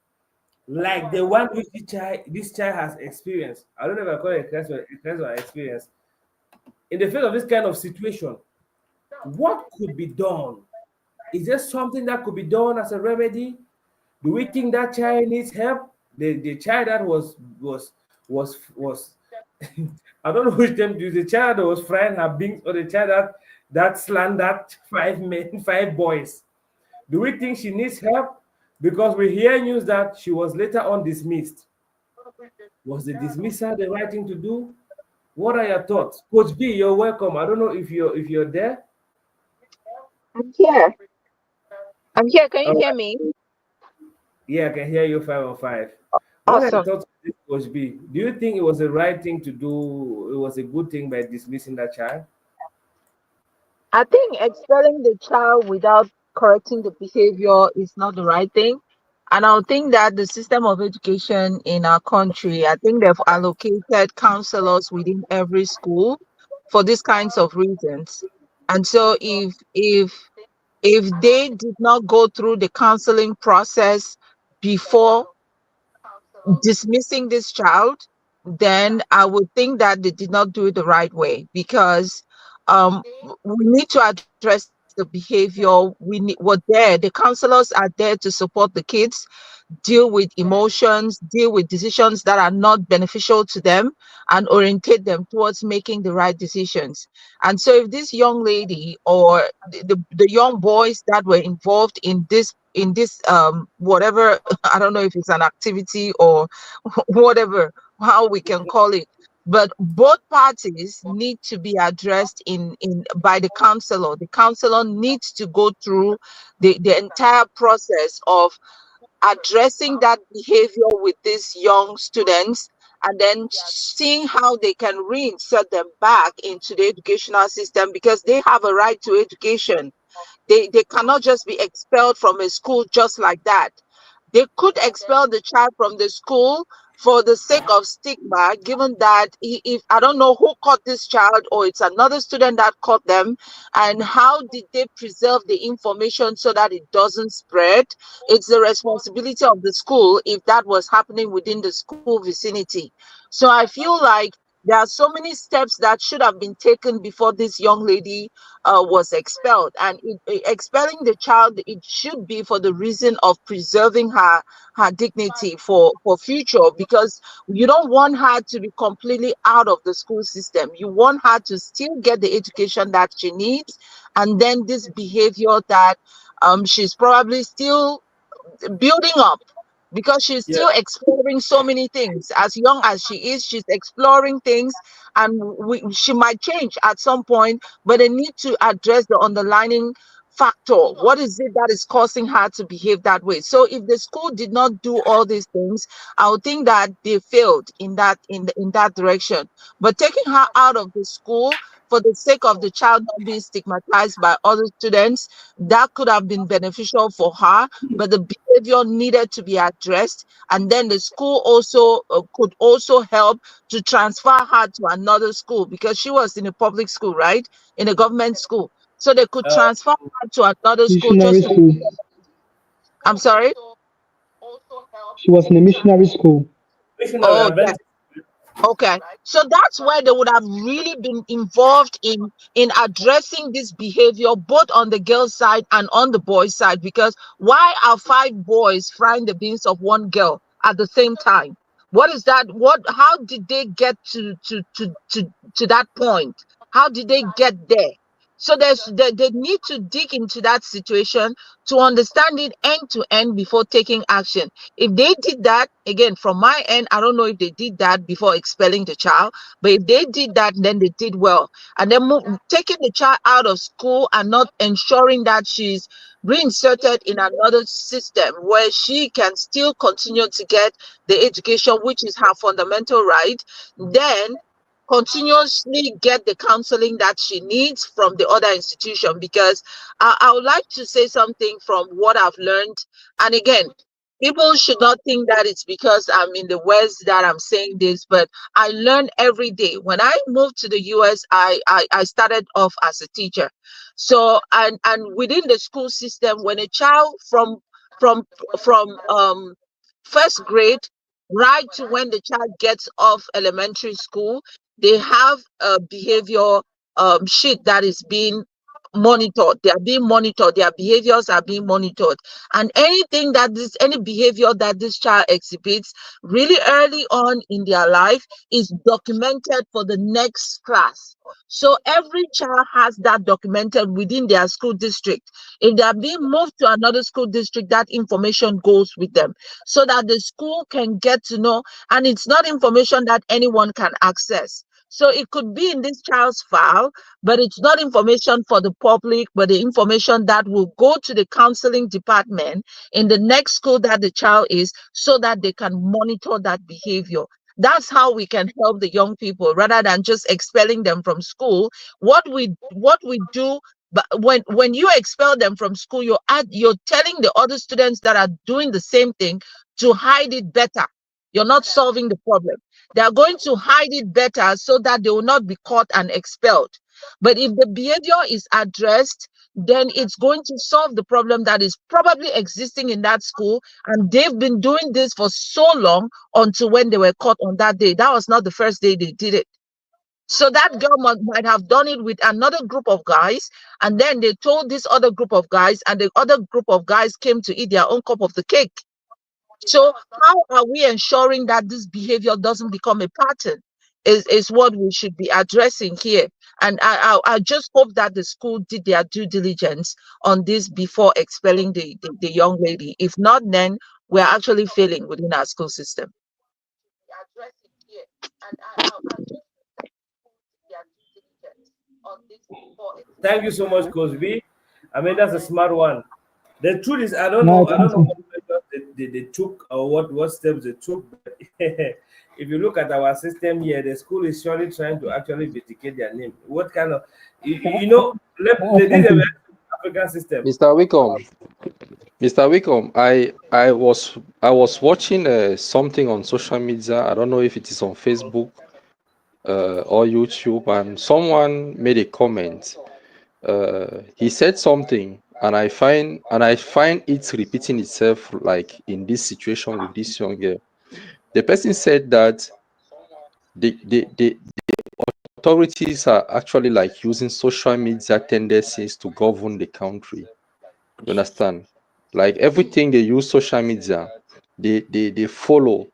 like the one which this child has experienced, I don't know if I call it a crisis or experience. In the face of this kind of situation, what could be done? Is there something that could be done as a remedy? Do we think that child needs help? The child that was I don't know which term to use. The child that was frying her beans, or the child that slandered five boys. Do we think she needs help? Because we hear news that she was later on dismissed. Was the dismissal the right thing to do? What are your thoughts? Coach B, you're welcome. I don't know if you're there. I'm here. I'm here. Can you All hear right. me? Yeah, I can hear you 5 on 5. What are your Awesome. thoughts on this, Coach B? Do you think it was the right thing to do? It was a good thing by dismissing that child? I think expelling the child without correcting the behavior is not the right thing. And I think that the system of education in our country, I think they've allocated counselors within every school for these kinds of reasons. And so if they did not go through the counseling process before dismissing this child, then I would think that they did not do it the right way, because we need to address the behavior. We're there. The counselors are there to support the kids, deal with emotions, deal with decisions that are not beneficial to them, and orientate them towards making the right decisions. And so, if this young lady or the young boys that were involved in this whatever, I don't know if it's an activity or whatever, how we can call it, but both parties need to be addressed in by the counselor. The counselor needs to go through the entire process of addressing that behavior with these young students, and then seeing how they can reinsert them back into the educational system, because they have a right to education. They cannot just be expelled from a school just like that. They could expel the child from the school for the sake of stigma, given that if I don't know who caught this child, or it's another student that caught them, and how did they preserve the information so that it doesn't spread. It's the responsibility of the school if that was happening within the school vicinity. So I feel like there are so many steps that should have been taken before this young lady was expelled. And expelling the child, it should be for the reason of preserving her dignity for future, because you don't want her to be completely out of the school system. You want her to still get the education that she needs, and then this behavior that she's probably still building up, because she's Yeah. still exploring so many things. As young as she is, she's exploring things, and she might change at some point, but they need to address the underlying factor. What is it that is causing her to behave that way? So if the school did not do all these things, I would think that they failed in that direction. But taking her out of the school for the sake of the child not being stigmatized by other students, that could have been beneficial for her, but the behavior needed to be addressed. And then the school also could also help to transfer her to another school, because she was in a public school, right? In a government school. So they could Uh, transfer her to another school Missionary just to, school. I'm sorry. She was in a missionary school. Missionary Oh, yes. Adventist. Okay, so that's where they would have really been involved in addressing this behavior, both on the girl side and on the boy side. Because why are five boys frying the beans of one girl at the same time? What is that? What? How did they get to that point? How did they get there? So they need to dig into that situation to understand it end to end before taking action. If they did that, again, from my end, I don't know if they did that before expelling the child, but if they did that, then they did well. And then taking the child out of school and not ensuring that she's reinserted in another system where she can still continue to get the education, which is her fundamental right, then continuously get the counseling that she needs from the other institution. Because I would like to say something from what I've learned. And again, people should not think that it's because I'm in the West that I'm saying this, but I learn every day. When I moved to the US, I started off as a teacher. So and within the school system, when a child from from first grade right to when the child gets off elementary school, they have a behavior sheet that is being monitored. They are being monitored. Their behaviors are being monitored. And anything that any behavior that this child exhibits really early on in their life is documented for the next class. So every child has that documented within their school district. If they are being moved to another school district, that information goes with them, so that the school can get to know, and it's not information that anyone can access. So it could be in this child's file, but it's not information for the public, but the information that will go to the counseling department in the next school that the child is, so that they can monitor that behavior. That's how we can help the young people rather than just expelling them from school. What we do, but when you expel them from school, you're telling the other students that are doing the same thing to hide it better. You're not solving the problem. They are going to hide it better so that they will not be caught and expelled. But if the behavior is addressed, then it's going to solve the problem that is probably existing in that school. And they've been doing this for so long until when they were caught on that day. That was not the first day they did it. So that girl might have done it with another group of guys, and then they told this other group of guys, and the other group of guys came to eat their own cup of the cake. So how are we ensuring that this behavior doesn't become a pattern? Is what we should be addressing here. And I just hope that the school did their due diligence on this before expelling the young lady. If not, then we're actually failing within our school system. Addressing here. And I just their due diligence on this before Thank you expelling so much, Coach B. I mean, that's a smart one. The truth is, No, I don't thank know you. what measures they took or what steps they took. But if you look at our system here, the school is surely trying to actually vindicate their name. What kind of, this is Thank a you. African system. Mr. Wickham, Mr. Wickham, I was watching something on social media. I don't know if it is on Facebook or YouTube, and someone made a comment. He said something, and I find it repeating itself, like in this situation with this young girl. The person said that the authorities are actually like using social media tendencies to govern the country. You understand? Like everything they use social media, they follow.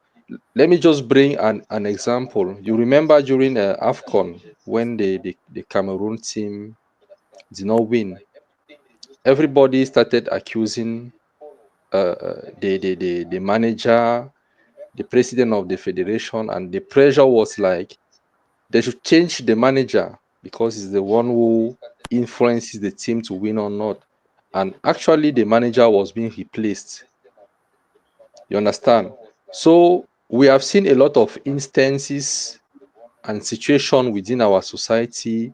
Let me just bring an example. You remember during AFCON when the Cameroon team did not win, everybody started accusing the manager, the president of the federation, and the pressure was like they should change the manager because he's the one who influences the team to win or not. And actually, the manager was being replaced. You understand? So we have seen a lot of instances and situations within our society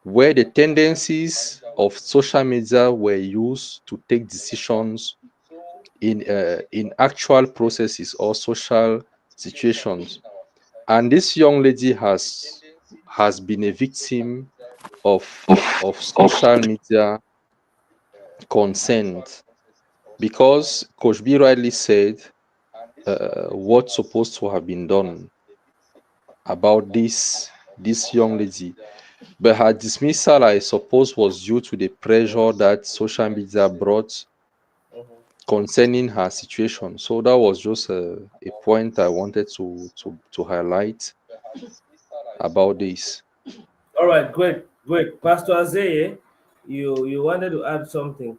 where the tendencies of social media were used to take decisions in actual processes or social situations. And this young lady has been a victim of of social media consent, because Coach B rightly said what's supposed to have been done about this young lady. But her dismissal, I suppose, was due to the pressure that social media brought concerning her situation. So that was just a point I wanted to highlight about this. All right, great, great. Pastor Azeye, you wanted to add something.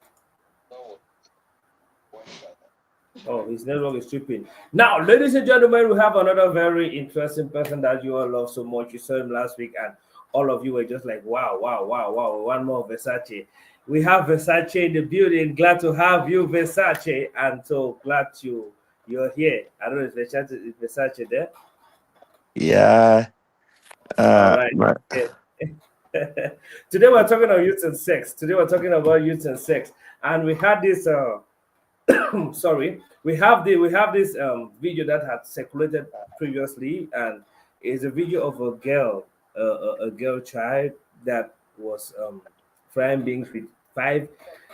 Oh, his network is tripping. Now, ladies and gentlemen, we have another very interesting person that you all love so much. You saw him last week, and all of you were just like, wow, wow, wow, wow. One more Versace. We have Versace in the building. Glad to have you, Versace. And so glad you're here. I don't know if Versace there. Yeah. All Uh, right. but Yeah. Today we're talking about youth and sex. Today we're talking about youth and sex. And we had this sorry, we have this video that had circulated previously, and it's a video of a girl, a girl child that was frying beans with five.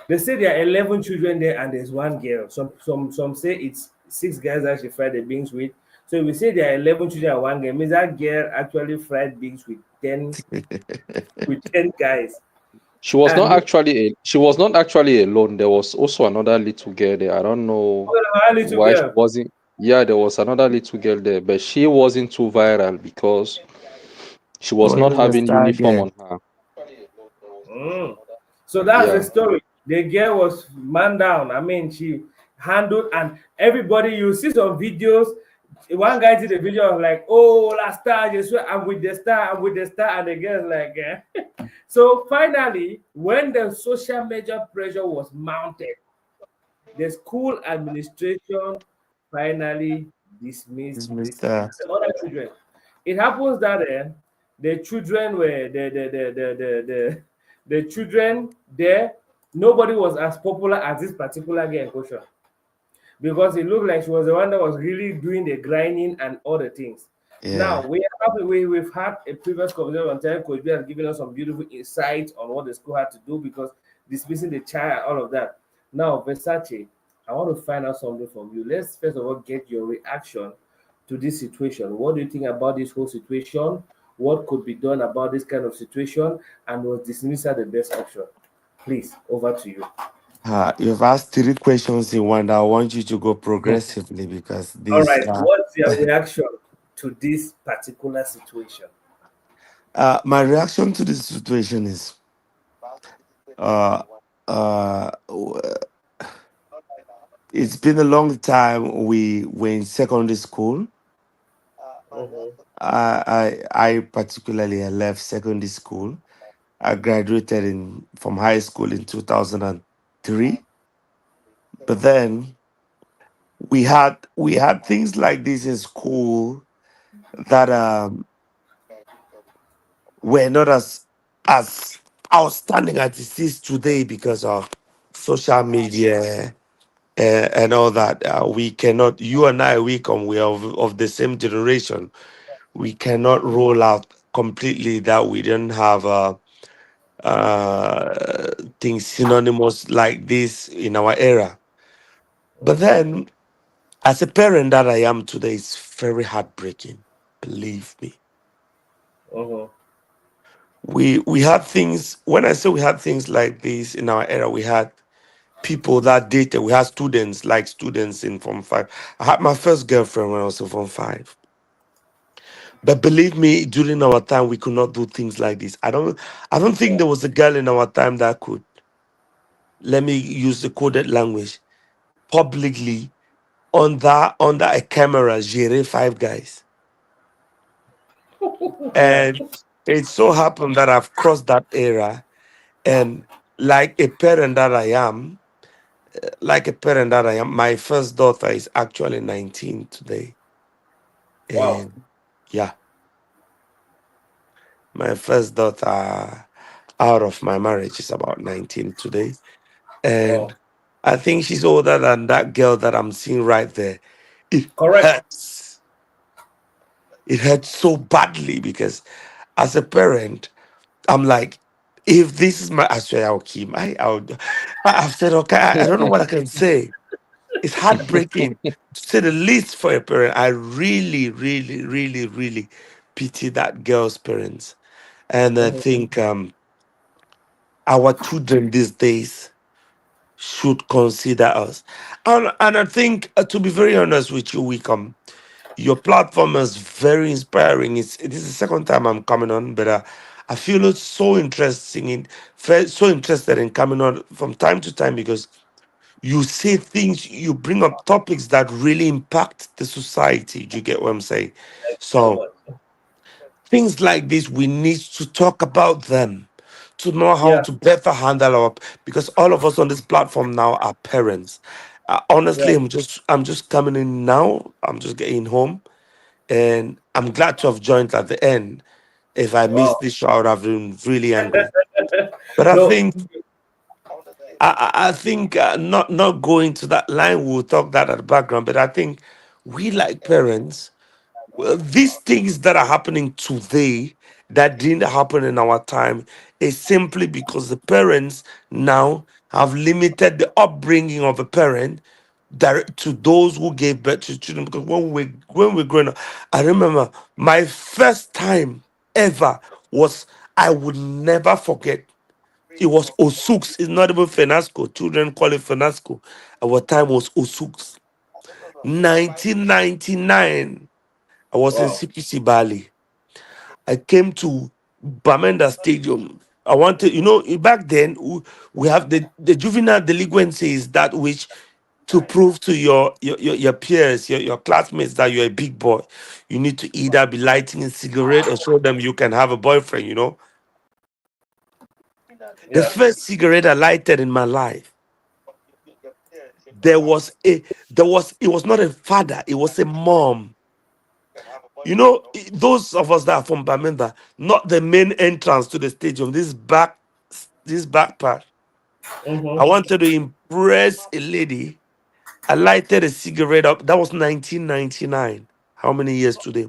They say there are 11 children there, and there's one girl. Some say it's six guys that she fried the beans with. So if we say there are 11 children and one girl, means that girl actually fried beans with 10 guys. And She was not actually alone. There was also another little girl there. I don't know a little why she girl. wasn't. Yeah, there was another little girl there, but she wasn't too viral because she it was not wasn't the having star uniform girl. on her. Mm. So that's the Yeah. story. The girl was man down. I mean, she handled, and everybody, you see some videos. One guy did a video of like, oh, last star, you swear, I'm with the star, I'm with the star, and the girl's like, So finally, when the social media pressure was mounted, the school administration finally dismissed It's this Mr. the other children. It happens that the children were the children there. Nobody was as popular as this particular girl in question, because it looked like she was the one that was really doing the grinding and all the things. Yeah. Now we've had a previous conversation on time. Coach B has given us some beautiful insights on what the school had to do because dismissing the child, all of that. Now, Versace, I want to find out something from you. Let's first of all get your reaction to this situation. What do you think about this whole situation? What could be done about this kind of situation? And was dismissal the best option? Please, over to you. You've asked three questions in one. I want you to go progressively because All this. right. What's your reaction to this particular situation? My reaction to this situation is uh, w- it's been a long time. We were in secondary school. Mm-hmm. I particularly I left secondary school. I graduated in from high school in 2003. But then we had things like this in school that were not as outstanding as it is today because of social media and all that. We cannot, you and I, we are of the same generation. We cannot roll out completely that we don't have things synonymous like this in our era. But Mm-hmm. then, as a parent that I am today, it's very heartbreaking. Believe me. Mm-hmm. We had things. When I say we had things like this in our era, we had people that dated. We had students like students in Form 5. I had my first girlfriend when I was in Form 5. But believe me, during our time, we could not do things like this. I don't think there was a girl in our time that could, let me use the coded language, publicly under a camera, gere five guys. Yeah. And it so happened that I've crossed that era. And like a parent that I am, my first daughter is actually 19 today. Wow. And yeah, my first daughter out of my marriage is about 19 today. And Wow. I think she's older than that girl that I'm seeing right there. It Correct. hurts. It hurts so badly because as a parent, I'm like, if this is my Australia Kim, I've said, okay, I don't know what I can say. It's heartbreaking to say the least for a parent. I really, really, really, really pity that girl's parents. And I Mm-hmm. think our children these days should consider us. And I think, to be very honest with you, Wickham, your platform is very inspiring. It is the second time I'm coming on, but I feel it's so interesting so interested in coming on from time to time because you say things, you bring up topics that really impact the society. Do you get what I'm saying? Thank you so So much. things like this, we need to talk about them to know how Yeah. to better handle our, because all of us on this platform now are parents. Honestly, Yeah. I'm just coming in now. I'm just getting home, and I'm glad to have joined at the end. If I missed Wow. this show, I would have been really angry. But I No. think I think not going to that line. We'll talk that at the background. But I think we like parents. Well, these things that are happening today that didn't happen in our time is simply because the parents now have limited the upbringing of a parent direct to those who gave birth to children. Because when we were growing up, I remember my first time ever was, I would never forget. It was Osuks. It's not even Fenasco. Children call it Fenasco. Our time was Osuks. 1999. I was in Wow. CPC Bali. I came to Bamenda Stadium. I wanted, back then we have the juvenile delinquency is that which to prove to your peers, your classmates that you're a big boy, you need to either be lighting a cigarette or show them you can have a boyfriend. The Yeah. first cigarette I lighted in my life, there was a it was not a father, it was a mom. Those of us that are from Bamenda, not the main entrance to the stadium, this back part. I Mm-hmm. wanted to impress a lady. I lighted a cigarette up. That was 1999. How many years today?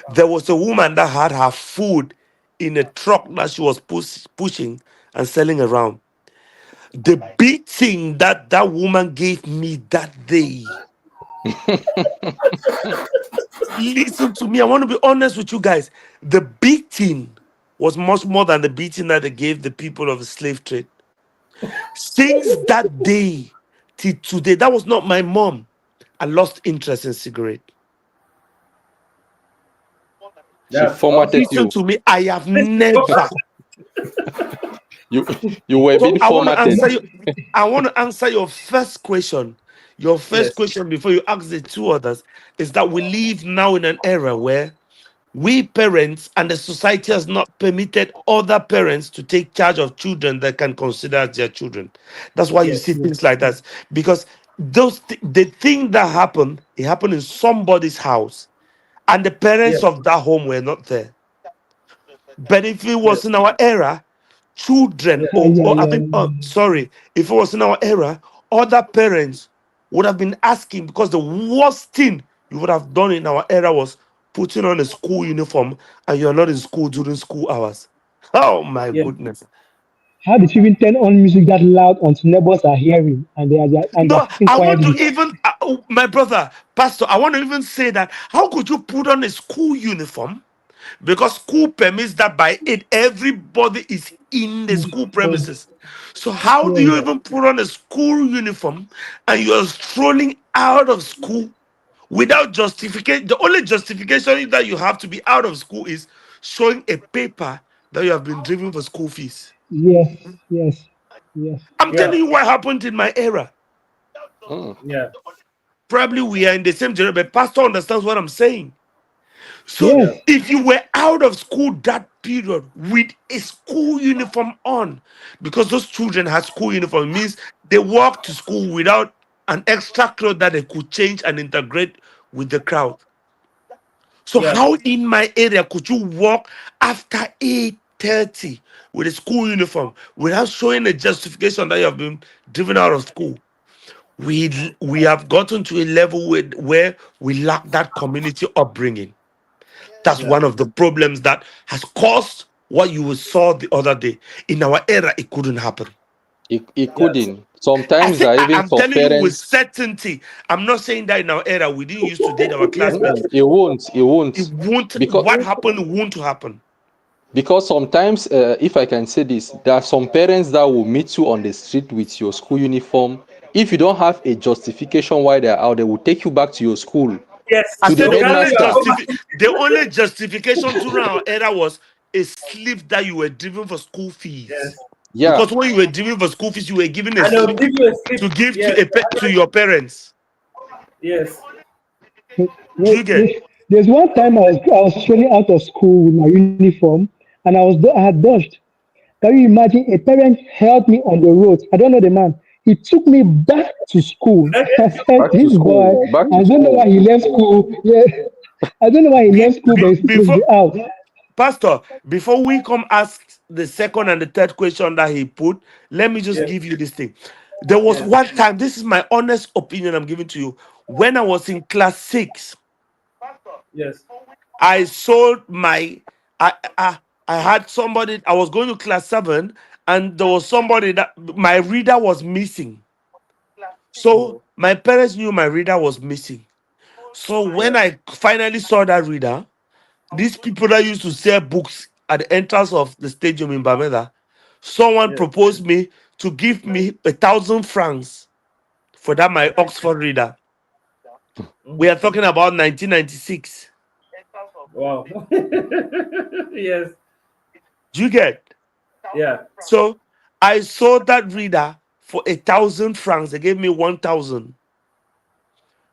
There was a woman that had her food in a truck that she was pushing and selling around. The beating that that woman gave me that day. Listen to me. I want to be honest with you guys. The beating was much more than the beating that they gave the people of the slave trade. Since that day till today, that was not my mom. I lost interest in cigarette. She That's formatted awesome. Listen you. to me. I have never. You you were So being I want to formatted. answer you. I want to answer your first question. Your first Yes. question before you ask the two others is that we live now in an era where we parents and the society has not permitted other parents to take charge of children that can consider as their children. That's why you see Yes. Yes. things like that. Because the thing that happened, it happened in somebody's house, and the parents Yes. of that home were not there. But if it was Yes. in our era, children, Yes. Yeah, I yeah, mean, sorry, if it was in our era, other parents would have been asking, because the worst thing you would have done in our era was putting on a school uniform and you're not in school during school hours. Oh my Yes. goodness. how did you even turn on music that loud until neighbors are hearing and they're No, sitting I want to quietly? even, oh, my brother, Pastor, I want to even say that how could you put on a school uniform? Because school permits that by it, everybody is in the school So, premises. So, how do you yes, even put on a school uniform and you're strolling out of school without justification? The only justification that you have to be out of school is showing a paper that you have been driven for school fees. yes, yes, yes, I'm Yeah. telling you what happened in my era. Mm. Yeah. Probably we are in the same generation, but Pastor understands what I'm saying. So Yeah. yes, if you were out of school that period with a school uniform on, because those children had school uniform, means they walked to school without an extra cloth that they could change and integrate with the crowd. So Yeah. how in my area could you walk after 8:30 with a school uniform without showing a justification that you have been driven out of school? We have gotten to a level where we lack that community upbringing. That's Yeah. one of the problems that has caused what you saw the other day. In our era, it couldn't happen. It Yes. couldn't. Sometimes even I'm some telling you with parents, certainty. I'm not saying that in our era we didn't used to date our Yes. classmates. it won't. It It won't. won't. Because What happened won't happen. sometimes, if I can say this, there are some parents that will meet you on the street with your school uniform. If you don't have a justification why they're out, they will take you back to your school, Yes. I to the said They'll carry your headmaster. the only justification during our era was a slip that you were driven for school fees. Yes. Yeah. Because when you were driven for school fees, you were given a And they'll slip give you a slip. to give Yes. to your parents. Yes. Do you get? there's one time I was strolling out of school with my uniform and I had dodged. Can you imagine? A parent held me on the road. I don't know the man. He took me back to school. I said, Back to "This boy, school. Back to I don't know why school. he left school. Yeah, I don't know why he left school, but he's supposed to Before be out." Pastor, before we come ask the second and the third question that he put, let me just Yes. give you this thing. There was Yes. one time, this is my honest opinion I'm giving to you. When I was in class 6, Yes. I sold my I had somebody, I was going to class 7, and there was somebody that my reader was missing. So Oh. my parents knew my reader was missing. So Yeah. when I finally saw that reader, these people that used to sell books at the entrance of the stadium in Bameda, someone Yes. proposed me to give me 1,000 francs for that my Oxford reader. We Mhm. are talking about 1996. Wow. Yes. Do you get? Yeah. So I sold that reader for 1,000 francs. They gave me 1,000.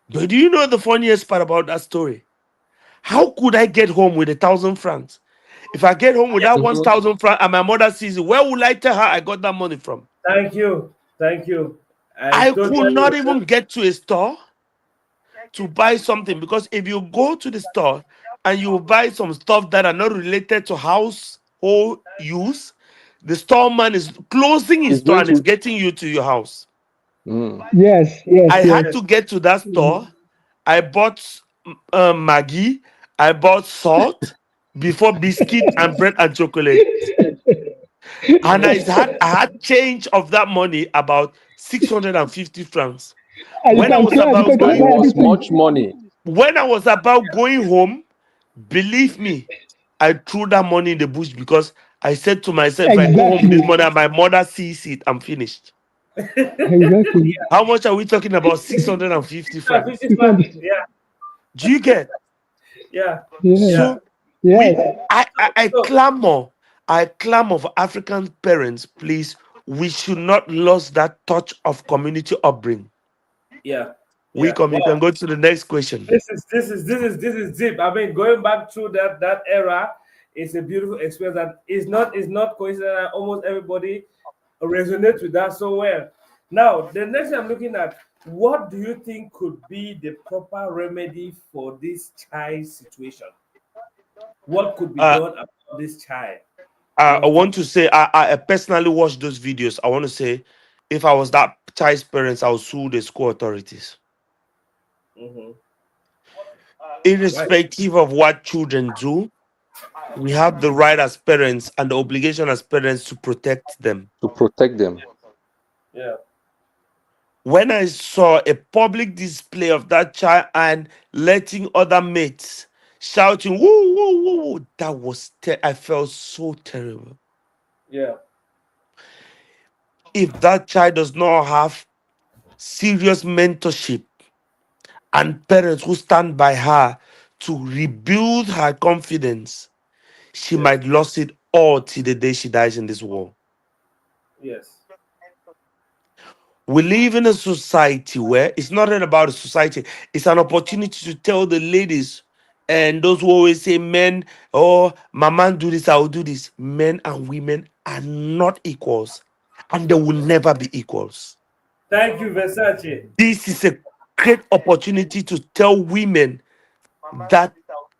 But do you know the funniest part about that story? How could I get home with 1,000 francs? If I get home with that Yes. one Mhm. thousand francs and my mother sees it, where will I tell her I got that money from? Thank you. Thank you. I I could totally not understand. even get to a store to buy something, because if you go to the store and you buy some stuff that are not related to household use, the storeman is closing his It's store going and is to. getting you to your house. Mm. Yes, yes, I yes. had to get to that store. I bought Maggie. I bought salt before biscuit and bread and chocolate. And I had change of that money about 650 francs. And you When I can was cry because about you cannot And it going buy was everything. much money. when I was about going home, believe me, I threw that money in the bush because I said to myself, if I go home this Exactly. morning and my mother sees it, I'm finished. Exactly. How much are we talking about? 650 francs. 50 You francs. can't. Yeah, Do you get? yeah, Yeah. yeah. So we Yes. So I clamor for African parents, please. We should not lose that touch of community upbringing. yeah, We yeah. come, you can Wow. go to the next question. This is deep. I mean, going back through that era, it's a beautiful experience, and it's not coincident. Almost everybody resonates with that so well. Now, the next thing I'm looking at, what do you think could be the proper remedy for this child situation? What could be Uh, done about this child? I Your view? want to say I personally watched those videos. I want to say if I was that child's parents, I would sue the school authorities. Mm-hmm. Right. Irrespective of what children do, we have the right as parents and the obligation as parents to protect them. To protect them. Yeah. When I saw a public display of that child and letting other mates shouting, woo, woo, woo, woo, that was, I felt so terrible. Yeah. If that child does not have serious mentorship and parents who stand by her to rebuild her confidence, she Yes. might lose it all till the day she dies in this world. Yes. We live in a society where it's not really about a society, it's an opportunity to tell the ladies and those who always say men, oh, my man do this, I will do this. Men and women are not equals and they will never be equals. Thank you, Versace. This is a great opportunity to tell women that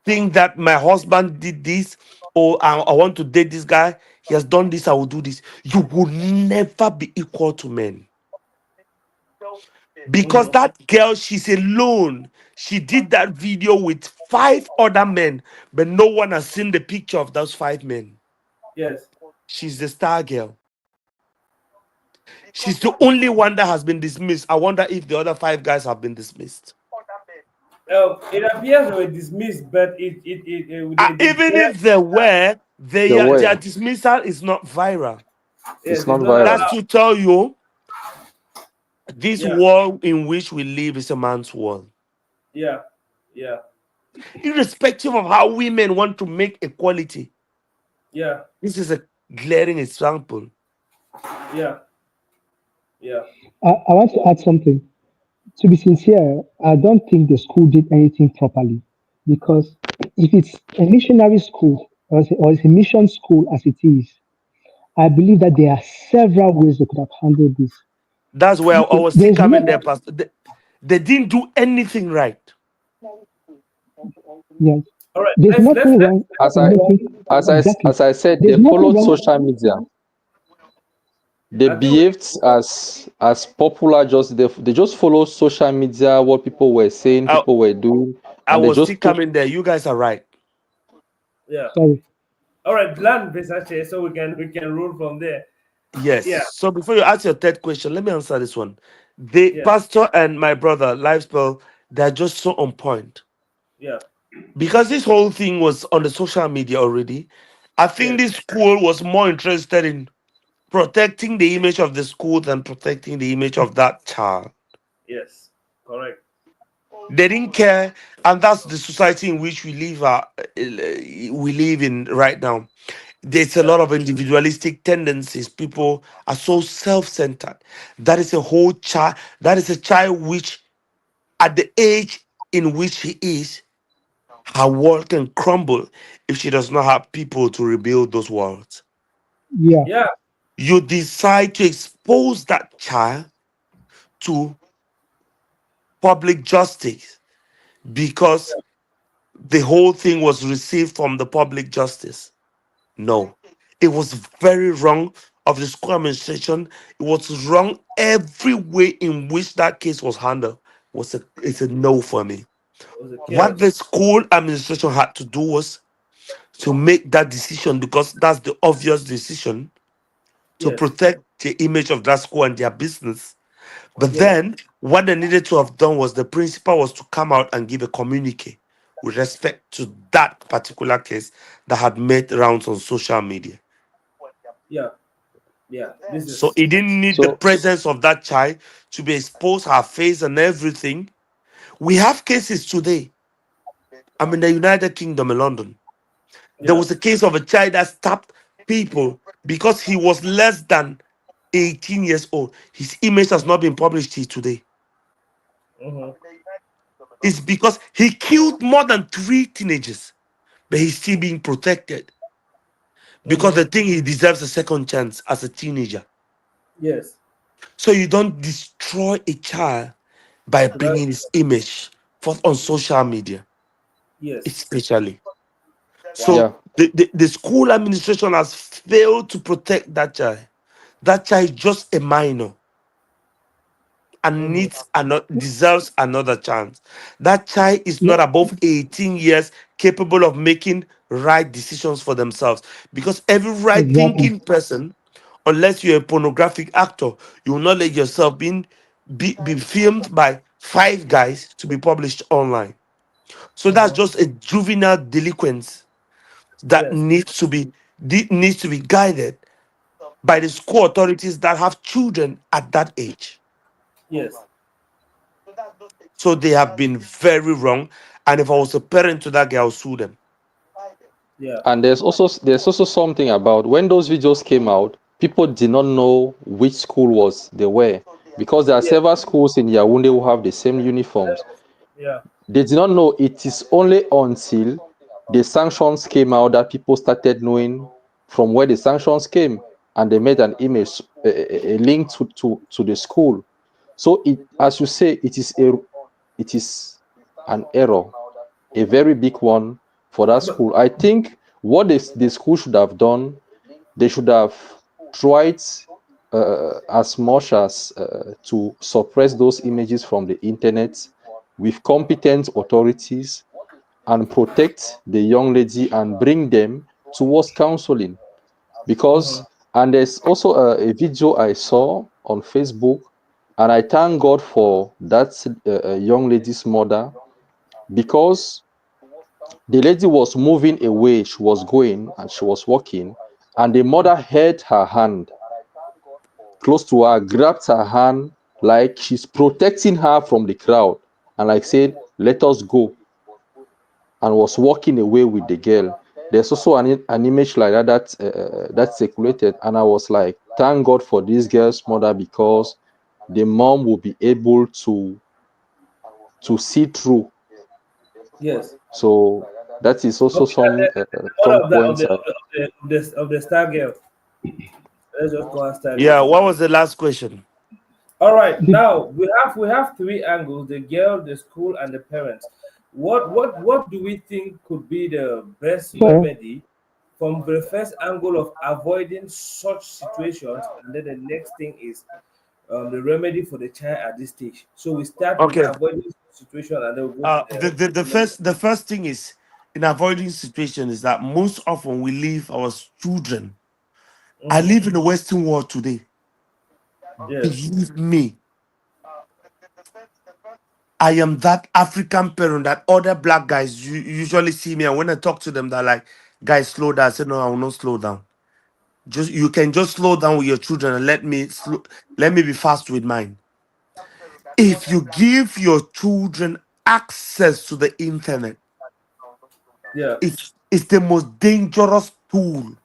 think that my husband did this or I want to date this guy, he has done this, I will do this. You will never be equal to men. Because Mm-hmm. that girl, she's alone. She did that video with five other men, but no one has seen the picture of those five men. Yes. She's the star girl. She's the only one that has been dismissed. I wonder if the other five guys have been dismissed. It appears they were dismissed, but Even if they were, The their way. dismissal is not viral. yes, It's it's not not That's viral. allowed. to tell you this Yeah, world in which we live is a man's world. yeah, yeah, Irrespective of how women want to make equality, yeah, this is a glaring example. yeah, yeah. I want to add something. To be sincere, I don't think the school did anything properly because if it's a missionary school or it's a mission school as it is, I believe that there are several ways they could have handled this. That's where I Okay, was still there's coming no there, Pastor. They didn't do anything right. yes, All right, there's let's nothing wrong As in I making exactly. as I said, There's they nothing followed wrong. social media. They I think we, behaved as popular, just they just follow social media, what people were saying, I, people were doing, I and they was still just put. coming there. You guys are right. yeah. Sorry. All right, land Versace, so we can roll from there. Yes. Yeah, So before you ask your third question, let me answer this one. The yeah, pastor and my brother, Lifespell, they're just so on point. yeah, Because this whole thing was on the social media already, I think yes, this school was more interested in protecting the image of the school than protecting the image of that child. yes. Correct. They didn't care, and that's the society in which we live in right now. There's a Yeah, lot of individualistic tendencies. People are so self-centered. That is a whole child. That is a child which, at the age in which he is, her world can crumble if she does not have people to rebuild those walls. Yeah, yeah, You decide to expose that child to public justice because the whole thing was received from the public justice. No, it was very wrong of the school administration. It was wrong every way in which that case was handled. It's a no for me. It was a What the chaos. school administration had to do was to make that decision because that's the obvious decision to Yes, protect the image of that school and their business. But yes, then what they needed to have done was the principal was to come out and give a communique with respect to that particular case that had made rounds on social media. yeah, yeah. This So is he didn't need the So presence of that child to be exposed, her face and everything. We have cases today. I'm in the United Kingdom in London. There yeah. was a case of a child that stabbed people because he was less than 18 years old. His image has not been published till today. Mm-hmm, It's because he killed more than three teenagers, but he's still being protected because mm-hmm. they think he deserves a second chance as a teenager. Yes. So you don't destroy a child by So that bringing his image forth on social media, yes. especially. Wow. So yeah, the school administration has failed to protect that child. That child is just a minor and Mm-hmm. deserves another chance. That child is Yeah, not above 18 years capable of making right decisions for themselves. Because every right exactly. thinking person, unless you're a pornographic actor, you will not let yourself be filmed by five guys to be published online. So that's Mm-hmm. just a juvenile delinquent that Yes. needs to be guided by the school authorities that have children at that age. Yes. So they have been very wrong. And if I was a parent to that girl, I'll sue them. Yeah. and there's also something about when those videos came out, people did not know which school was they were, because there are Yes. several schools in Yaoundé who have the same uniforms. Yeah. They did not know. It is only until the sanctions came out that people started knowing from where the sanctions came, and they made an image, a link to the school. So it, as you say, it is an error, a very big one for that But school. I think what the school should have done, they should have tried as much as to suppress those images from the internet with competent authorities, and protect the young lady and bring them towards counseling. mm-hmm. Because, and there's also a video I saw on Facebook, and I thank God for that young lady's mother, because the lady was moving away, she was going and she was walking, and the mother held her hand close to her, grabbed her hand like she's protecting her from the crowd, and like said, "Let us go," and was walking away with the girl. There's also an image like that circulated, and I was like, thank God for this girl's mother, because the mom will be able to see through. Yes. So that is also Okay. And the some mother of that points. of the star girl. Let's just call her star girl Yeah, for what now. was the last question? All right. The, Now we have three angles: the girl, the school, and the parents. What do we think could be the best so remedy from the first angle of avoiding such situations, and then the next thing is the remedy for the child at this stage. So we start with Okay. avoiding situation, and then we go to The the remedy. first thing is in avoiding situation is that most often we leave our children. I Mm-hmm. live in the Western world today. Yes. Believe me, I am that African parent that other black guys usually see me, and when I talk to them, they're like, "Guys, slow down." I said, "No, I will not slow down. Just you can just slow down with your children and let me be fast with mine." If you give your children access to the internet, Yeah. it's the most dangerous tool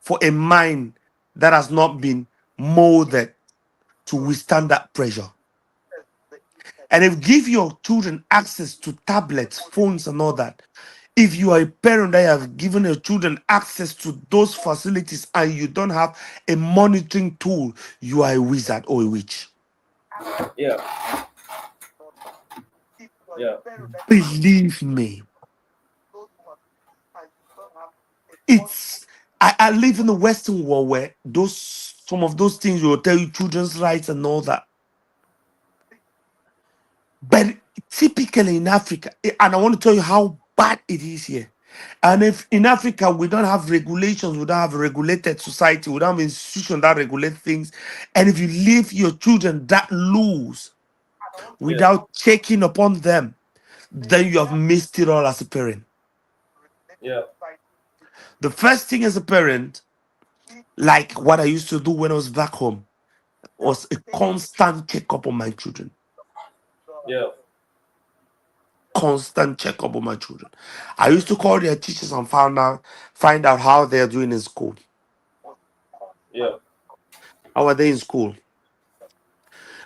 for a mind that has not been molded to withstand that pressure. And if you give your children access to tablets, phones, and all that, if you are a parent that have given your children access to those facilities and you don't have a monitoring tool, you are a wizard or a witch. Yeah. Yeah. Believe me, it's I live in the Western world where those some of those things will tell you children's rights and all that. But typically in Africa, and I want to tell you how bad it is here. And if in Africa we don't have regulations, we don't have a regulated society, we don't have institutions that regulate things, and if you leave your children that loose Yeah. without checking upon them, then you have missed it all as a parent. Yeah. The first thing as a parent, like what I used to do when I was back home, was a constant checkup on my children. Yeah. Constant checkup on my children. I used to call their teachers and find out how they're doing in school. Yeah. How are they in school?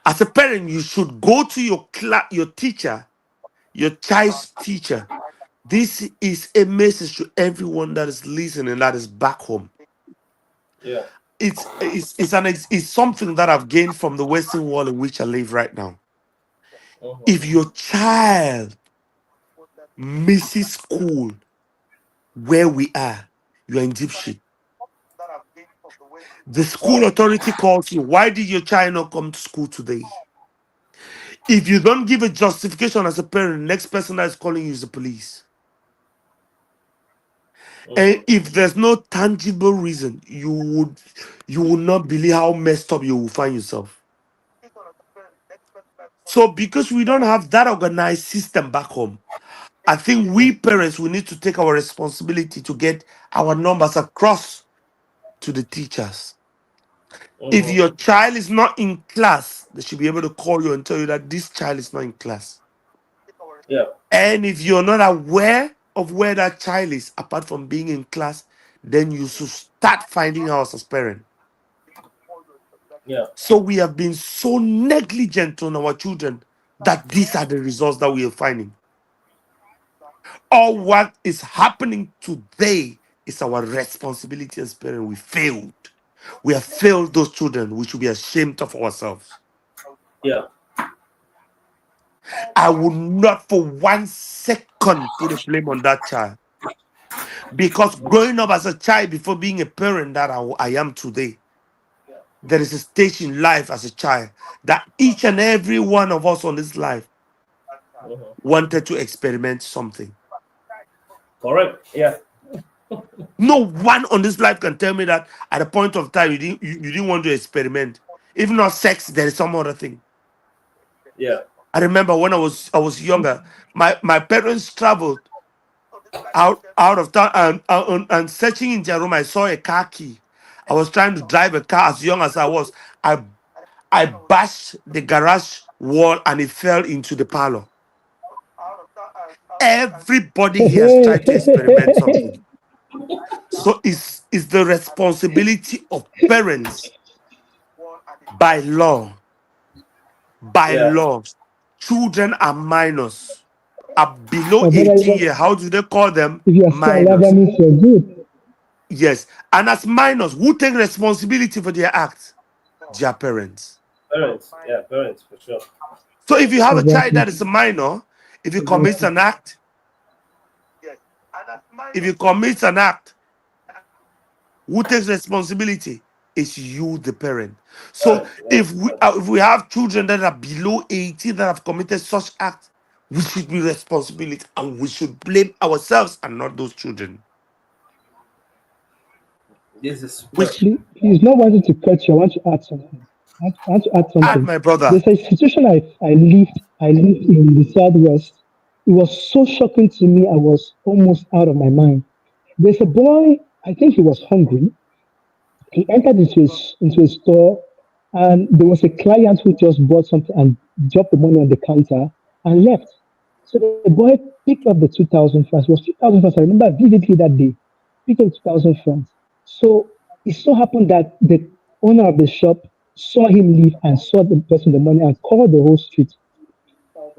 As a parent, you should go to your teacher, your child's teacher. This is a message to everyone that is listening that is back home. Yeah. It's something that I've gained from the Western world in which I live right now. If Mm-hmm. your child misses school where we are, you are in deep shit. The school Oh. authority calls you. Why did your child not come to school today? If you don't give a justification as a parent, next person that is calling you is the police. And Mm-hmm. if there's no tangible reason, you will not believe how messed up you will find yourself. So because we don't have that organized system back home, I think we parents we need to take our responsibility to get our numbers across to the teachers. If Mm-hmm. your child is not in class, they should be able to call you and tell you that this child is not in class. Yeah. And if you're not aware of where that child is, apart from being in class, then you should start finding out as parent. Yeah. So we have been so negligent on our children that these are the results that we are finding. All what is happening today is our responsibility as parents. We failed. We have failed those children. We should be ashamed of ourselves. Yeah. I would not for 1 second put a blame on that child. Because growing up as a child before being a parent that I am today, there is a stage in life as a child that each and every one of us on this life Mm-hmm. wanted to experiment something. Correct. Yeah. No one on this life can tell me that at a point of time you didn't want to experiment. If not sex, there is some other thing. Yeah. I remember when I was younger, my parents traveled out of town and searching in their room. I saw a car key. I was trying to drive a car as young as I was. I bashed the garage wall and it fell into the parlor. Everybody here has tried to experiment something. So it's the responsibility of parents by law. By Yeah. law, children are minors. Are below My brother, 18 years. How do they call them? if you are still alive, that Minors. means you're good. Yes. And as minors, who take responsibility for their acts? Their parents. Parents. Yeah. Parents for sure. So if you have a child that Exactly. is a minor, if he commits Exactly. an act, if he commits an act, who takes responsibility? It's you, the parent. So Parents. Yeah. if we have children that are below 18 that have committed such acts, we should be responsible and we should blame ourselves and not those children. This is super. Which Please, not wanting to cut you, I want to add something. I want to add add something. my brother. There's a situation I lived in the Southwest. It was so shocking to me, I was almost out of my mind. There's a boy, I think he was hungry. He entered into a store, and there was a client who just bought something and dropped the money on the counter and left. So the boy picked up the 2,000 francs. It was 2,000 francs. I remember vividly that day. Picked up 2,000 francs. So it so happened that the owner of the shop saw him leave and saw the person the money and called the whole street.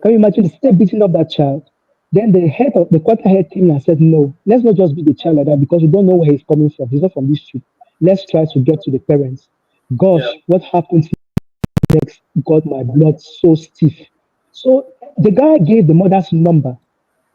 Can you imagine? Instead beating up that child. Then the quarter head came and said, no, let's not just beat the child like that because we don't know where he's coming from. He's not from this street. Let's try to get to the parents. Yeah. Gosh, what happened next got my blood so stiff. So the guy gave the mother's number,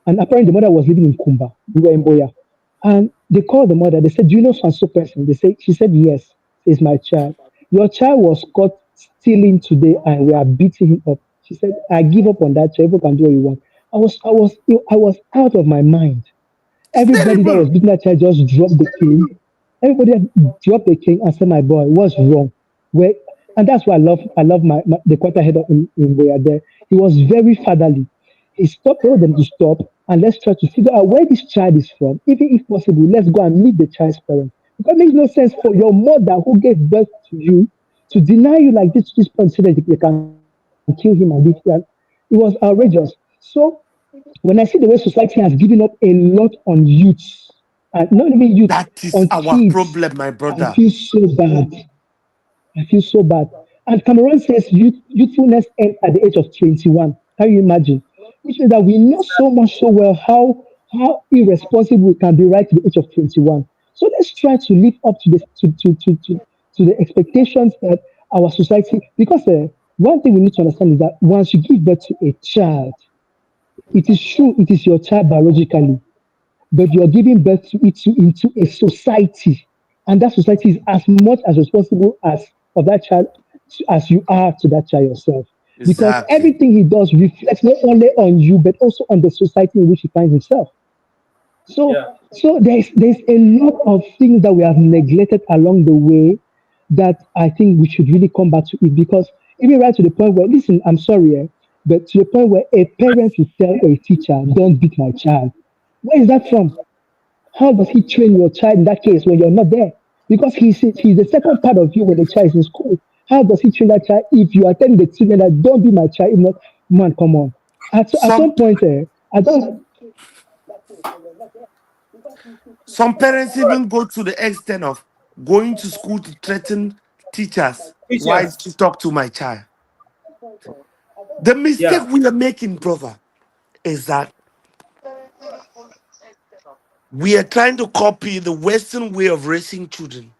and apparently the mother was living in Kumba. We were in Boya. And they called the mother. They said, do you know so and so person? She said, yes, it's my child. Your child was caught stealing today and we are beating him up. She said, I give up on that. So everyone can do what you want. I was out of my mind. It's Everybody that terrible. was beating that child just dropped the cane. Everybody had dropped the cane and said, "My boy, what's wrong?" Where, and that's why I love my the quarter head in where there. He was very fatherly. He stopped, told them to stop, and let's try to figure out where this child is from. Even if possible, let's go and meet the child's parents. Because it makes no sense for your mother who gave birth to you to deny you like this to this point so that they can kill him and this that. It was outrageous. So when I see the way society has given up a lot on youths, and not even youth, That on is our kids, problem, my I brother. feel so bad. I feel so bad. And Cameroon says youthfulness ends at the age of 21. Can you imagine? Which means that we know so much so well how irresponsible we can be right to the age of 21. So let's try to live up to to the expectations that our society, because one thing we need to understand is that once you give birth to a child, it is true, it is your child biologically, but you're giving birth to it into a society. And that society is as much as responsible as of that child as you are to that child yourself. Because Exactly. everything he does reflects not only on you, but also on the society in which he finds himself. Yeah. So there's a lot of things that we have neglected along the way that I think we should really come back to it because even right to the point where listen, I'm sorry, but to the point where a parent will tell a teacher, "Don't beat my child." Where is that from? How does he train your child in that case when you're not there? Because he's the second part of you when the child is in school. How does he train that child if you are telling the children that don't be my child? If not, man, come on. At Some some point, I don't. some parents even go to the extent of going to school to threaten teachers. Why Teachers. did you talk to my child? The mistake Yeah. we are making, brother, is that we are trying to copy the Western way of raising children,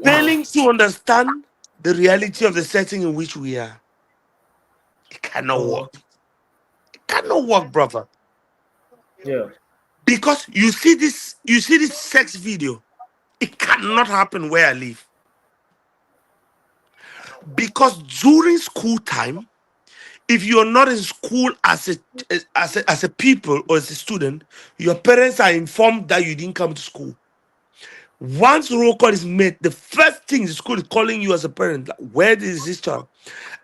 failing to understand the reality of the setting in which we are. It cannot Uh, work. It cannot work, brother. yeah. Because you see this sex video. It cannot happen where I live. Because during school time, if you're not in school as a people or as a student, your parents are informed that you didn't come to school. Once roll call is made, the first thing the school is calling you as a parent, like, where is this child?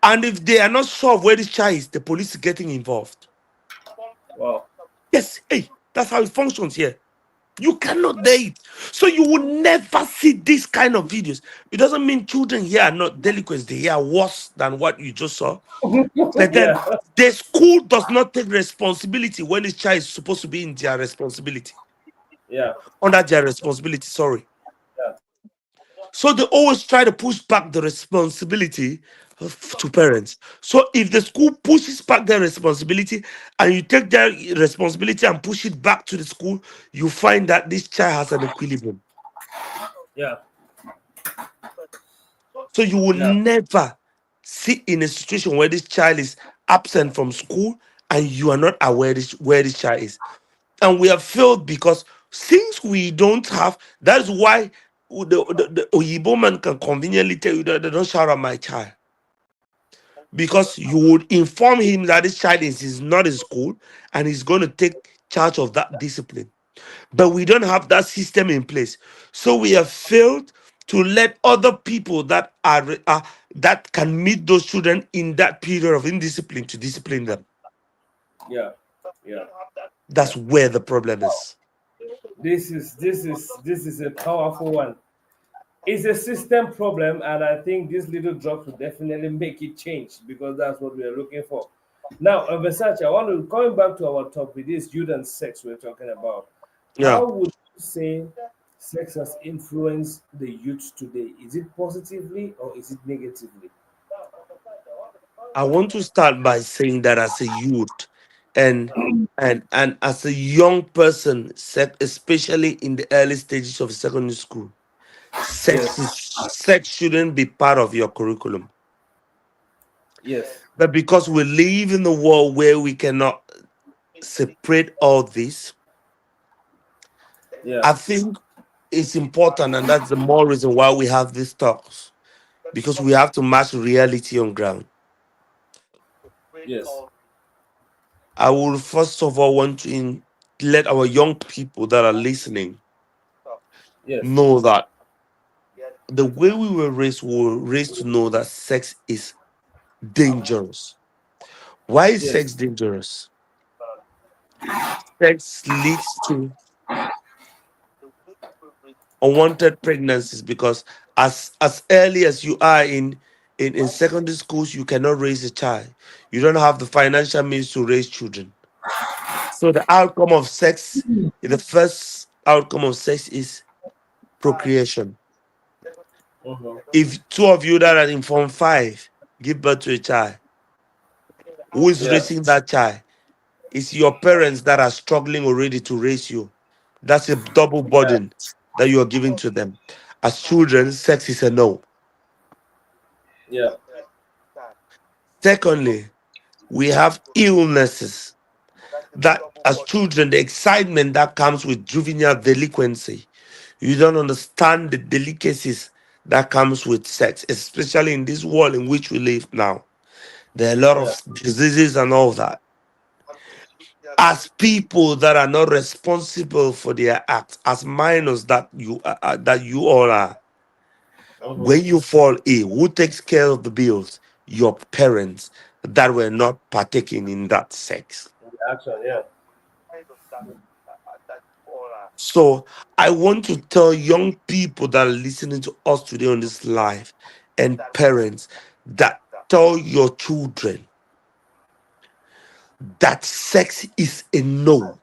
And if they are not sure of where this child is, the police is getting involved. Wow. Yes, hey, that's how it functions here. You cannot date. So you will never see this kind of videos. It doesn't mean children here are not delinquents. They are worse than what you just saw. But then Yeah. the school does not take responsibility when this child is supposed to be in their responsibility. Yeah. Under their responsibility, sorry. Yeah. So they always try to push back the responsibility to parents. So if the school pushes back their responsibility and you take their responsibility and push it back to the school, you find that this child has an equilibrium. Yeah. So you will Yeah. never sit in a situation where this child is absent from school and you are not aware where this child is. And we have failed because since we don't have, that's why the Oyibo man can conveniently tell you that they don't shout at my child. Because you would inform him that this child is not in school and he's going to take charge of that discipline. But we don't have that system in place. So we have failed to let other people that that can meet those children in that period of indiscipline to discipline them. Yeah. Yeah. Yeah. That's where the problem is. This is a powerful one. It's a system problem, and I think this little drops will definitely make it change because that's what we are looking for. Now, Versace, I want to coming back to our topic, this youth and sex we're talking about. Yeah. How would you say sex has influenced the youth today? Is it positively or is it negatively? I want to start by saying that as a youth and and as a young person, especially in the early stages of secondary school, Yes. sex shouldn't be part of your curriculum. Yes. But because we live in a world where we cannot separate all this, Yeah. I think it's important, and that's the more reason why we have these talks, because we have to match reality on ground. Yes. I will first of all want to let our young people that are listening Yes. know that the way we were raised to know that sex is dangerous. Why is Yes. sex dangerous? Sex leads to unwanted pregnancies because as early as you are in secondary schools, you cannot raise a child. You don't have the financial means to raise children. So the outcome of sex, the first outcome of sex is procreation. Mm-hmm. If two of you that are in form five give birth to a child, who is Yeah. raising that child? It's your parents that are struggling already to raise you. That's a double Yeah. burden that you are giving to them. As children, sex is a no. Yeah. Secondly, we have illnesses that as children, the excitement that comes with juvenile delinquency, you don't understand the delicacies that comes with sex, especially in this world in which we live now. There are a lot Yeah. of diseases and all that. As people that are not responsible for their acts, as minors that you all are, Mm-hmm. when you fall ill, who takes care of the bills? Your parents that were not partaking in that sex. Action. Yeah. So I want to tell young people that are listening to us today on this live and parents that tell your children that sex is a no.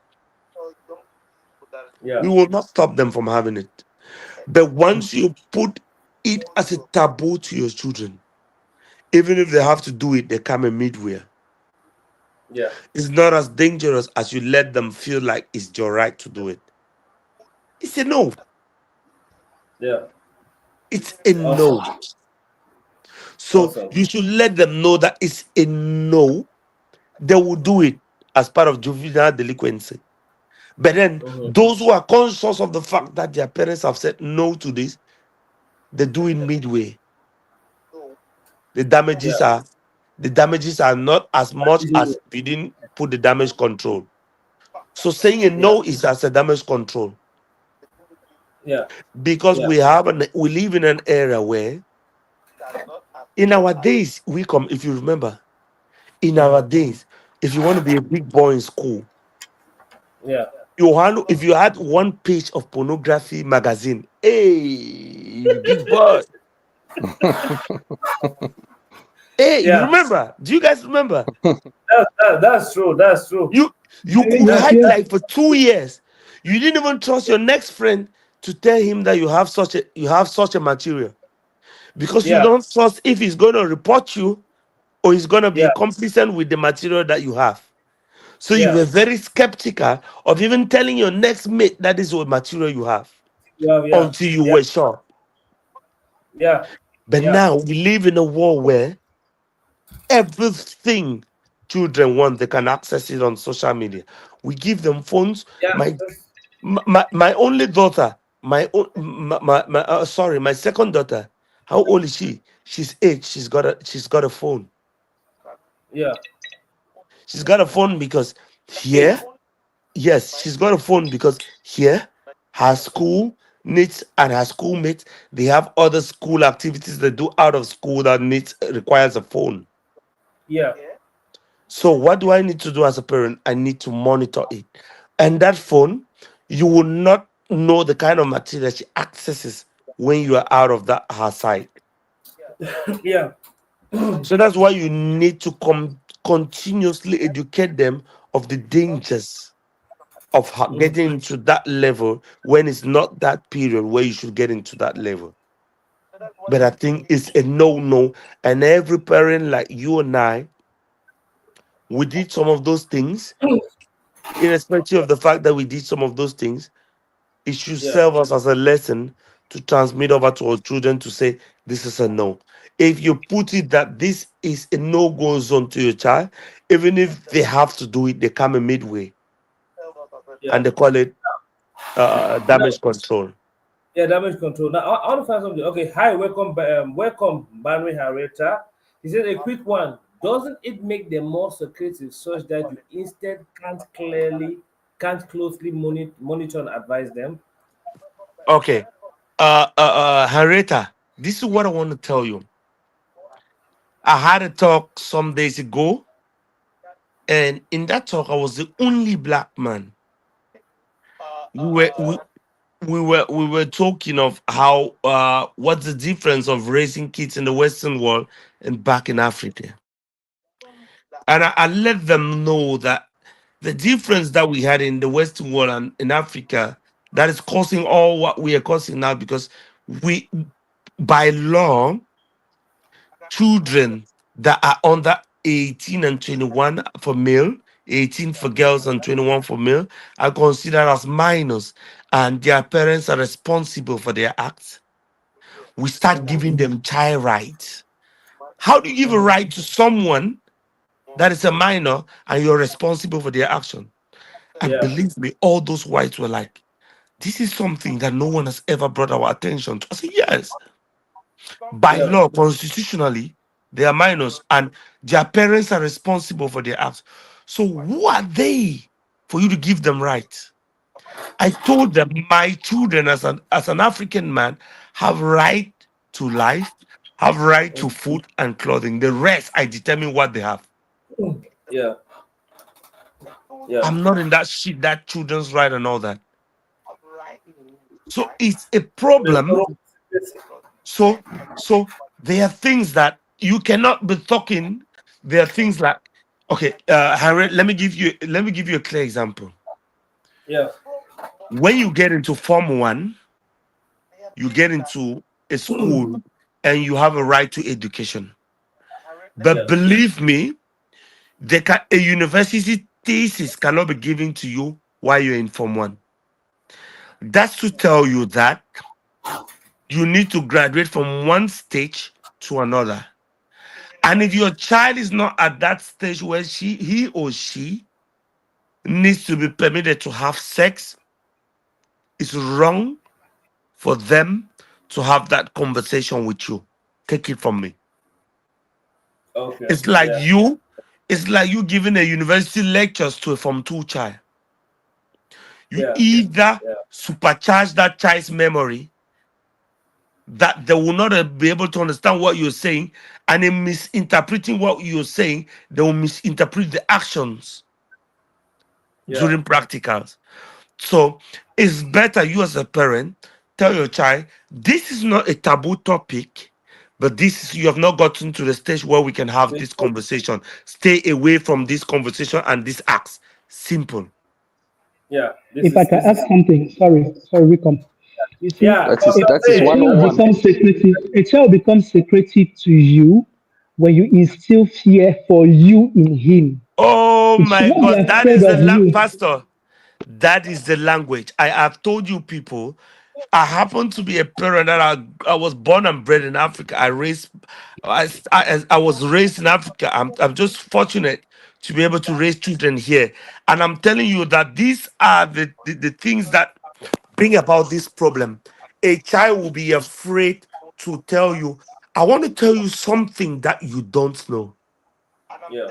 Yeah. We will not stop them from having it. But once you put it as a taboo to your children, even if they have to do it, they come a midway. Yeah. It's not as dangerous as you let them feel like it's your right to do it. It's a no. Yeah. It's a Awesome. no. So Awesome. you should let them know that it's a no. They will do it as part of juvenile delinquency. But then Mm-hmm. those who are conscious of the fact that their parents have said no to this, they do it midway. The Yeah. damages are the damages are not as much as if you didn't put the damage control. So saying a Yeah. no is as a damage control Yeah. because Yeah. we live in an era where in our days we come if you remember in our Mm-hmm. days if you want to be a big boy in school Yeah. if you had one page of pornography magazine, hey big boy, hey you Yeah. remember? Do you guys remember? That's true. That's true. You you could That's Yes, hide yes. like for 2 years. You didn't even trust your next friend to tell him that you have such a material because you yeah. don't trust if he's going to report you or he's going to be Yeah. complacent with the material that you have. So you Yeah. were very skeptical of even telling your next mate that is what material you have Yeah. Yeah. until you Yeah. were sure. Yeah. But Yeah. now we live in a world where everything children want, they can access it on social media. We give them phones. Yeah. My only daughter, sorry, my second daughter. How old is she? She's 8. She's got a phone. Yeah. She's got a phone because Eight. here, yes, she's got a phone because here, her school needs and her schoolmates, they have other school activities they do out of school that needs requires a phone. Yeah. So what do I need to do as a parent? I need to monitor it. And that phone, you will not know the kind of material she accesses when you are out of that her sight. Yeah. So that's why you need to continuously educate them of the dangers of Mhm. getting into that level when it's not that period where you should get into that level. But I think it's a no. And every parent like you and I, we did some of those things, irrespective of the fact that we did some of those things. It should Yeah. serve us as a lesson to transmit over to our children to say this is a no. If you put it that this is a no-go zone to your child, even if they have to do it, they come a midway Yeah. and they call it Now, damage control. yeah. Damage control. Now, I want to find something. Okay. Hi. Welcome. Welcome, Manuel Harrieta. He said a quick one. doesn't it make them more secretive such that you instead can't closely monitor and advise them? Okay. Harrieta, this is what I want to tell you. I had a talk some days ago, and in that talk, I was the only black man. We were we, we were talking of how what's the difference of raising kids in the Western world and back in Africa, and I let them know that the difference that we had in the Western world and in Africa that is causing all what we are causing now because we by law children that are under 18 and 21 for male, 18 for girls and 21 for male, are considered as minors, and their parents are responsible for their acts. We start Mm-hmm. giving them child rights. How do you give a Mm-hmm. right to someone that is a minor and you're responsible for their action? And Yeah, believe me, all those whites were like, this is something that no one has ever brought our attention to. I said, yes, by yeah, law, constitutionally, they are minors and their parents are responsible for their acts. So who are they for you to give them rights? I told them my children as an African man have right to life, have right to food and clothing. The rest I determine what they have. yeah, yeah. I'm not in that shit, that children's right and all that. So it's a problem. So so there are things that you cannot be talking. There are things like okay, Harriet, let me give you a clear example. Yeah, When you get into Form 1, you get into a school and you have a right to education. But yeah, believe me, a university thesis cannot be given to you while you're in Form 1. That's to tell you that you need to graduate from one stage to another. And if your child is not at that stage where he or she needs to be permitted to have sex, it's wrong for them to have that conversation with you. Take it from me. okay, It's like yeah, you, it's like you giving a university lectures to a Form 2 child. You yeah, either yeah, supercharge that child's memory that they will not be able to understand what you're saying, and in misinterpreting what you're saying, they will misinterpret the actions yeah, during practicals. So it's better you as a parent tell your child this is not a taboo topic, but this is you have not gotten to the stage where we can have this conversation. Stay away from this conversation and this acts. Simple. yeah. This If I is can this ask is something, sorry, Wickham. You see, yeah. That is Pastor, that a is say child go on. 101. becomes secretive. A child becomes secretive to you when you instill fear for you in him. Oh It should my not be God, that afraid is the of you. pastor. That is the language. I have told you people. I happen to be a parent that I was born and bred in Africa. I was raised in Africa. I'm just fortunate to be able to raise children here. And I'm telling you that these are the things that bring about this problem. A child will be afraid to tell you, I want to tell you something that you don't know. Yeah,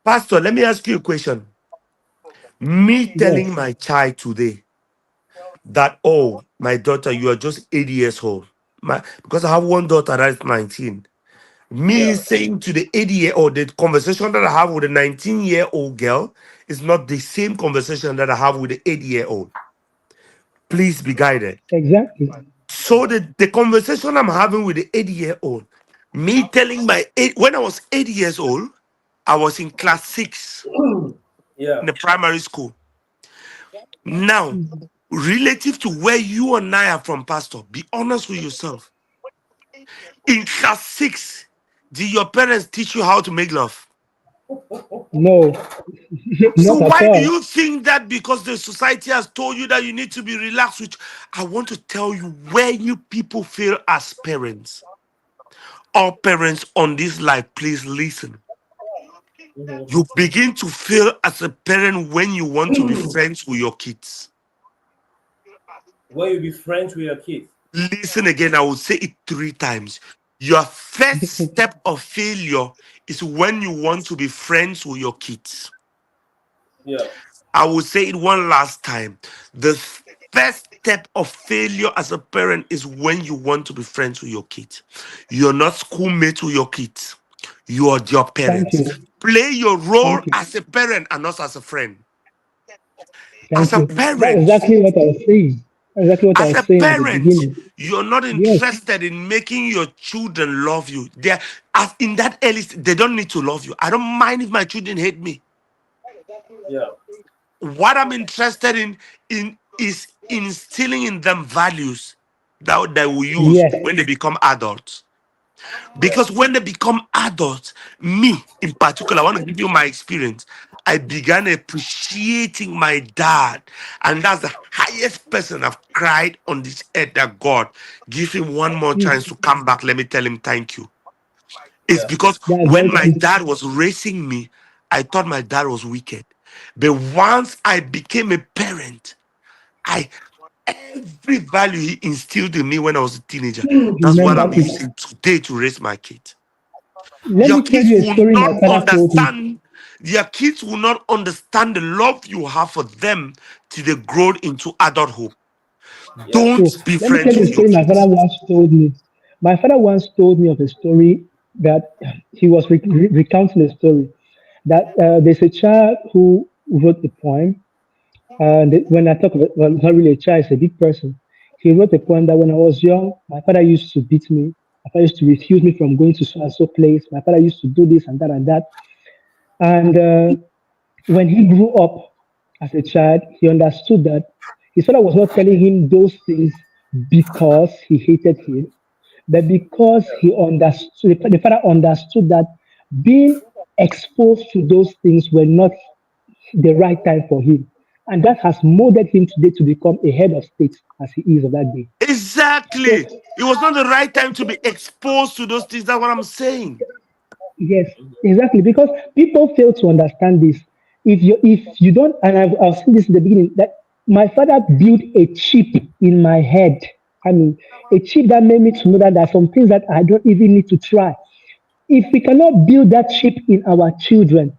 Pastor, let me ask you a question. Me telling Yes, my child today that, oh, my daughter, you are just 8 years old. Because I have one daughter that is 19. Me yeah, saying to the 80-year-old, the conversation that I have with a 19-year-old girl is not the same conversation that I have with the 80-year-old. Please be guided. exactly. So the conversation I'm having with the 80-year-old, me telling when I was 8 years old, I was in class 6 yeah, in the primary school. Now, relative to where you and I are from, Pastor, be honest with yourself. In class 6, did your parents teach you how to make love? No, So not at why do all. you think that because the society has told you that you need to be relaxed? Which I want to tell you where you people feel as parents. All parents on this life, please listen. hmm, You begin to feel as a parent when you want to be friends with your kids. when you be friends with your kids. Listen again, I will say it 3 times. Your first step of failure is when you want to be friends with your kids. Yeah. I will say it one last time. The first step of failure as a parent is when you want to be friends with your kids. You're not schoolmates with your kids. You are your Thank parents. you. Play your role Thank you. as a parent and not as a friend. As Thank a you. That's parent, exactly what I was saying. That's exactly what I as a was saying at the parent, beginning. you're not Yes. interested in making your children love you. They're as in that early they don't need to love you. I don't mind if my children hate me. Yeah. What I'm interested in is instilling in them values that they will use Yes. when they become adults. Yeah. Because when they become adults, me in particular, I want to give you my experience. I began appreciating my dad, and that's the highest person I've cried on this earth. That God give him one more Mm. chance to come back. Let me tell him thank you. It's Yeah. because That's when very my true. dad was raising me, I thought my dad was wicked. But once I became a parent, I every value he instilled in me when I was a teenager, that's what I'm Remember it. using today to raise my kids. Let Your me tell kids you a will story my not father told me. understand. Your kids will not understand the love you have for them till they grow into adulthood. Yeah. Don't True. be Let me friends tell you a with your story my father kids. once told me. My father once told me of a story that he was recounting a story that there's a child who wrote a poem. And when I talk about, well, not really a child, it's a big person. He wrote a poem that when I was young, my father used to beat me. My father used to refuse me from going to so and so place. My father used to do this and that and that. And when he grew up as a child, he understood that his father was not telling him those things because he hated him, but because he understood, the father understood that being exposed to those things were not the right time for him. And that has molded him today to become a head of state as he is of that day. Exactly. So It was not the right time to be exposed to those things. That's what I'm saying. yes, exactly. Because people fail to understand this. If you don't, and I've seen this in the beginning, that my father built a chip in my head. I mean, a chip that made me to know that there are some things that I don't even need to try. If we cannot build that chip in our children,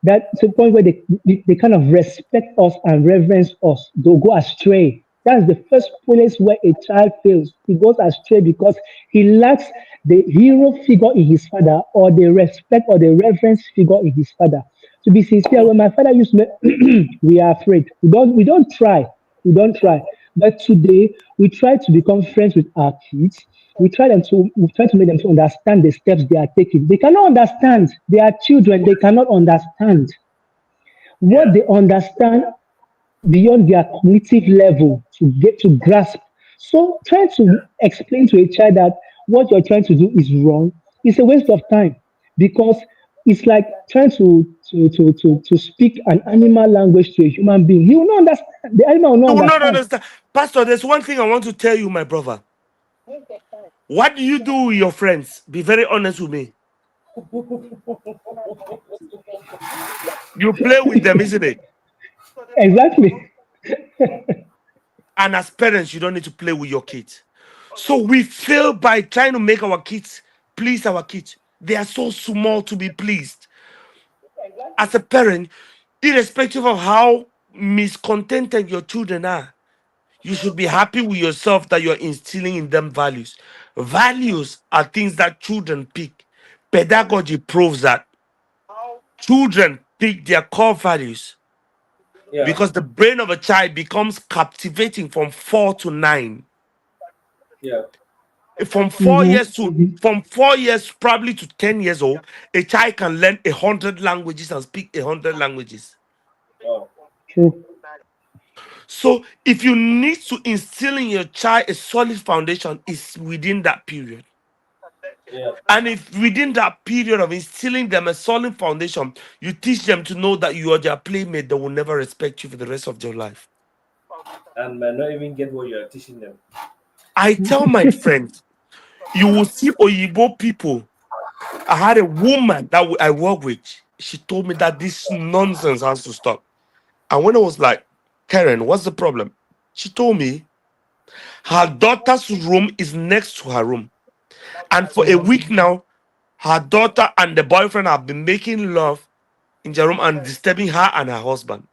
that to the point where they kind of respect us and reverence us, they'll go astray. That's the first place where a child fails. He goes astray because he lacks the hero figure in his father or the respect or the reverence figure in his father. To be sincere, when my father used to we are afraid. We don't try. We don't try. But today we try to become friends with our kids. We try to make them to understand the steps they are taking. They cannot understand. They are children. They cannot understand. What Yeah. they understand beyond their cognitive level to get to grasp. So try to explain to a child that what you're trying to do is wrong. It's a waste of time because it's like trying to speak an animal language to a human being. He will not understand. The animal will You not will not understand. understand. Pastor, there's one thing I want to tell you, my brother. What do you do with your friends? Be very honest with me. You play with them, isn't it? Exactly. And as parents, you don't need to play with your kids. So we fail by trying to make our kids please our kids. They are so small to be pleased. As a parent, irrespective of how miscontented your children are, you should be happy with yourself that you're instilling in them values. Values are things that children pick. Pedagogy proves that children pick their core values Yeah. because the brain of a child becomes captivating from 4 to 9. Yeah. From four Hmm. years to from 4 years probably to 10 years old, a child can learn 100 languages and speak 100 languages. Oh. True. So if you need to instill in your child a solid foundation, is within that period. Yeah. And if within that period of instilling them a solid foundation, you teach them to know that you are their playmate, they will never respect you for the rest of their life. And might not even get what you're teaching them. I tell my friends, you will see Oyibo people. I had a woman that I work with. She told me that this nonsense has to stop. And when I was like, Karen, what's the problem? She told me her daughter's room is next to her room. And for a week now, her daughter and the boyfriend have been making love in the room and disturbing her and her husband.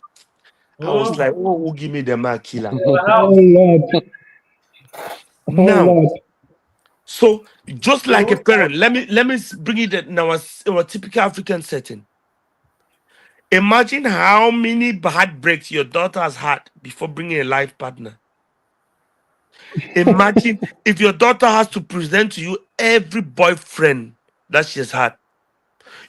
I was Hmm. like, oh, who give me the man kill In him? our Oh house. Lord. Oh Now, Lord. so just like a Hmm. parent, let me bring it in our typical African setting. Imagine how many heartbreaks your daughter has had before bringing a life partner. Imagine if your daughter has to present to you every boyfriend that she has had.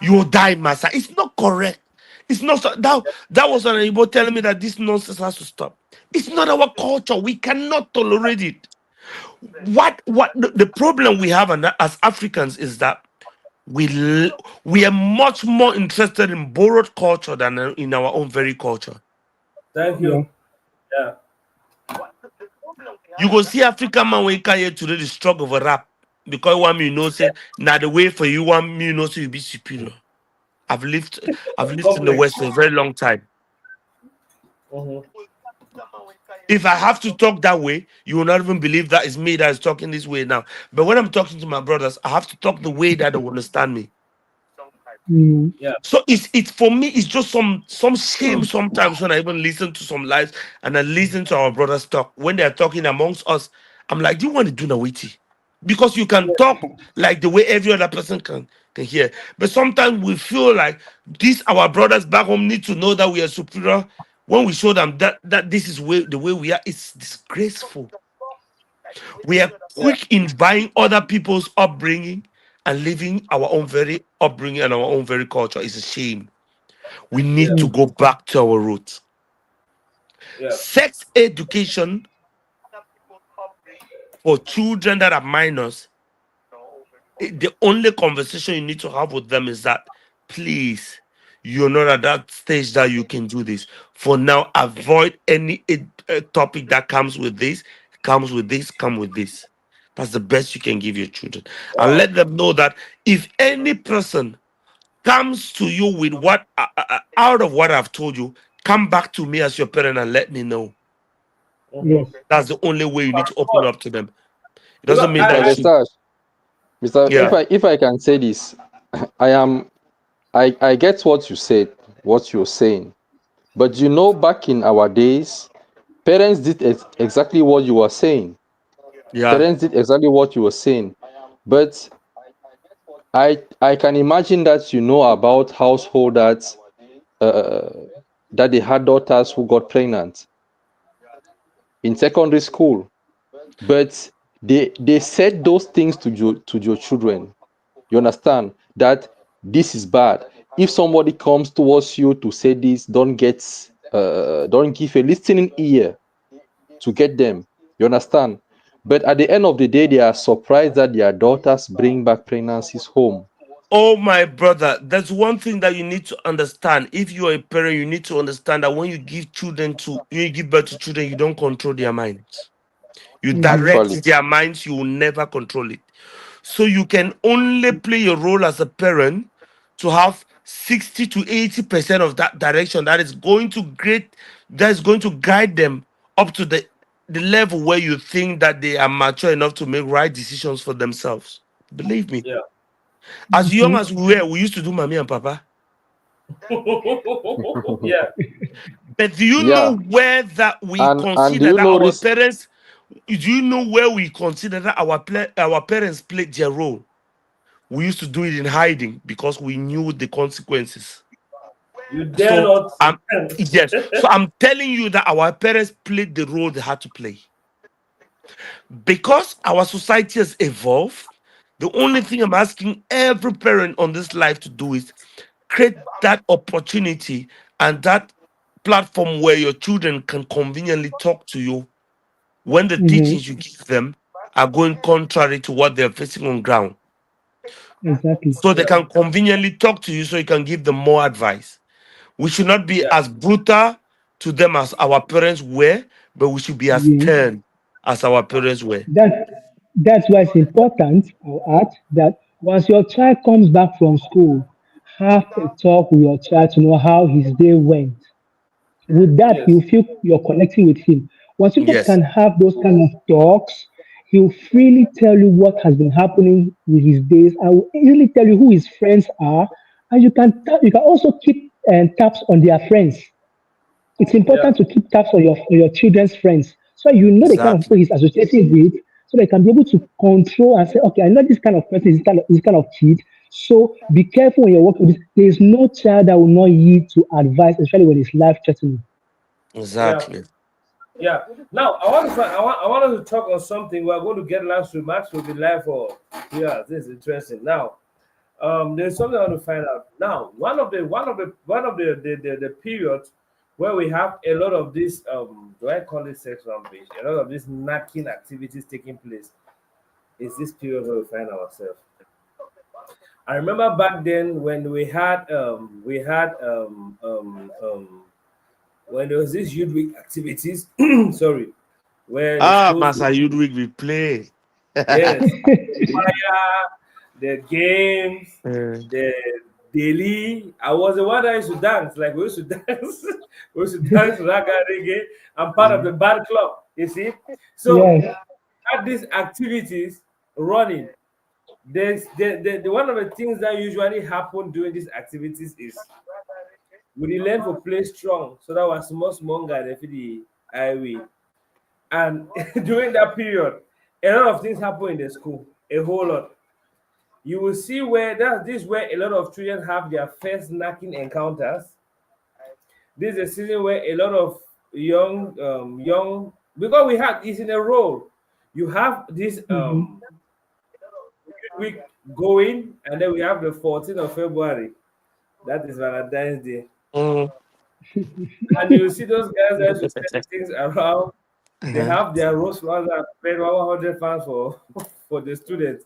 You will die, master. It's not correct. It's not that was an Igbo telling me that this nonsense has to stop. It's not our culture. We cannot tolerate it. What the problem we have as Africans is that we are much more interested in borrowed culture than in our own very culture. Thank Yeah. you. Yeah. You go see African man when come here today the struggle for rap because one me know say now the way for you one me know say you be superior. I've lived I've lived in the Complex. West for a very long time. Hmm. If I have to talk that way, you will not even believe that it's me that is talking this way now. But when I'm talking to my brothers, I have to talk the way that they will understand me. Mm, Yeah. So it's for me, it's just some shame sometimes when I even listen to some lives and I listen to our brothers talk. When they're talking amongst us, I'm like, do you want to do Nawiti? Because you can talk like the way every other person can hear. But sometimes we feel like these our brothers back home need to know that we are superior. When we show them that this is the way we are, it's disgraceful. We are Yeah. quick in buying other people's upbringing and leaving our own very upbringing and our own very culture. It's a shame. We need Yeah. to mm, go back to our roots. Yeah. Sex education for children that are minors, the only conversation you need to have with them is that, please, you're not at that stage that you can do this. For now, avoid any topic that comes with this, come with this. That's the best you can give your children. And Wow. let them know that if any person comes to you with what out of what I've told you, come back to me as your parent and let me know. Hmm. yes. That's the only way you need to open But up to them. It doesn't because mean that you Brother should. Stash, Mr. Yeah, If I can say this, I am I get what you said, what you're saying. But you know, back in our days, parents did exactly what you were saying. yeah. Parents did exactly what you were saying. But I can imagine that you know about household uh, that they had daughters who got pregnant in secondary school, but they said those things to your children. You understand that this is bad. If somebody comes towards you to say this, don't give a listening ear to get them. You understand? But at the end of the day, they are surprised that their daughters bring back pregnancies home. Oh, my brother, that's one thing that you need to understand. If you are a parent, you need to understand that when you give birth to children, you don't control their minds. You Mm-hmm. Actually, direct their minds, you will never control it. So you can only play your role as a parent to have 60 to 80% of that direction that is going to guide them up to the level where you think that they are mature enough to make right decisions for themselves. Believe me. yeah. As young Mm-hmm. as we were, we used to do mommy and papa. Yeah. But do you know yeah. where that we And do consider you that know our this? parents? Do you know where we consider that our parents played their role? We used to do it in hiding because we knew the consequences. You dare So not. yes. So I'm telling you that our parents played the role they had to play. Because our society has evolved, the only thing I'm asking every parent on this life to do is create that opportunity and that platform where your children can conveniently talk to you when the Mm-hmm. teachings you give them are going contrary to what they're facing on ground. Exactly. So they Yeah. can conveniently talk to you so you can give them more advice. We should not be Yeah. as brutal to them as our parents were, but we should be as Yes. stern as our parents were. That's why it's important, I'll add, that once your child comes back from school, have a talk with your child to know how his day went. With that, Yes. you feel you're connecting with him. Once you guys Yes. can have those kind of talks, He'll freely tell you what has been happening with his days. I will easily tell you who his friends are, and you can also keep tabs on their friends. It's Yeah, important to keep tabs on your children's friends, so you know the kind of people Exactly. he's associating with, so they can be able to control and say, okay, I know this kind of person is this kind of kid. So be careful when you're working with this. There is no child that will not yield to advice, especially when it's life threatening. yeah, Exactly. yeah. Now I want to I want us to talk on something. We are going to get last remarks. Will be live for, yeah. This is interesting. Now, there's something I want to find out. Now, one of the periods where we have a lot of this, do I call it sex rampage? A lot of these knacking activities taking place is this period where we find ourselves. I remember back then when when there was this youth week activities, sorry, where the Ah, schools, Master Ludwig, we play. yes, the fire, the games, Eh, the daily. I was the one that used to dance. Like we used to dance, we used to dance raga reggae. I'm part of the mm, band club. You see, so Yes. at these activities running. The one of the things that usually happen during these activities is we dey learn to play strong so that was small guy dey fit the highway. And during that period, a lot of things happen in the school, a whole lot. You will see where this is where a lot of children have their first knacking encounters. This is a season where a lot of young, because we have it's in a role. You have this Hmm. week going, and then we have the 14th of February. That is Valentine's Day. mm. And you see those guys that used to sell things around. They Uh-huh. have their roast ones and paid 100 pounds for for the students.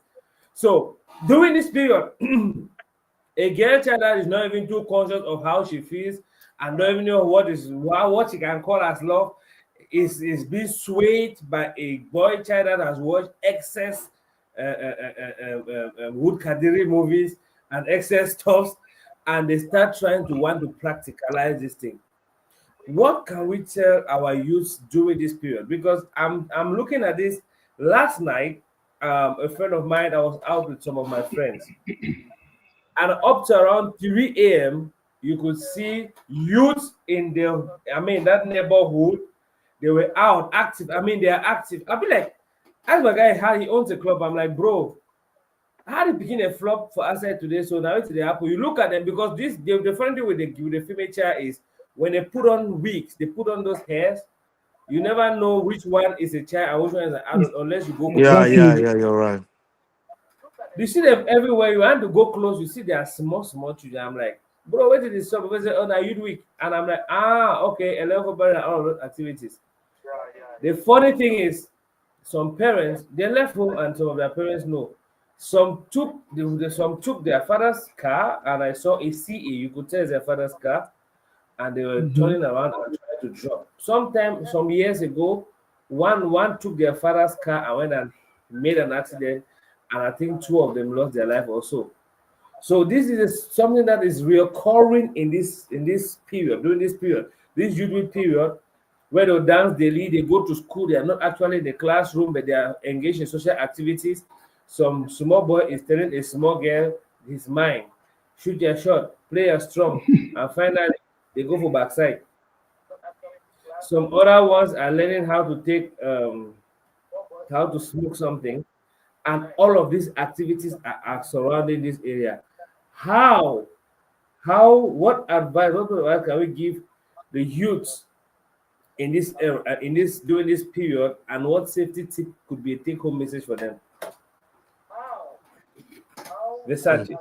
So during this period, a girl child that is not even too conscious of how she feels and don't even know what she can call as love is being swayed by a boy child that has watched excess Wood Kadiri movies and excess stuffs, and they start trying to want to practicalize this thing. What can we tell our youths during this period? Because I'm looking at this last night. A friend of mine, I was out with some of my friends, and up to around 3 a.m., you could see youths in the, I mean, that neighborhood. They were out active. I mean, they are active. I'll be like, ask my guy how he owns a club. I'm like, bro, how did begin a flop for outside today? So now it's the apple. You look at them because the funny thing with the female child is when they put on wigs, they put on those hairs. You never know which one is a child and which one is an It's adult unless you go Yeah, close. yeah, exactly. yeah, you're right. You see them everywhere. You want to go close, you see they are small children. I'm like, bro, where did this stop? Because oh, now you week, and I'm like, ah, okay, 11 and all those activities. The funny thing is, some parents they left home and some of their parents know. Some took their father's car, and I saw a CA. You could tell it's their father's car, and they were Hmm. turning around and trying to drop. Sometime some years ago, one took their father's car and went and made an accident, and I think two of them lost their life also. So this is something that is recurring in this period, during this period, this youth period, where they dance daily, they go to school, they are not actually in the classroom, but they are engaged in social activities. Some small boy is telling a small girl his mind, shoot your shot, play your strong, and finally they go for backside. Some other ones are learning how to smoke something, and all of these activities are surrounding this area. How what advice can we give the youths in this era, in this during this period, and what safety tip could be a take-home message for them? Mm. Versace.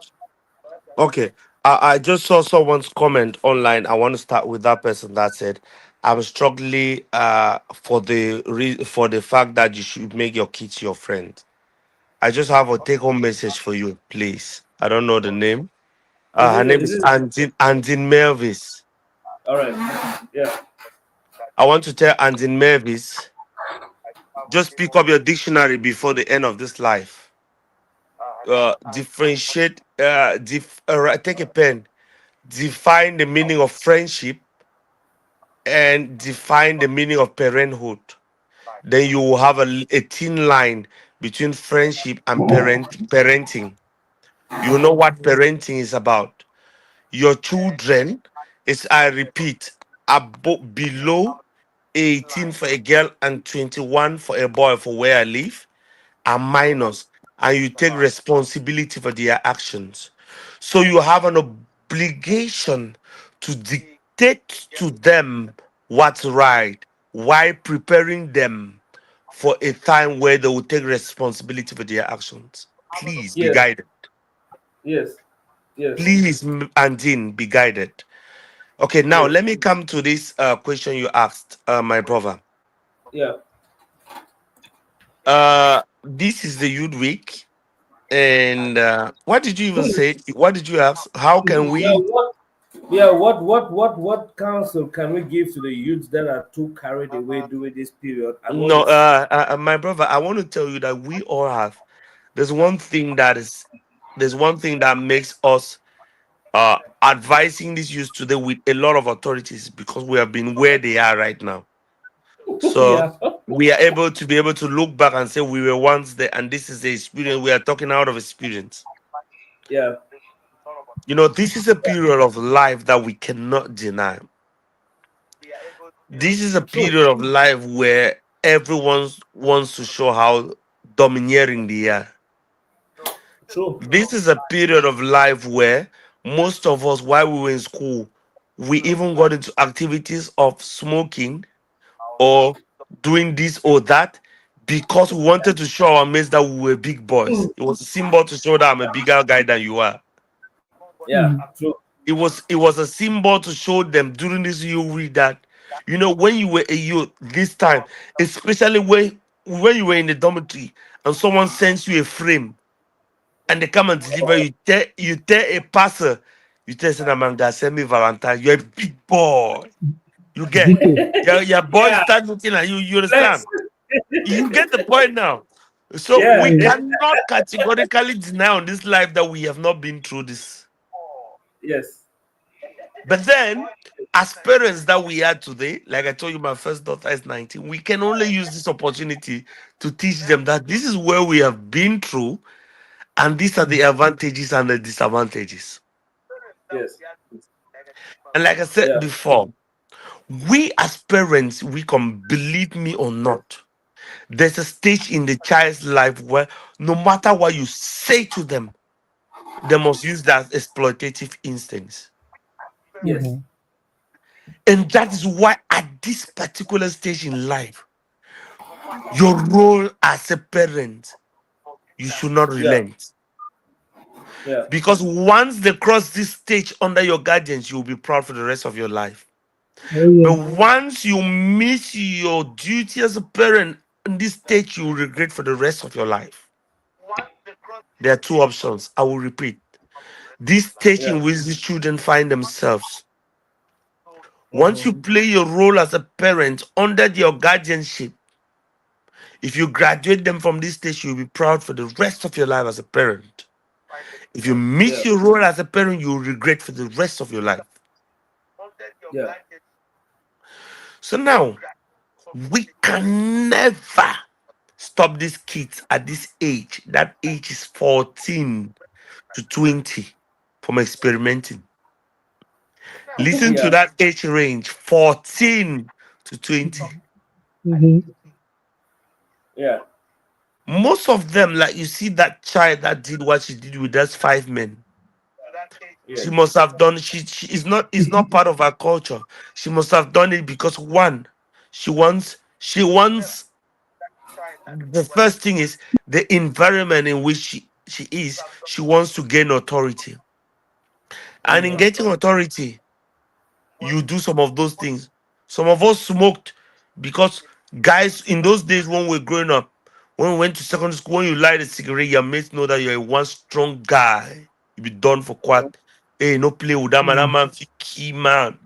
Okay. I just saw someone's comment online. I want to start with that person that said, "I'm struggling for the fact that you should make your kids your friend." I just have a take-home message for you, please. I don't know the name. Her name Is is this Andin Melvis. all right? Yeah. I want to tell Andin Melvis, just pick up your dictionary before the end of this life. Differentiate. Take a pen. Define the meaning of friendship and define the meaning of parenthood. Then you will have a thin line between friendship and parenting. You know what parenting is about. Your children is, I repeat, below 18 for a girl and 21 for a boy for where I live are minors, and you take responsibility for their actions. So you have an obligation to dictate to them what's right while preparing them for a time where they will take responsibility for their actions. Please be Yes, guided. yes, yes, Please, Andin, be guided. Okay, now yes, let me come to this question you asked, my brother. yeah. This is the youth week. And what did you even say? What did you ask? How can Yeah, we? what? What counsel can we give to the youths that are too carried away during this period? And what No, is? my brother, I want to tell you that we all have. There's one thing that is. There's one thing that makes us advising these youths today with a lot of authorities because we have been where they are right now. So Yeah, we are able to be able to look back and say we were once there, and this is the experience. We are talking out of experience. yeah, You know, this is a period of life that we cannot deny. This is a true, period of life where everyone wants to show how domineering they are. true. This is a period of life where most of us, while we were in school, we even got into activities of smoking or doing this or that because we wanted to show our mates that we were big boys. It was a symbol to show that I'm a bigger guy than you are. Yeah, Mhm. true. It was a symbol to show them during this youth week that when you were a youth this time, especially when you were in the dormitory and someone sends you a frame and they come and deliver you tell a passer, you tell say man God send me Valentine, you're a big boy. You get Dito. your boys Yeah, start looking at you, you flex. understand? You get the point now. So Yeah, we Mm. cannot categorically deny on this life that we have not been through this. yes, But then, as parents that we are today, like I told you, my first daughter is 19, we can only use this opportunity to teach them that this is where we have been through, and these are the advantages and the disadvantages. yes, And like I said yeah, before, we as parents, we can believe me or not. There's a stage in the child's life where no matter what you say to them, they must use that exploitative instincts. yes, Mhm. And that is why at this particular stage in life, your role as a parent, you should not yeah, relent. yeah, Because once they cross this stage under your guidance, you'll be proud for the rest of your life. Oh But yeah. once you miss your duty as a parent in this stage, you will regret for the rest of your life. There are two options. I will repeat. This stage yeah. in which these children find themselves. Once Mm-hmm. you play your role as a parent under your guardianship, if you graduate them from this stage, you'll be proud for the rest of your life as a parent. If you Yeah, miss your role as a parent, you'll regret for the rest of your life. yeah, So now, we can never stop these kids at this age. That age is 14 to 20 from experimenting. Listen to yeah, that age range 14 to 20. Mhm. yeah, Most of them, like you see that child that did what she did with those five men. yeah, She must have done she is not part of her culture. She must have done it because one, she wants the first thing is the environment in which she is, she wants to gain authority. And in mm-hmm. getting authority, you do some of those things. Some of us smoked because guys in those days when we were growing up, when we went to secondary school, when you light a cigarette, your mates know that you're a one strong guy. You be done for quite. Hey, no play with that man. That Mm. man fit key man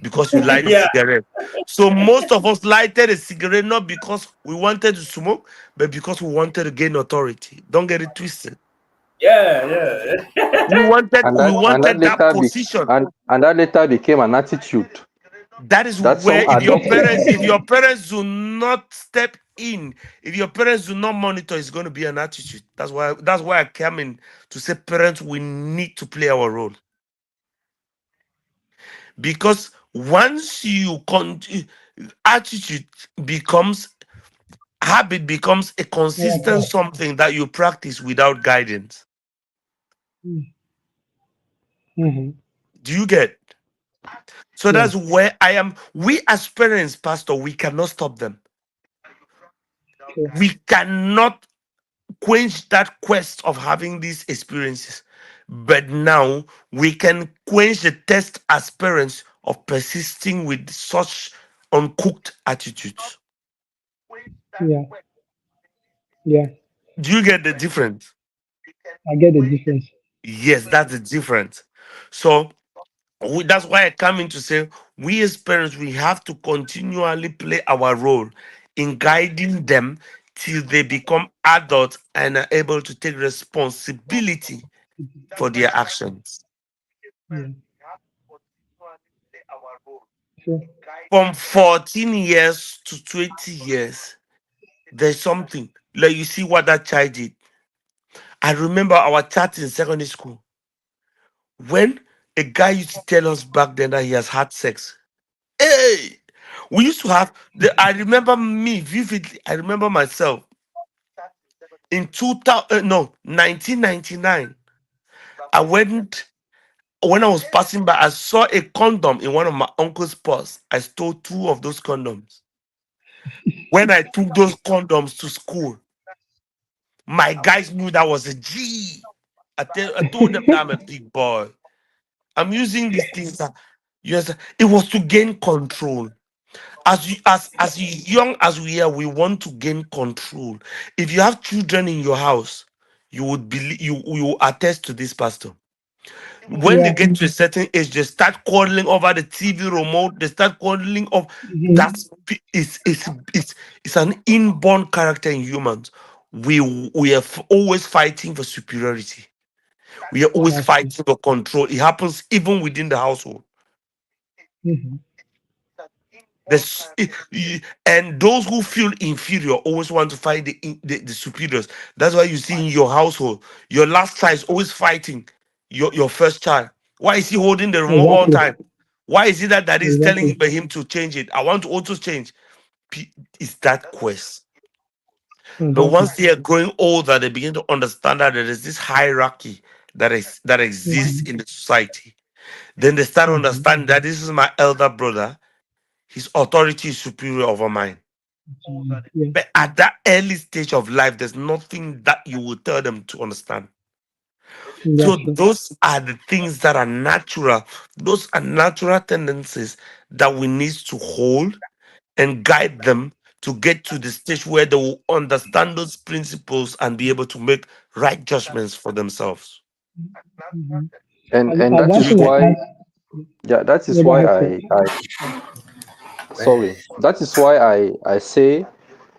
because you light a Yeah, cigarette. So most of us lighted a cigarette not because we wanted to smoke, but because we wanted to gain authority. Don't get it twisted. yeah, yeah, We wanted and we that and that wanted that later be position. and that later became an attitude. That is That some where if adoptions. your parents do not step in, if your parents do not monitor, it's going to be an attitude. That's why I came in to say parents, we need to play our role. Because once attitude becomes habit, becomes a consistent something that you practice without guidance. Mm-hmm. Do you get? So Yeah. that's where I am. We as parents, pastor, we cannot stop them. True. We cannot quench that quest of having these experiences. But now we can quench the test as parents of persisting with such uncooked attitudes. Yeah. Yeah. Do you get the difference? I get the difference. Yes, that's the difference. So that's why I come in to say we as parents, we have to continually play our role in guiding them till they become adults and are able to take responsibility for their actions. Yeah. True. From 14 years to 20 years, there's something. Like you see what that child did. I remember our chat in secondary school when a guy used to tell us back then that he has had sex. Hey, we used to have I remember me vividly. I remember myself in 2000, no, 1999. I went when I was passing by. I saw a condom in one of my uncle's purse. I stole two of those condoms. When I took those condoms to school, my guys knew that was a G. I told them that I'm a big boy. I'm using these things. Yes, it was to gain control. As young as we are, we want to gain control. If you have children in your house, you would believe you will attest to this, pastor. When they Yeah. get to a certain age, they start quarreling over the TV remote. They start quarreling of Mm-hmm. that's it's an inborn character in humans. We are always fighting for superiority. We are always That's true. fighting for control. It happens even within the household. Mm-hmm. And those who feel inferior always want to fight the superiors. That's why you see in your household, your last child is always fighting your first child. Why is he holding the remote all Exactly. time? Why is it that daddy is telling Exactly. him to change it? I want to also change. It's that quest. But Exactly. once they are growing older, they begin to understand that there is this hierarchy that exists Mm-hmm. in the society. Then they start Mm-hmm. understanding that this is my elder brother. His authority is superior over mine. Yeah. But at that early stage of life, there's nothing that you will tell them to understand. So That's true. those are the things that are natural. Those are natural tendencies that we need to hold and guide them to get to the stage where they will understand those principles and be able to make right judgments for themselves. Mm-hmm. And And that Do one you thing I get? is why, can't. yeah, that Yeah, is go why ahead, sir. I sorry, that is why I say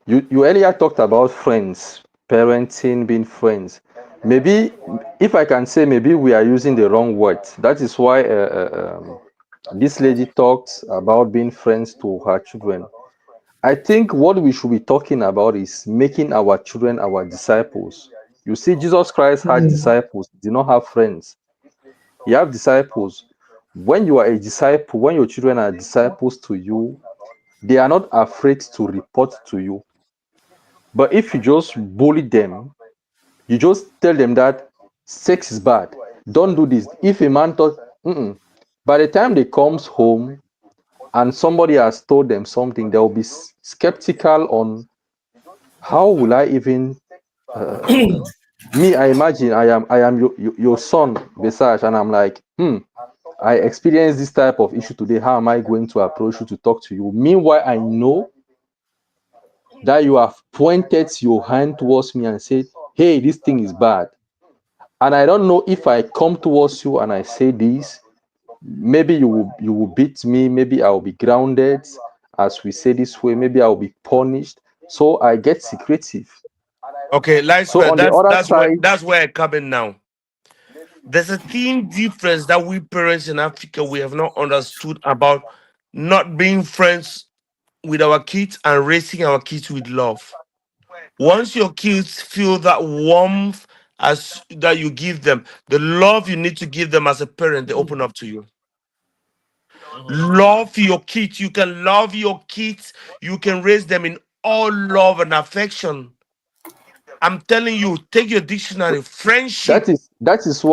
you earlier talked about friends, parenting, being friends. Maybe if I can say, maybe we are using the wrong words. That is why this lady talks about being friends to her children. I think what we should be talking about is making our children our disciples. You see, Jesus Christ had Mm-hmm. disciples, he did not have friends. You have disciples. When you are a disciple, when your children are disciples to you, they are not afraid to report to you. But if you just bully them, you just tell them that sex is bad, don't do this. If a man thought, mm-mm. By the time they comes home and somebody has told them something, they'll be skeptical on how will I even me. I imagine I am your son, Besage, and I'm like, I experienced this type of issue today. How am I going to approach you to talk to you? Meanwhile, I know that you have pointed your hand towards me and said, hey, this thing is bad. And I don't know if I come towards you and I say this, maybe you will beat me, maybe I'll be grounded, as we say this way, maybe I'll be punished. So I get secretive. Okay, So Lightsmith, on the that's other that's where side, that's where I come in now. There's a thin difference that we parents in Africa we have not understood about not being friends with our kids and raising our kids with love. Once your kids feel that warmth as that you give them, the love you need to give them as a parent, they open up to you. Love your kids. You can love your kids. You can raise them in all love and affection. I'm telling you, take your dictionary. Friendship. That is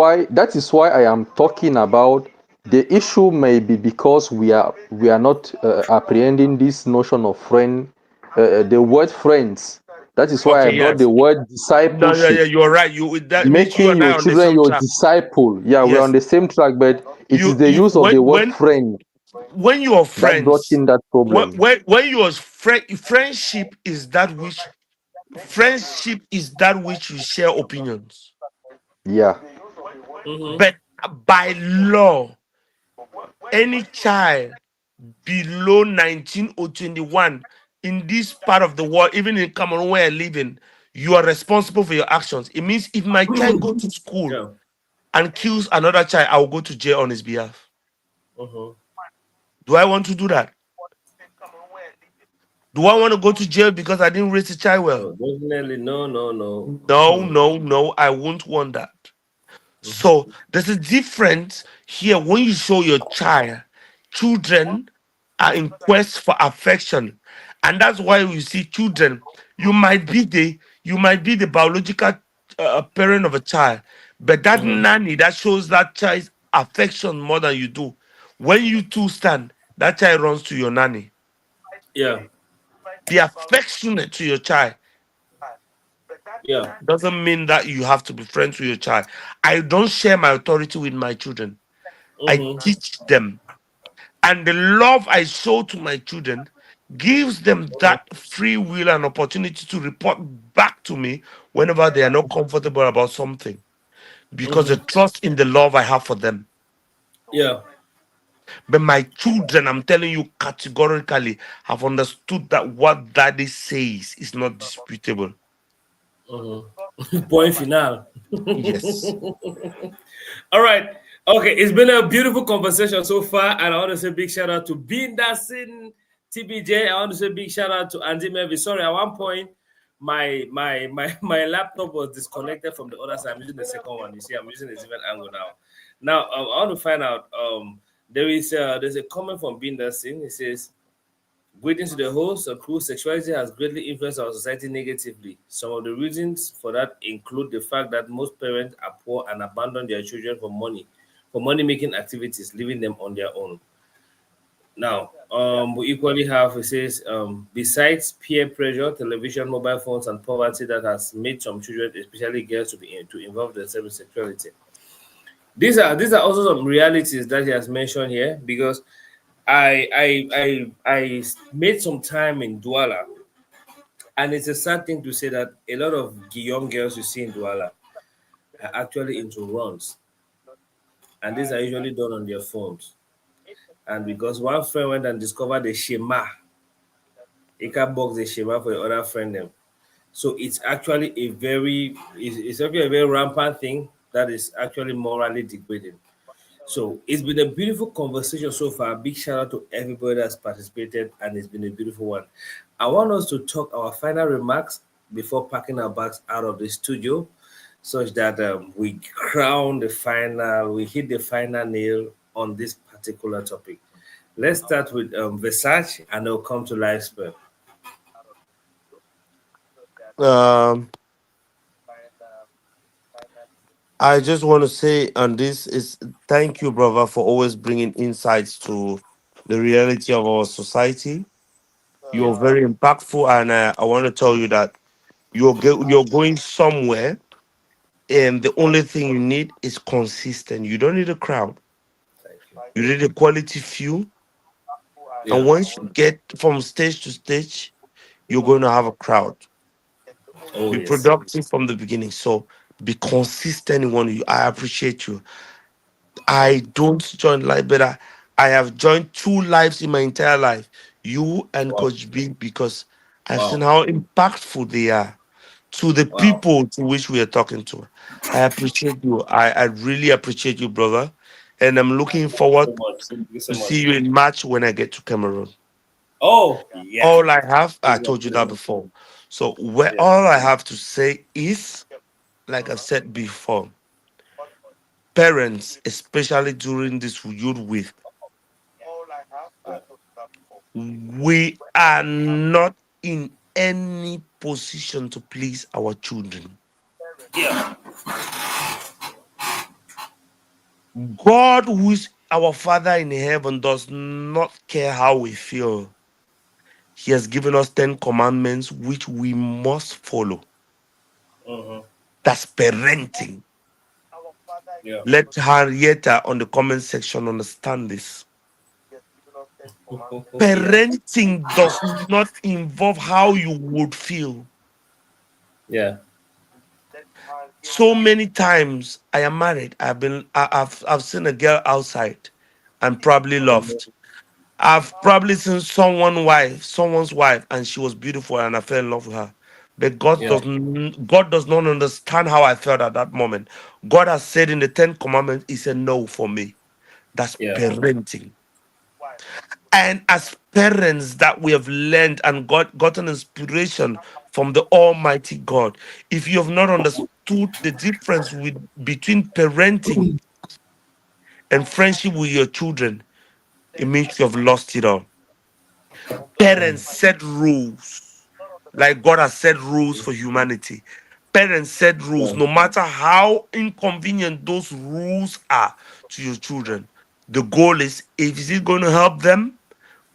why I am talking about the issue may be because we are not apprehending this notion of friend, the word friends. That is why I Okay, brought the yes. word No, yeah, discipleship, yeah, you're right. You that means you making and I your are on the children same your track. disciple. Yeah, we're on Yes. the same track, but it is the You use of the word friend when you are that brought friends, in that when problem. when you are friendship is that which you share opinions. Yeah, Mm-hmm. But by law, any child below 19 or 21 in this part of the world, even in Cameroon where I live in, you are responsible for your actions. It means if my child goes to school Yeah. and kills another child, I will go to jail on his behalf. Mm-hmm. Do I want to do that? Do I want to go to jail because I didn't raise the child well? No, definitely no, no, no. No, no, no. I won't want that. So there's a difference here when you show your children are in quest for affection, and that's why we see children. You might be the biological parent of a child, but that Mm-hmm. nanny that shows that child's affection more than you do. When you two stand, that child runs to your nanny. Yeah. Be affectionate to your child. Yeah. Doesn't mean that you have to be friends with your child. I don't share my authority with my children. I Mm-hmm. teach them. And the love I show to my children gives them that free will and opportunity to report back to me whenever they are not comfortable about something because they Mm-hmm. trust in the love I have for them. Yeah. But my children, I'm telling you categorically, have understood that what daddy says is not disputable. Mm-hmm. Point final. Yes. All right. Okay, it's been a beautiful conversation so far, and I want to say big shout out to Bean Dassin, TBJ. I want to say big shout out to Andy Murphy. Sorry, at one point my laptop was disconnected from the other side. I'm using the second one. You see, I'm using a different angle now. Now I want to find out. There's a comment from Bean Dassin. It says, greetings to the host. And crew, sexuality has greatly influenced our society negatively. Some of the reasons for that include the fact that most parents are poor and abandon their children for money making activities, leaving them on their own. Now, we equally have, it says, besides peer pressure, television, mobile phones, and poverty that has made some children, especially girls, to involve themselves in sexuality. These are also some realities that he has mentioned here because I made some time in Douala, and it's a sad thing to say that a lot of young girls you see in Douala are actually into runs, and these are usually done on their phones. And because one friend went and discovered the Shema, he can box the Shema for the other friend them. So it's actually it's actually a very rampant thing that is actually morally degrading. So it's been a beautiful conversation so far. Big shout out to everybody that's participated, and it's been a beautiful one. I want us to talk our final remarks before packing our bags out of the studio, such that we hit the final nail on this particular topic. Let's start with Versace, and they'll come to Lifespell. Um, I just want to say on this is thank you, brother, for always bringing insights to the reality of our society. You're very impactful, and I want to tell you that you're going somewhere, and the only thing you need is consistent. You don't need a crowd. Thank you. You need a quality few, and Yeah. once you get from stage to stage, you're going to have a crowd. Oh Be yes. productive from the beginning. So be consistent in one. I appreciate you. I don't join live, but I have joined two lives in my entire life. You and Wow. Coach B, because I've seen Wow. how impactful they are to the Wow. people to which we are talking to. I appreciate you. I really appreciate you, brother. and I'm looking Thank you so forward much. Thank you so to much. see you in March when I get to Cameroon. Oh, yeah. All I have, I told you that Congratulations. before. So where Yeah. all I have to say is, like I've said before, parents, especially during this youth week, Yeah. we are not in any position to please our children. Yeah. God, who is our Father in heaven, does not care how we feel. He has given us 10 commandments which we must follow. Mm-hmm. That's parenting. Yeah. Let Henrietta on the comment section understand this. Yeah. Parenting does not involve how you would feel. Yeah. So many times I am married. I've seen a girl outside and probably Mhm. loved. I've probably seen someone's wife, and she was beautiful, and I fell in love with her. But Yeah. God does not understand how I felt at that moment. God has said in the Ten Commandments, He said no for me. That's Yeah. parenting. And as parents that we have learned and gotten inspiration from the Almighty God, if you have not understood the difference between parenting and friendship with your children, it means you have lost it all. Parents set rules, like God has set rules for humanity. Parents set rules, Yeah. no matter how inconvenient those rules are to your children. The goal is it going to help them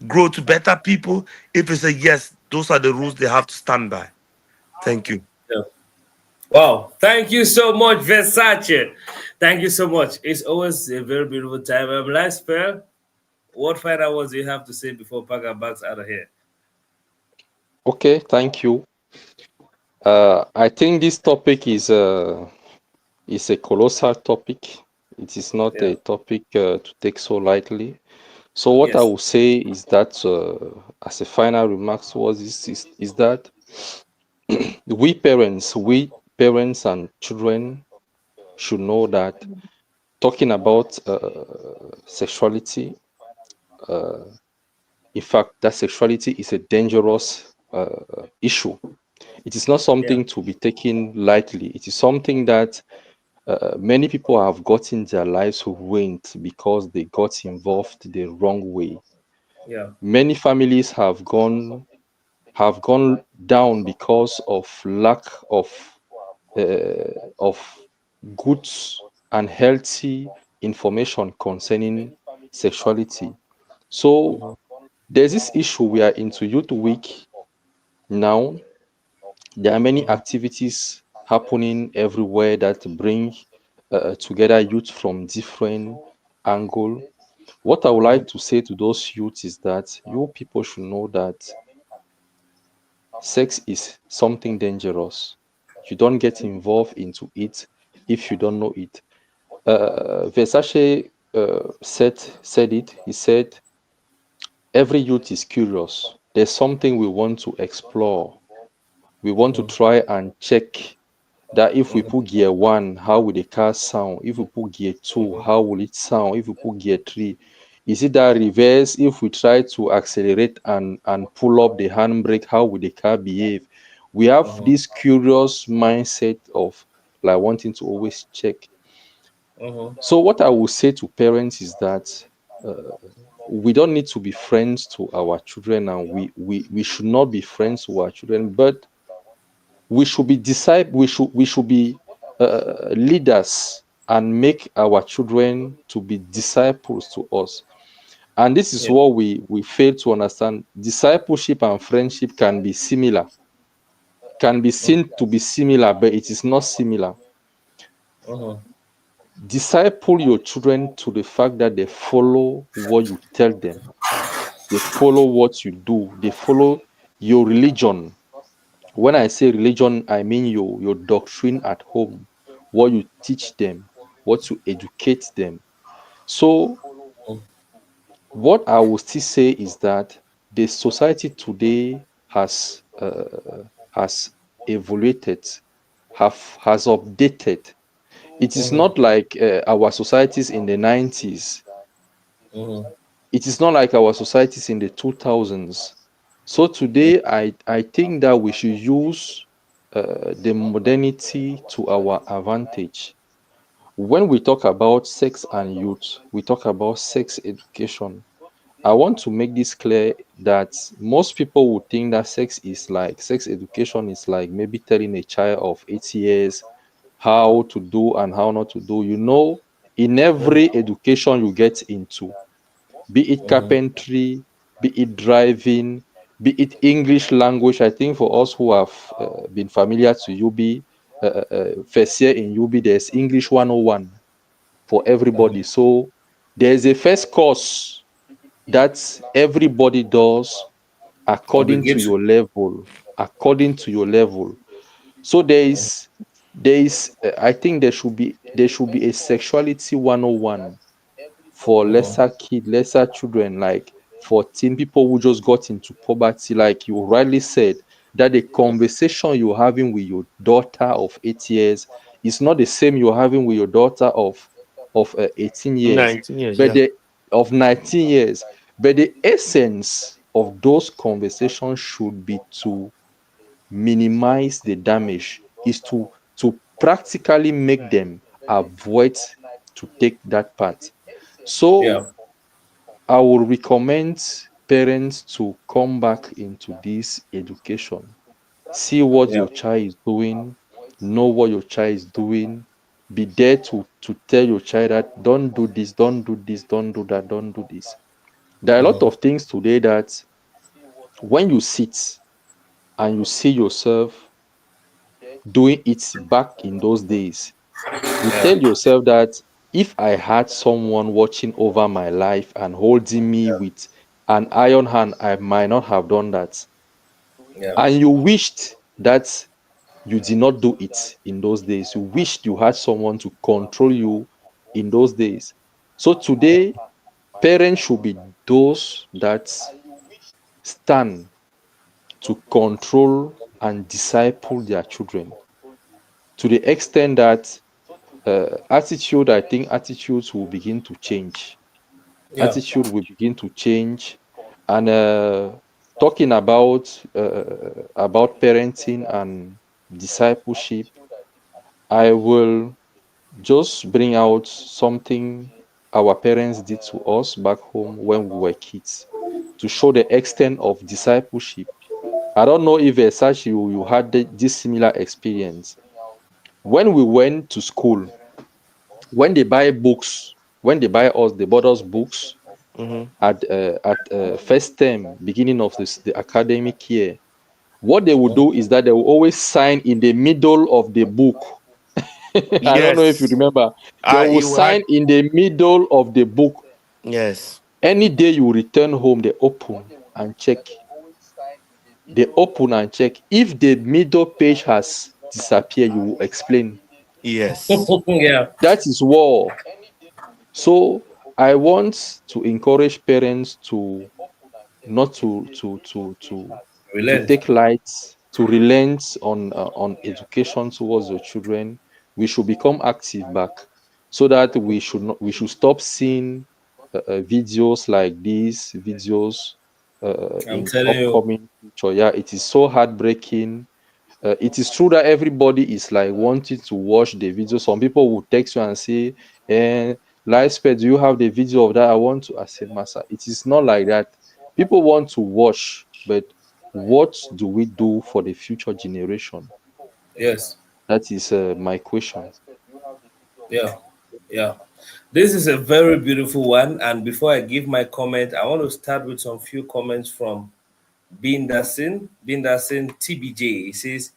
grow to better people? If it's a yes, those are the rules they have to stand by. Thank you. Yeah. Wow. Thank you so much, Versace. Thank you so much. It's always a very beautiful time. Last spell. What final words do you have to say before pack our bags out of here? Okay, thank you. I think this topic is a colossal topic. It is not Yeah. a topic to take so lightly. So what I Yes. will say is that, as a final remarks was is that we parents and children should know that talking about sexuality, uh, in fact, that sexuality is a dangerous issue. It is not Yeah. something to be taken lightly. It is something that many people have gotten their lives ruined because they got involved the wrong way. Yeah. Many families have gone down because of lack of good and healthy information concerning sexuality. So Mm-hmm. there's this issue we are into Youth Week now. There are many Mm-hmm. activities happening everywhere that bring together youth from different angle. What I would Mm-hmm. like to say to those youths is that you people should know that sex is something dangerous. You don't get involved into it if you don't know it. Versace said it. He said, "Every youth is curious. There's something we want to explore. We want to try and check that if we Mm-hmm. put gear one, how will the car sound? If we put gear two, Mm-hmm. how will it sound? If we put gear three, is it that reverse? If we try to accelerate and pull up the handbrake, how will the car behave?" We have Mm-hmm. this curious mindset of like wanting to always check. Mm-hmm. So what I will say to parents is that uh, we don't need to be friends to our children, and we should not be friends to our children, but we should be we should be leaders and make our children to be disciples to us. And this is Yeah. what we fail to understand. Discipleship and friendship can be similar, can be Mm-hmm. seen to be similar, but it is not similar. Mm-hmm. Disciple your children to the fact that they follow what you tell them, they follow what you do, they follow your religion. When I say religion, I mean your doctrine at home, what you teach them, what you educate them. So what I will still say is that the society today has evaluated, has updated. It is not like our societies in the 90s. Mm-hmm. It is not like our societies in the 2000s. So today, I think that we should use the modernity to our advantage. When we talk about sex and youth, we talk about sex education. I want to make this clear that most people would think that sex education is like maybe telling a child of 8 years how to do and how not to do. In every education you get into, be it Mm-hmm. carpentry, be it driving, be it English language. I think for us who have been familiar to UB, first year in UB, there's English 101 for everybody. So there's a first course that everybody does according to Obligatory. your level, according to your level. So I think there should be a sexuality 101 for Mm-hmm. lesser children, like for teen people who just got into puberty, like you rightly said, that the conversation you're having with your daughter of 8 years is not the same you're having with your daughter of 18 years, 19 years, but yeah. the of 19 years. But the essence of those conversations should be to minimize the damage, is to practically make them avoid to take that part. So Yeah. I would recommend parents to come back into this education. See what Yeah. your child is doing, know what your child is doing. Be there to tell your child that don't do this, don't do this, don't do that, don't do this. There are a lot Mm-hmm. of things today that when you sit and you see yourself doing it back in those days, you Yeah. tell yourself that if I had someone watching over my life and holding me with an iron hand, I might not have done that. Yeah. And you wished that you did not do it in those days. You wished you had someone to control you in those days. So today, parents should be those that stand to control and disciple their children to the extent that I think attitudes will begin to change. Yeah. Attitude will begin to change. And talking about parenting and discipleship, I will just bring out something our parents did to us back home when we were kids to show the extent of discipleship. I don't know if such you had this similar experience. When we went to school, when they buy books, when they bought us books Mm-hmm. at first term, beginning of the academic year, what they would Mm-hmm. do is that they will always sign in the middle of the book. I don't know if you Yes. remember. They will You had. sign in the middle of the book. Yes. Any day you return home, they open and check. They open and check. If the middle page has disappeared, you will explain. Yes. Yeah. That is war. So I want to encourage parents to not to Relent. take light, to relent on education towards your children. We should become active back, so that we should stop seeing videos like these videos I'm in telling you. upcoming future. Yeah, it is so heartbreaking. It is true that everybody is like wanting to watch the video. Some people will text you and say, eh, Lifespec, do you have the video of that? I want to. I say, Massa, it is not like that. People want to watch, but what do we do for the future generation? Yes. That is my question. Yeah. Yeah. This is a very beautiful one. And before I give my comment, I want to start with some few comments from Bindasin. Bindasin TBJ. He says,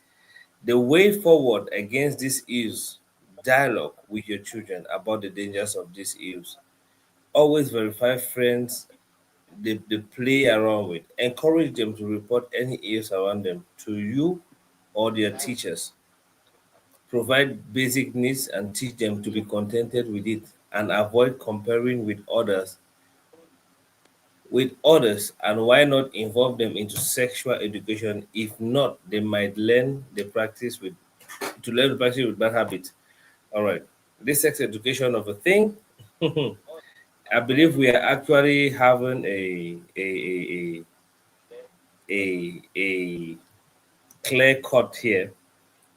the way forward against this is dialogue with your children about the dangers of these ills. Always verify friends they play around with. Encourage them to report any ills around them to you or their teachers. Provide basic needs and teach them to be contented with it and avoid comparing with others, and why not involve them into sexual education? If not, they might learn the practice with bad habits. All right. this sex education of a thing, I believe we are actually having a clear cut here.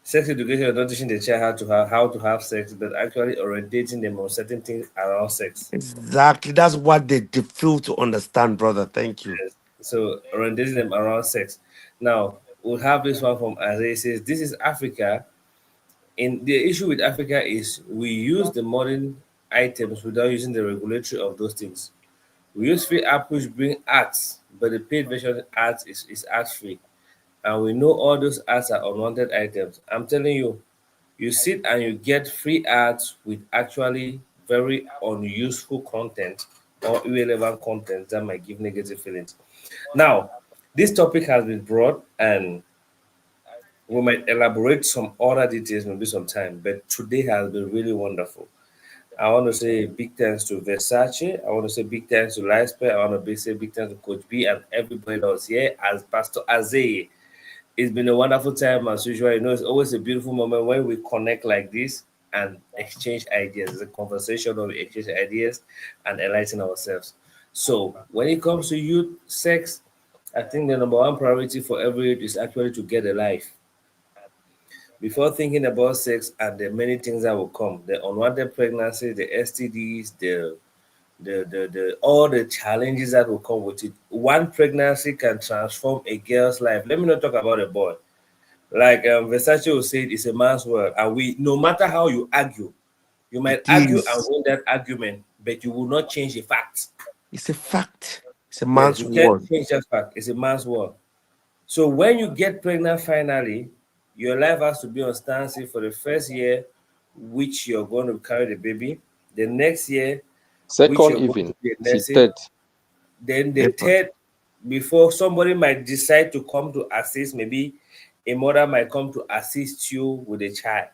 Sex education is not teaching the child how to have sex, but actually orientating them on certain things around sex. Exactly. That's what they fail to understand, brother. Thank you. Yes. So orientating them around sex. Now we'll have this one from Isaiah says, "This is Africa." In the issue with Africa is we use the modern items without using the regulatory of those things. We use free app which bring ads, but the paid version ads is ads free. And we know all those ads are unwanted items. I'm telling you, you sit and you get free ads with actually very unuseful content or irrelevant content that might give negative feelings. Now, this topic has been brought and we might elaborate some other details maybe sometime, but today has been really wonderful. I want to say big thanks to Versace. I want to say big thanks to Lifespay. I want to say big thanks to Coach B and everybody that was here as Pastor Azay. It's been a wonderful time as usual. You know, it's always a beautiful moment when we connect like this and exchange ideas. It's a conversation where we exchange ideas and enlighten ourselves. So when it comes to youth sex, I think the number one priority for every youth is actually to get a life before thinking about sex and the many things that will come, the unwanted pregnancy, the STDs, the all the challenges that will come with it. One pregnancy can transform a girl's life. Let me not talk about a boy. Like Versace will say, it's a man's world, and we, no matter how you argue, you It might argue and is. win that argument, but you will not change the fact. It's a fact. It's a Yes, man's you can't word. change that fact. It's a man's world. So when you get pregnant finally, your life has to be on standstill for the first year, which you're going to carry the baby. The next year, which Second you're going to even, be a see nursing. third. Then the Paper. third, before somebody might decide to come to assist, maybe a mother might come to assist you with a child.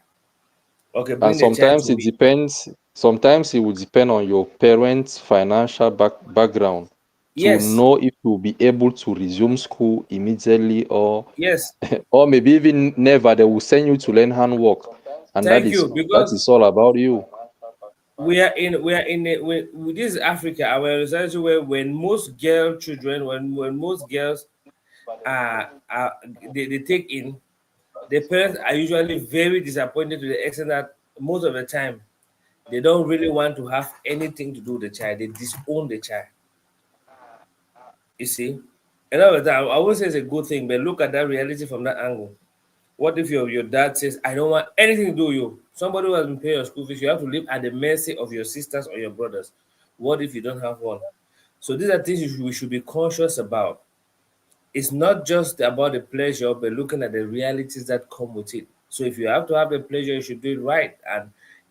Okay, And bring the child sometimes to it me. depends. Sometimes it will depend on your parents' financial background to Yes, know if you'll be able to resume school immediately, yes. or maybe even never. They will send you to learn handwork, and that Thank is you. that Because is all about you. this is Africa, and we're in a society where when most girl children, when most girls are they take in, the parents are usually very disappointed to the extent that most of the time they don't really want to have anything to do with the child. They disown the child. You see, another time I always say it's a good thing, but look at that reality from that angle. What if your dad says, "I don't want anything to do with you"? Somebody who has been paying your school fees, you have to live at the mercy of your sisters or your brothers. What if you don't have one? So these are things we should be conscious about. It's not just about the pleasure, but looking at the realities that come with it. So if you have to have a pleasure, you should do it right and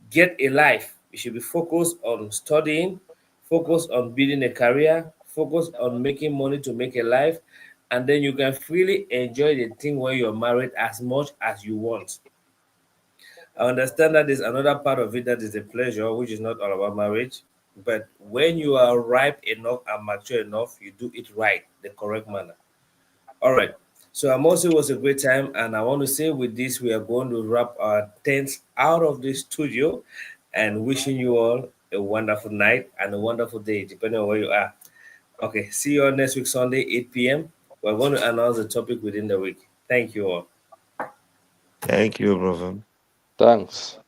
get a life. You should be focused on studying, focus on building a career, focus on making money to make a life, and then you can freely enjoy the thing when you're married as much as you want. I understand that there's another part of it that is a pleasure, which is not all about marriage. But when you are ripe enough and mature enough, you do it right, the correct manner. All right. So Amosi was a great time, and I want to say with this, we are going to wrap our tents out of the studio and wishing you all a wonderful night and a wonderful day, depending on where you are. Okay, see you on next week, Sunday, 8 p.m. We're going to announce the topic within the week. Thank you all. Thank you, brother. Thanks.